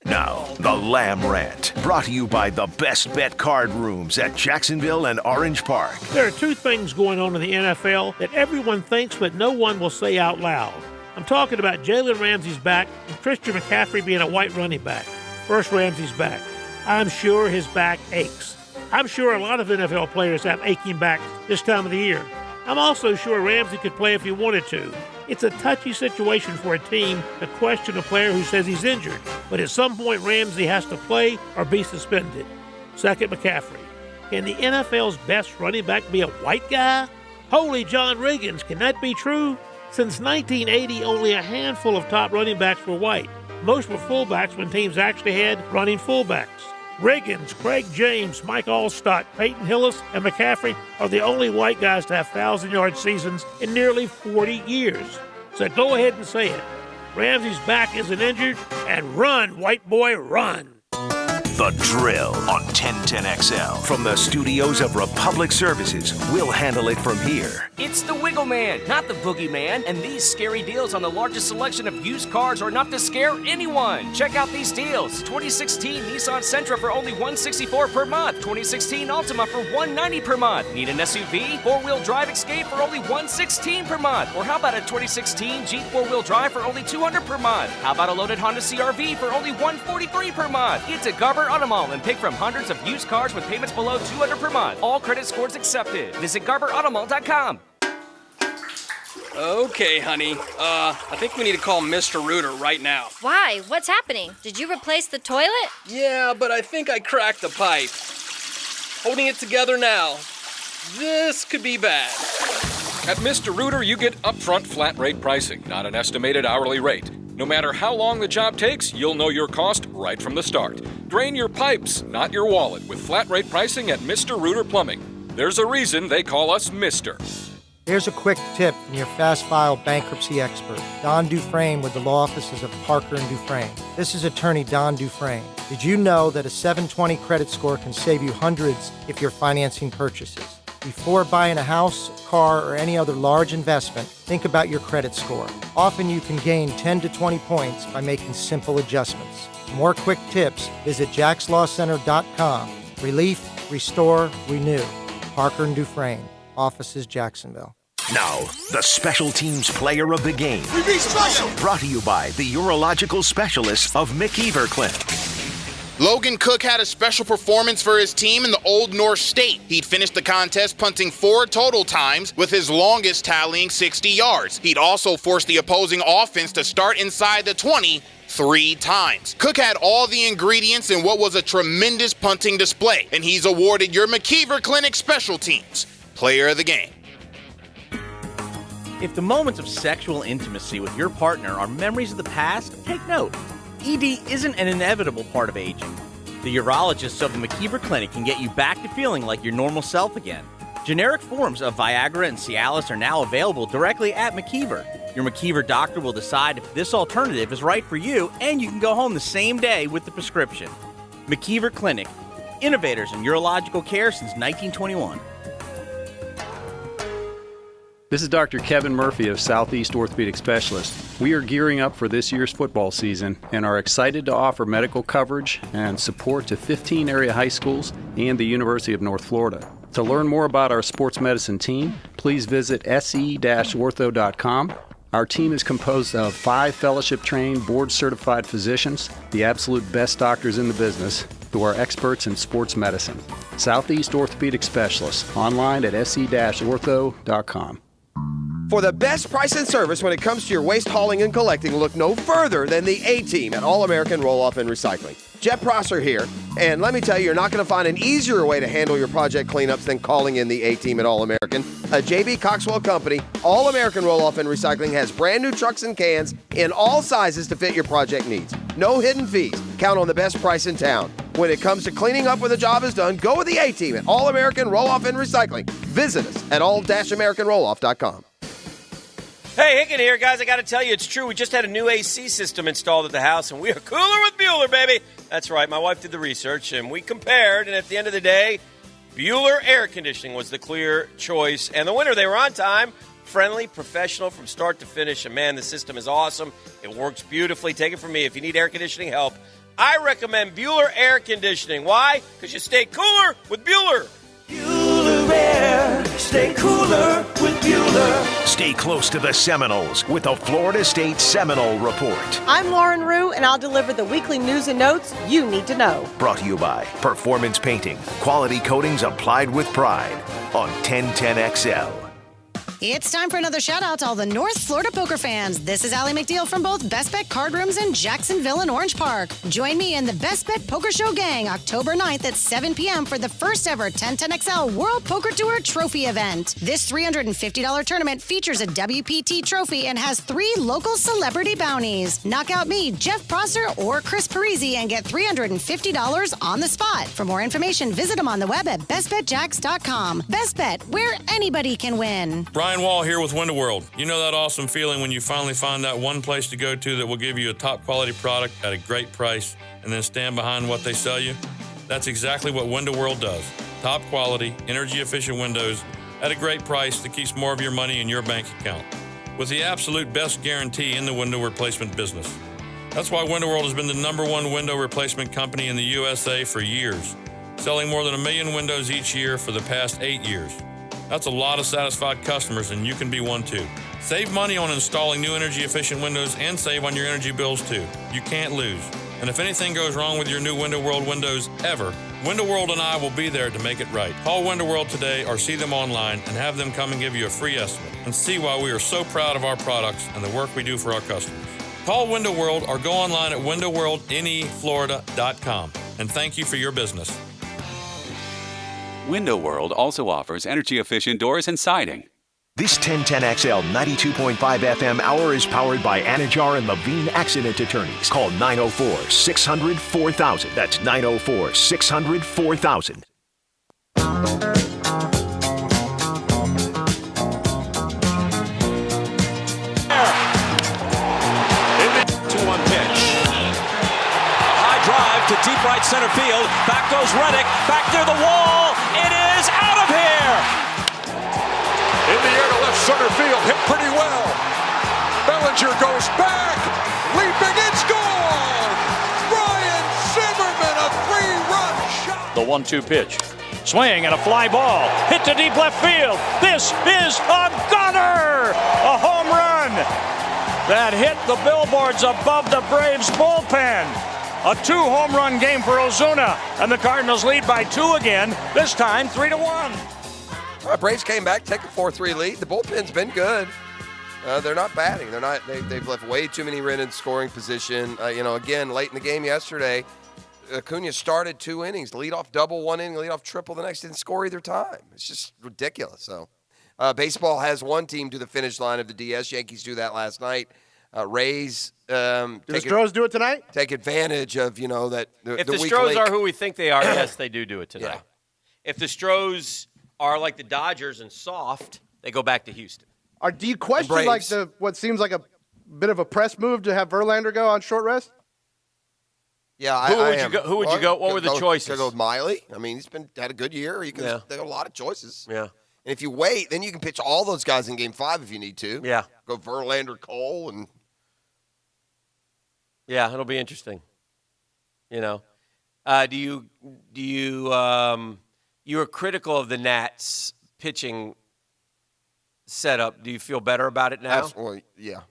Now, the Lamb Rant, brought to you by the Best Bet Card Rooms at Jacksonville and Orange Park. There are 2 things going on in the NFL that everyone thinks but no one will say out loud. I'm talking about Jalen Ramsey's back and Christian McCaffrey being a white running back. First, Ramsey's back. I'm sure his back aches. I'm sure a lot of NFL players have aching backs this time of the year. I'm also sure Ramsey could play if he wanted to. It's a touchy situation for a team to question a player who says he's injured, but at some point Ramsey has to play or be suspended. Second, McCaffrey. Can the NFL's best running back be a white guy? Holy John Riggins, can that be true? Since 1980, only a handful of top running backs were white. Most were fullbacks when teams actually had running fullbacks. Riggins, Craig James, Mike Allstott, Peyton Hillis, and McCaffrey are the only white guys to have 1,000-yard seasons in nearly 40 years. So go ahead and say it. Ramsey's back isn't injured, and run, white boy, run. The Drill on 1010XL. From the studios of Republic Services, we'll handle it from here. It's the Wiggle Man, not the Boogeyman, and these scary deals on the largest selection of used cars are enough to scare anyone. Check out these deals. 2016 Nissan Sentra for only $164 per month. 2016 Altima for $190 per month. Need an SUV? 4-wheel drive Escape for only $116 per month. Or how about a 2016 Jeep 4-wheel drive for only $200 per month? How about a loaded Honda CR-V for only $143 per month? Get to Garber Auto Mall and pick from hundreds of used cars with payments below $200 per month. All credit scores accepted. Visit GarberAutomall.com. Okay, honey. I think we need to call Mr. Rooter right now. Why? What's happening? Did you replace the toilet? Yeah, but I think I cracked the pipe. Holding it together now. This could be bad. At Mr. Rooter, you get upfront flat rate pricing, not an estimated hourly rate. No matter how long the job takes, you'll know your cost right from the start. Drain your pipes, not your wallet, with flat rate pricing at Mr. Rooter Plumbing. There's a reason they call us Mr. Here's a quick tip from your fast file bankruptcy expert, Don Dufresne with the law offices of Parker and Dufresne. This is attorney Don Dufresne. Did you know that a 720 credit score can save you hundreds if you're financing purchases? Before buying a house, car, or any other large investment, think about your credit score. Often you can gain 10 to 20 points by making simple adjustments. For more quick tips, visit jackslawcenter.com. Relief, restore, renew. Parker and Dufresne, offices Jacksonville. Now, the special teams player of the game. We be special! Brought to you by the urological specialists of McKeever Clinic. Logan Cook had a special performance for his team in the Old North State. He'd finished the contest punting 4 total times, with his longest tallying 60 yards. He'd also forced the opposing offense to start inside the 20 3 times. Cook had all the ingredients in what was a tremendous punting display, and he's awarded your McKeever Clinic Special Teams Player of the Game. If the moments of sexual intimacy with your partner are memories of the past, take note. ED isn't an inevitable part of aging. The urologists of the McKeever Clinic can get you back to feeling like your normal self again. Generic forms of Viagra and Cialis are now available directly at McKeever. Your McKeever doctor will decide if this alternative is right for you, and you can go home the same day with the prescription. McKeever Clinic, innovators in urological care since 1921. This is Dr. Kevin Murphy of Southeast Orthopedic Specialists. We are gearing up for this year's football season and are excited to offer medical coverage and support to 15 area high schools and the University of North Florida. To learn more about our sports medicine team, please visit se-ortho.com. Our team is composed of 5 fellowship-trained, board-certified physicians, the absolute best doctors in the business, who are experts in sports medicine. Southeast Orthopedic Specialists, online at se-ortho.com. For the best price and service when it comes to your waste hauling and collecting, look no further than the A-Team at All-American Roll-Off and Recycling. Jeff Prosser here, and let me tell you, you're not going to find an easier way to handle your project cleanups than calling in the A-Team at All-American. A J.B. Coxwell company, All-American Roll-Off and Recycling has brand new trucks and cans in all sizes to fit your project needs. No hidden fees. Count on the best price in town. When it comes to cleaning up when the job is done, go with the A-Team at All-American Roll-Off and Recycling. Visit us at all-americanrolloff.com. Hey, Hicken here, guys. I got to tell you, it's true. We just had a new AC system installed at the house, and we are cooler with Bueller, baby. That's right. My wife did the research, and we compared, and at the end of the day, Bueller Air Conditioning was the clear choice. And the winner, they were on time, friendly, professional from start to finish. And, man, the system is awesome. It works beautifully. Take it from me. If you need air conditioning help, I recommend Bueller Air Conditioning. Why? Because you stay cooler with Bueller. Bueller Air. Stay cooler with Bueller. Stay close to the Seminoles with the Florida State Seminole Report. I'm Lauren Rue, and I'll deliver the weekly news and notes you need to know. Brought to you by Performance Painting. Quality coatings applied with pride on 1010XL. It's time for another shout out to all the North Florida poker fans. This is Allie McNeil from both Best Bet Card Rooms in Jacksonville and Orange Park. Join me and the Best Bet Poker Show gang October 9th at 7 p.m. for the first ever 1010XL World Poker Tour Trophy event. This $350 tournament features a WPT trophy and has 3 local celebrity bounties. Knock out me, Jeff Prosser, or Chris Parisi and get $350 on the spot. For more information, visit them on the web at bestbetjacks.com. Best Bet, where anybody can win. Brian Wall here with Window World. You know that awesome feeling when you finally find that one place to go to that will give you a top quality product at a great price and then stand behind what they sell you? That's exactly what Window World does. Top quality, energy efficient windows at a great price that keeps more of your money in your bank account. With the absolute best guarantee in the window replacement business. That's why Window World has been the #1 window replacement company in the USA for years, selling more than 1 million windows each year for the past 8 years. That's a lot of satisfied customers, and you can be one too. Save money on installing new energy-efficient windows and save on your energy bills too. You can't lose. And if anything goes wrong with your new Window World windows ever, Window World and I will be there to make it right. Call Window World today or see them online and have them come and give you a free estimate and see why we are so proud of our products and the work we do for our customers. Call Window World or go online at windowworldneflorida.com. And thank you for your business. Window World also offers energy-efficient doors and siding. This 1010XL 92.5 FM hour is powered by Anajar and Levine Accident Attorneys. Call 904-600-4000. That's 904-600-4000. right center field. Back goes Reddick. Back near the wall. It is out of here. In the air to left center field. Hit pretty well. Bellinger goes back. Leaping. It's gone. Ryan Zimmerman, a 3-run shot. The 1-2 pitch. Swing and a fly ball. Hit to deep left field. This is a gunner. A home run. That hit the billboards above the Braves bullpen. A 2-home run game for Ozuna. And the Cardinals lead by 2 again. This time 3-1. All right, Braves came back, take a 4-3 lead. The bullpen's been good. They're not batting. They've left way too many men in scoring position. Again, late in the game yesterday, Acuna started 2 innings, lead off double 1 inning, lead off triple the next, didn't score either time. It's just ridiculous. So, baseball has one team to the finish line of the DS. Yankees do that last night. Rays. Do the Stros do it tonight? Take advantage of that. If the Stros are who we think they are, yes, they do it tonight. Yeah. If the Stros are like the Dodgers and soft, they go back to Houston. Do you question what seems like a bit of a press move to have Verlander go on short rest? Yeah, Who would you go? What were the choices? Go with Miley. I mean, he's had a good year. They got a lot of choices. Yeah. And if you wait, then you can pitch all those guys in Game 5 if you need to. Yeah. Go Verlander, Cole, and yeah, it'll be interesting. You were critical of the Nats pitching setup. Do you feel better about it now? Absolutely, yeah.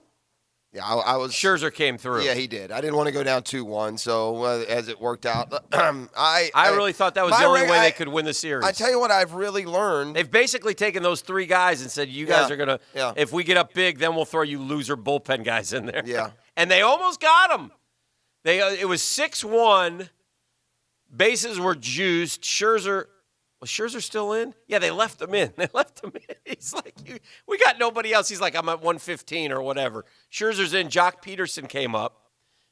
Yeah, I was. Scherzer came through. Yeah, he did. I didn't want to go down 2-1, so as it worked out, I really thought that was the only way they could win the series. I tell you what, I've really learned. They've basically taken those 3 guys and said, you guys are going to, if we get up big, then we'll throw you loser bullpen guys in there. Yeah. And they almost got them. It was 6-1. Bases were juiced. Scherzer. Was Scherzer still in? Yeah, they left him in. He's like, we got nobody else. He's like, I'm at 115 or whatever. Scherzer's in. Jock Peterson came up.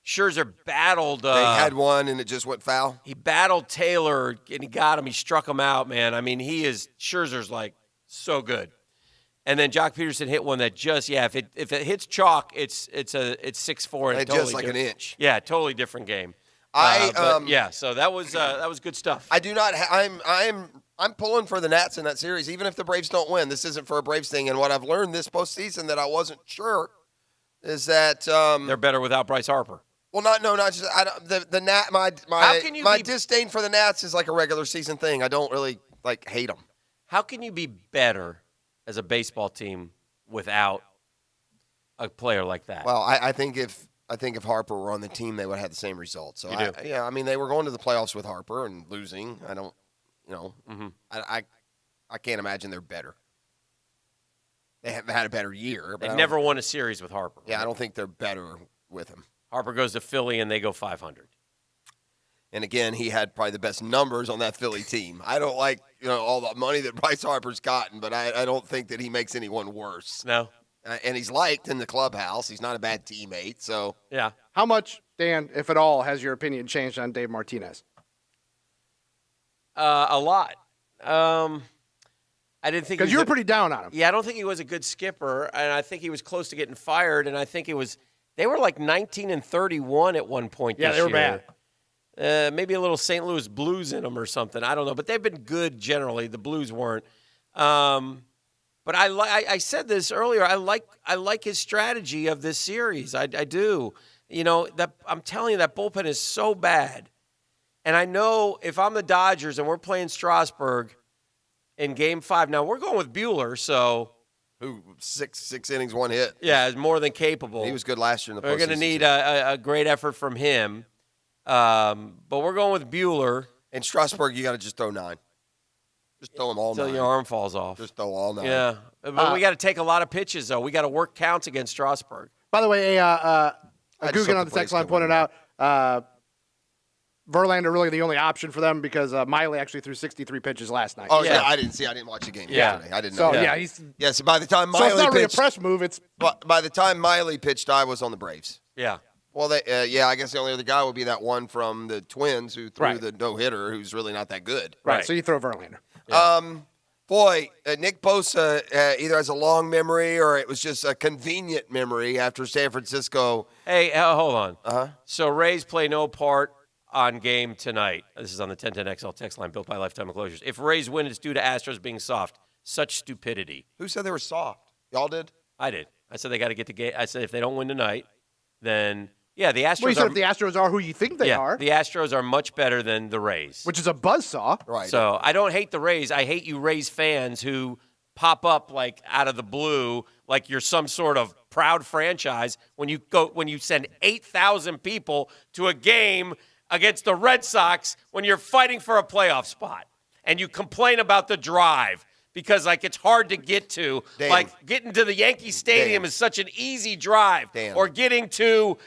Scherzer battled. They had one, and it just went foul. He battled Taylor, and he got him. He struck him out, man. I mean, Scherzer's like so good. And then Jock Peterson hit one that just, if it hits chalk, it's 6-4. And just like an inch. Yeah, totally different game. So that was good stuff. I do not. I'm pulling for the Nats in that series, even if the Braves don't win. This isn't for a Braves thing. And what I've learned this postseason that I wasn't sure is that they're better without Bryce Harper. Well, not just the Nat. My disdain for the Nats is like a regular season thing. I don't really hate them. How can you be better as a baseball team without a player like that? Well, I think if Harper were on the team, they would have had the same result. So, they were going to the playoffs with Harper and losing. I don't, I can't imagine they're better. They have had a better year. They've never won a series with Harper. Yeah, I don't think they're better with him. Harper goes to Philly, and they go 500. And again, he had probably the best numbers on that Philly team. I don't like all the money that Bryce Harper's gotten, but I don't think that he makes anyone worse. No. And he's liked in the clubhouse. He's not a bad teammate. So yeah. How much, Dan, if at all, has your opinion changed on Dave Martinez? A lot. I didn't think because you were pretty down on him. Yeah, I don't think he was a good skipper, and I think he was close to getting fired. And I think they were like 19-31 at one point. Yeah, they were bad. Maybe a little St. Louis Blues in them or something. I don't know, but they've been good generally. The Blues weren't. But I said this earlier. I like his strategy of this series. I do. I'm telling you, that bullpen is so bad. And I know if I'm the Dodgers and we're playing Strasburg in Game 5, now we're going with Buehler, so who six innings, 1 hit. Yeah, is more than capable. He was good last year in the postseason. We're going to need a great effort from him. But we're going with Buehler. In Strasburg, you got to just throw 9. Just throw them all 9. Until your arm falls off. Just throw all 9. Yeah. But we got to take a lot of pitches, though. We got to work counts against Strasburg. By the way, Guggen on the text line pointed out Verlander really the only option for them because Miley actually threw 63 pitches last night. Oh, yeah. I didn't watch the game yesterday. I didn't know. So, so by the time Miley it's not really pitched, a press move. By the time Miley pitched, I was on the Braves. Yeah. Well, I guess the only other guy would be that one from the Twins who threw the no-hitter, who's really not that good. Right. So you throw Verlander. Yeah. Nick Bosa either has a long memory or it was just a convenient memory after San Francisco. Hey, hold on. Uh-huh. So Rays play no part. on game tonight. This is on the 1010XL text line built by Lifetime Enclosures. If Rays win, it's due to Astros being soft. Such stupidity. Who said they were soft? Y'all did? I did. I said they got to get the game. I said if they don't win tonight, then yeah, the Astros. Well, you said if the Astros are who you think they are, the Astros are much better than the Rays, which is a buzzsaw. Right. So I don't hate the Rays. I hate you Rays fans who pop up like out of the blue, like you're some sort of proud franchise when you send 8,000 people to a game against the Red Sox when you're fighting for a playoff spot, and you complain about the drive. Because, like, it's hard to get to. Dan. Like, getting to the Yankee Stadium is such an easy drive. Dan. Or getting to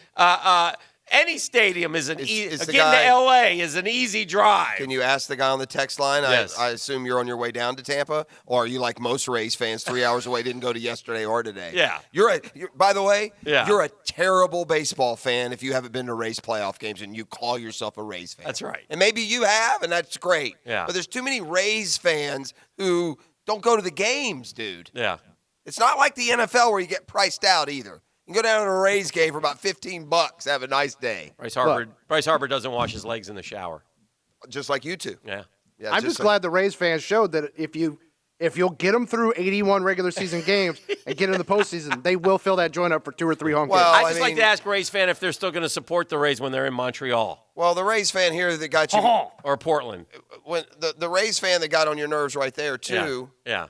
any stadium is an easy. Getting guy, to L.A. is an easy drive. Can you ask the guy on the text line? Yes. I assume you're on your way down to Tampa, or are you like most Rays fans, 3 hours away, didn't go to yesterday or today? Yeah. You're by the way, Yeah. you're a terrible baseball fan if you haven't been to Rays playoff games and you call yourself a Rays fan. That's right. And maybe you have, and that's great. Yeah. But there's too many Rays fans who don't go to the games, dude. Yeah. It's not like the NFL where you get priced out either. You can go down to a Rays game for about $15, have a nice day. Bryce Harper doesn't wash his legs in the shower. Just like you two. Yeah. I'm just glad the Rays fans showed that if you'll get them through 81 regular season games and get in the postseason, they will fill that joint up for 2 or 3 home games. I just like to ask Rays fan if they're still going to support the Rays when they're in Montreal. Well, the Rays fan here that got you or Portland. When the Rays fan that got on your nerves right there too. Yeah.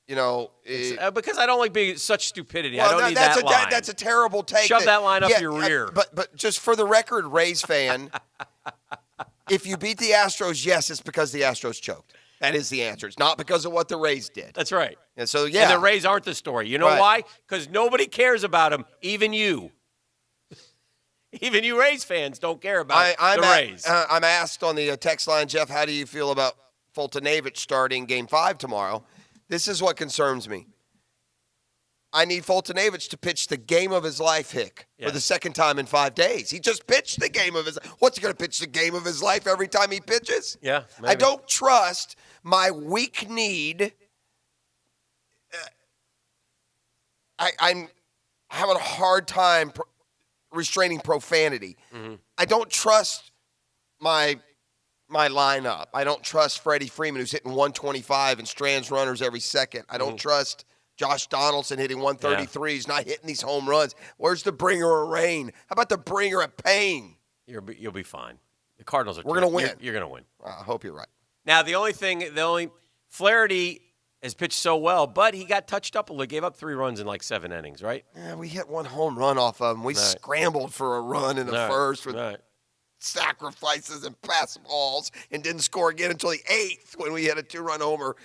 You know, because I don't like being such stupidity. Well, I don't need that line. That's a terrible take. Shove that line up your rear. But just for the record, Rays fan, if you beat the Astros, yes, it's because the Astros choked. That is the answer. It's not because of what the Rays did. That's right. And so, yeah. And the Rays aren't the story. You know why? Because nobody cares about them, even you. Even you Rays fans don't care about the Rays. I'm asked on the text line, Jeff, how do you feel about Foltynewicz starting Game 5 tomorrow? This is what concerns me. I need Foltynewicz to pitch the game of his life, Hick, for the second time in 5 days. He just pitched the game of his life. What's he going to pitch the game of his life every time he pitches? Yeah, maybe. I don't trust my weak need. I'm having a hard time restraining profanity. Mm-hmm. I don't trust my lineup. I don't trust Freddie Freeman, who's hitting 125 and strands runners every second. I don't trust Josh Donaldson hitting 133. He's not hitting these home runs. Where's the bringer of rain? How about the bringer of pain? You'll be fine. The Cardinals are. We're going to win. You're going to win. I hope you're right. Now, the only Flaherty has pitched so well, but he got touched up a little. Gave up 3 runs in like 7 innings, right? Yeah, we hit 1 home run off of him. We scrambled for a run in the first with sacrifices and pass balls and didn't score again until the 8th when we had a 2-run homer.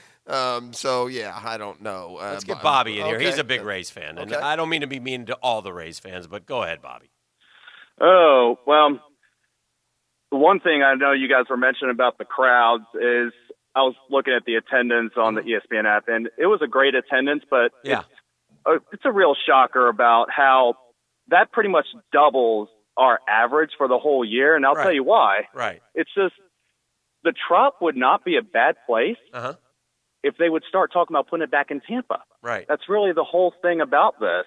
So, yeah, I don't know. Let's get Bobby in here. Okay. He's a big Rays fan. And I don't mean to be mean to all the Rays fans, but go ahead, Bobby. Oh, well, the one thing I know you guys were mentioning about the crowds is I was looking at the attendance on the ESPN app, and it was a great attendance, but it's a real shocker about how that pretty much doubles our average for the whole year, and I'll tell you why. Right. It's just the Trop would not be a bad place if they would start talking about putting it back in Tampa. Right. That's really the whole thing about this.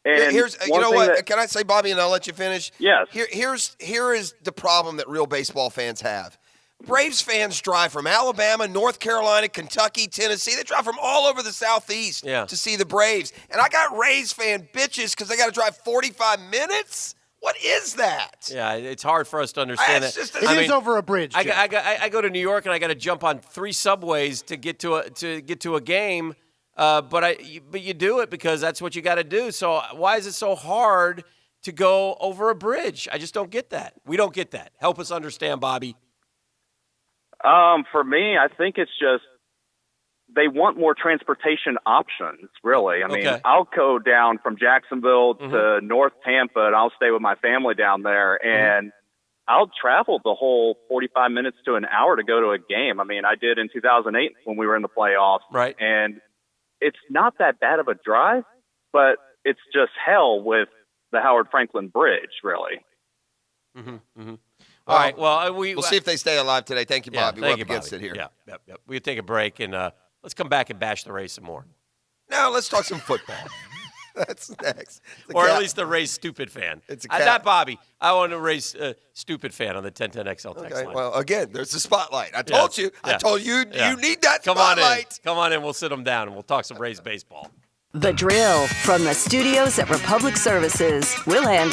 And here's, you know what? Can I say, Bobby, and I'll let you finish? Yes. Here is the problem that real baseball fans have. Braves fans drive from Alabama, North Carolina, Kentucky, Tennessee. They drive from all over the Southeast to see the Braves. And I got Rays fan bitches because they got to drive 45 minutes? What is that? Yeah, it's hard for us to understand that. It is over a bridge. I go to New York and I got to jump on 3 subways to get to a game, but you do it because that's what you got to do. So why is it so hard to go over a bridge? I just don't get that. We don't get that. Help us understand, Bobby. For me, I think it's just they want more transportation options, really. I mean, I'll go down from Jacksonville to North Tampa, and I'll stay with my family down there, and I'll travel the whole 45 minutes to an hour to go to a game. I mean, I did in 2008 when we were in the playoffs. Right. And it's not that bad of a drive, but it's just hell with the Howard Franklin Bridge, really. All right. Well, we'll see if they stay alive today. Thank you, Bobby. We're up against it here. Yeah. We'll take a break and let's come back and bash the Rays some more. Now let's talk some football. That's next. Or at least the Rays stupid fan. It's not Bobby. I want to raise stupid fan on the 1010XL text line. Well, again, there's the spotlight. I told you. Yeah. I told you you need that Come spotlight. Come on in. We'll sit them down and we'll talk some Rays baseball. The Drill from the studios at Republic Services. We'll hand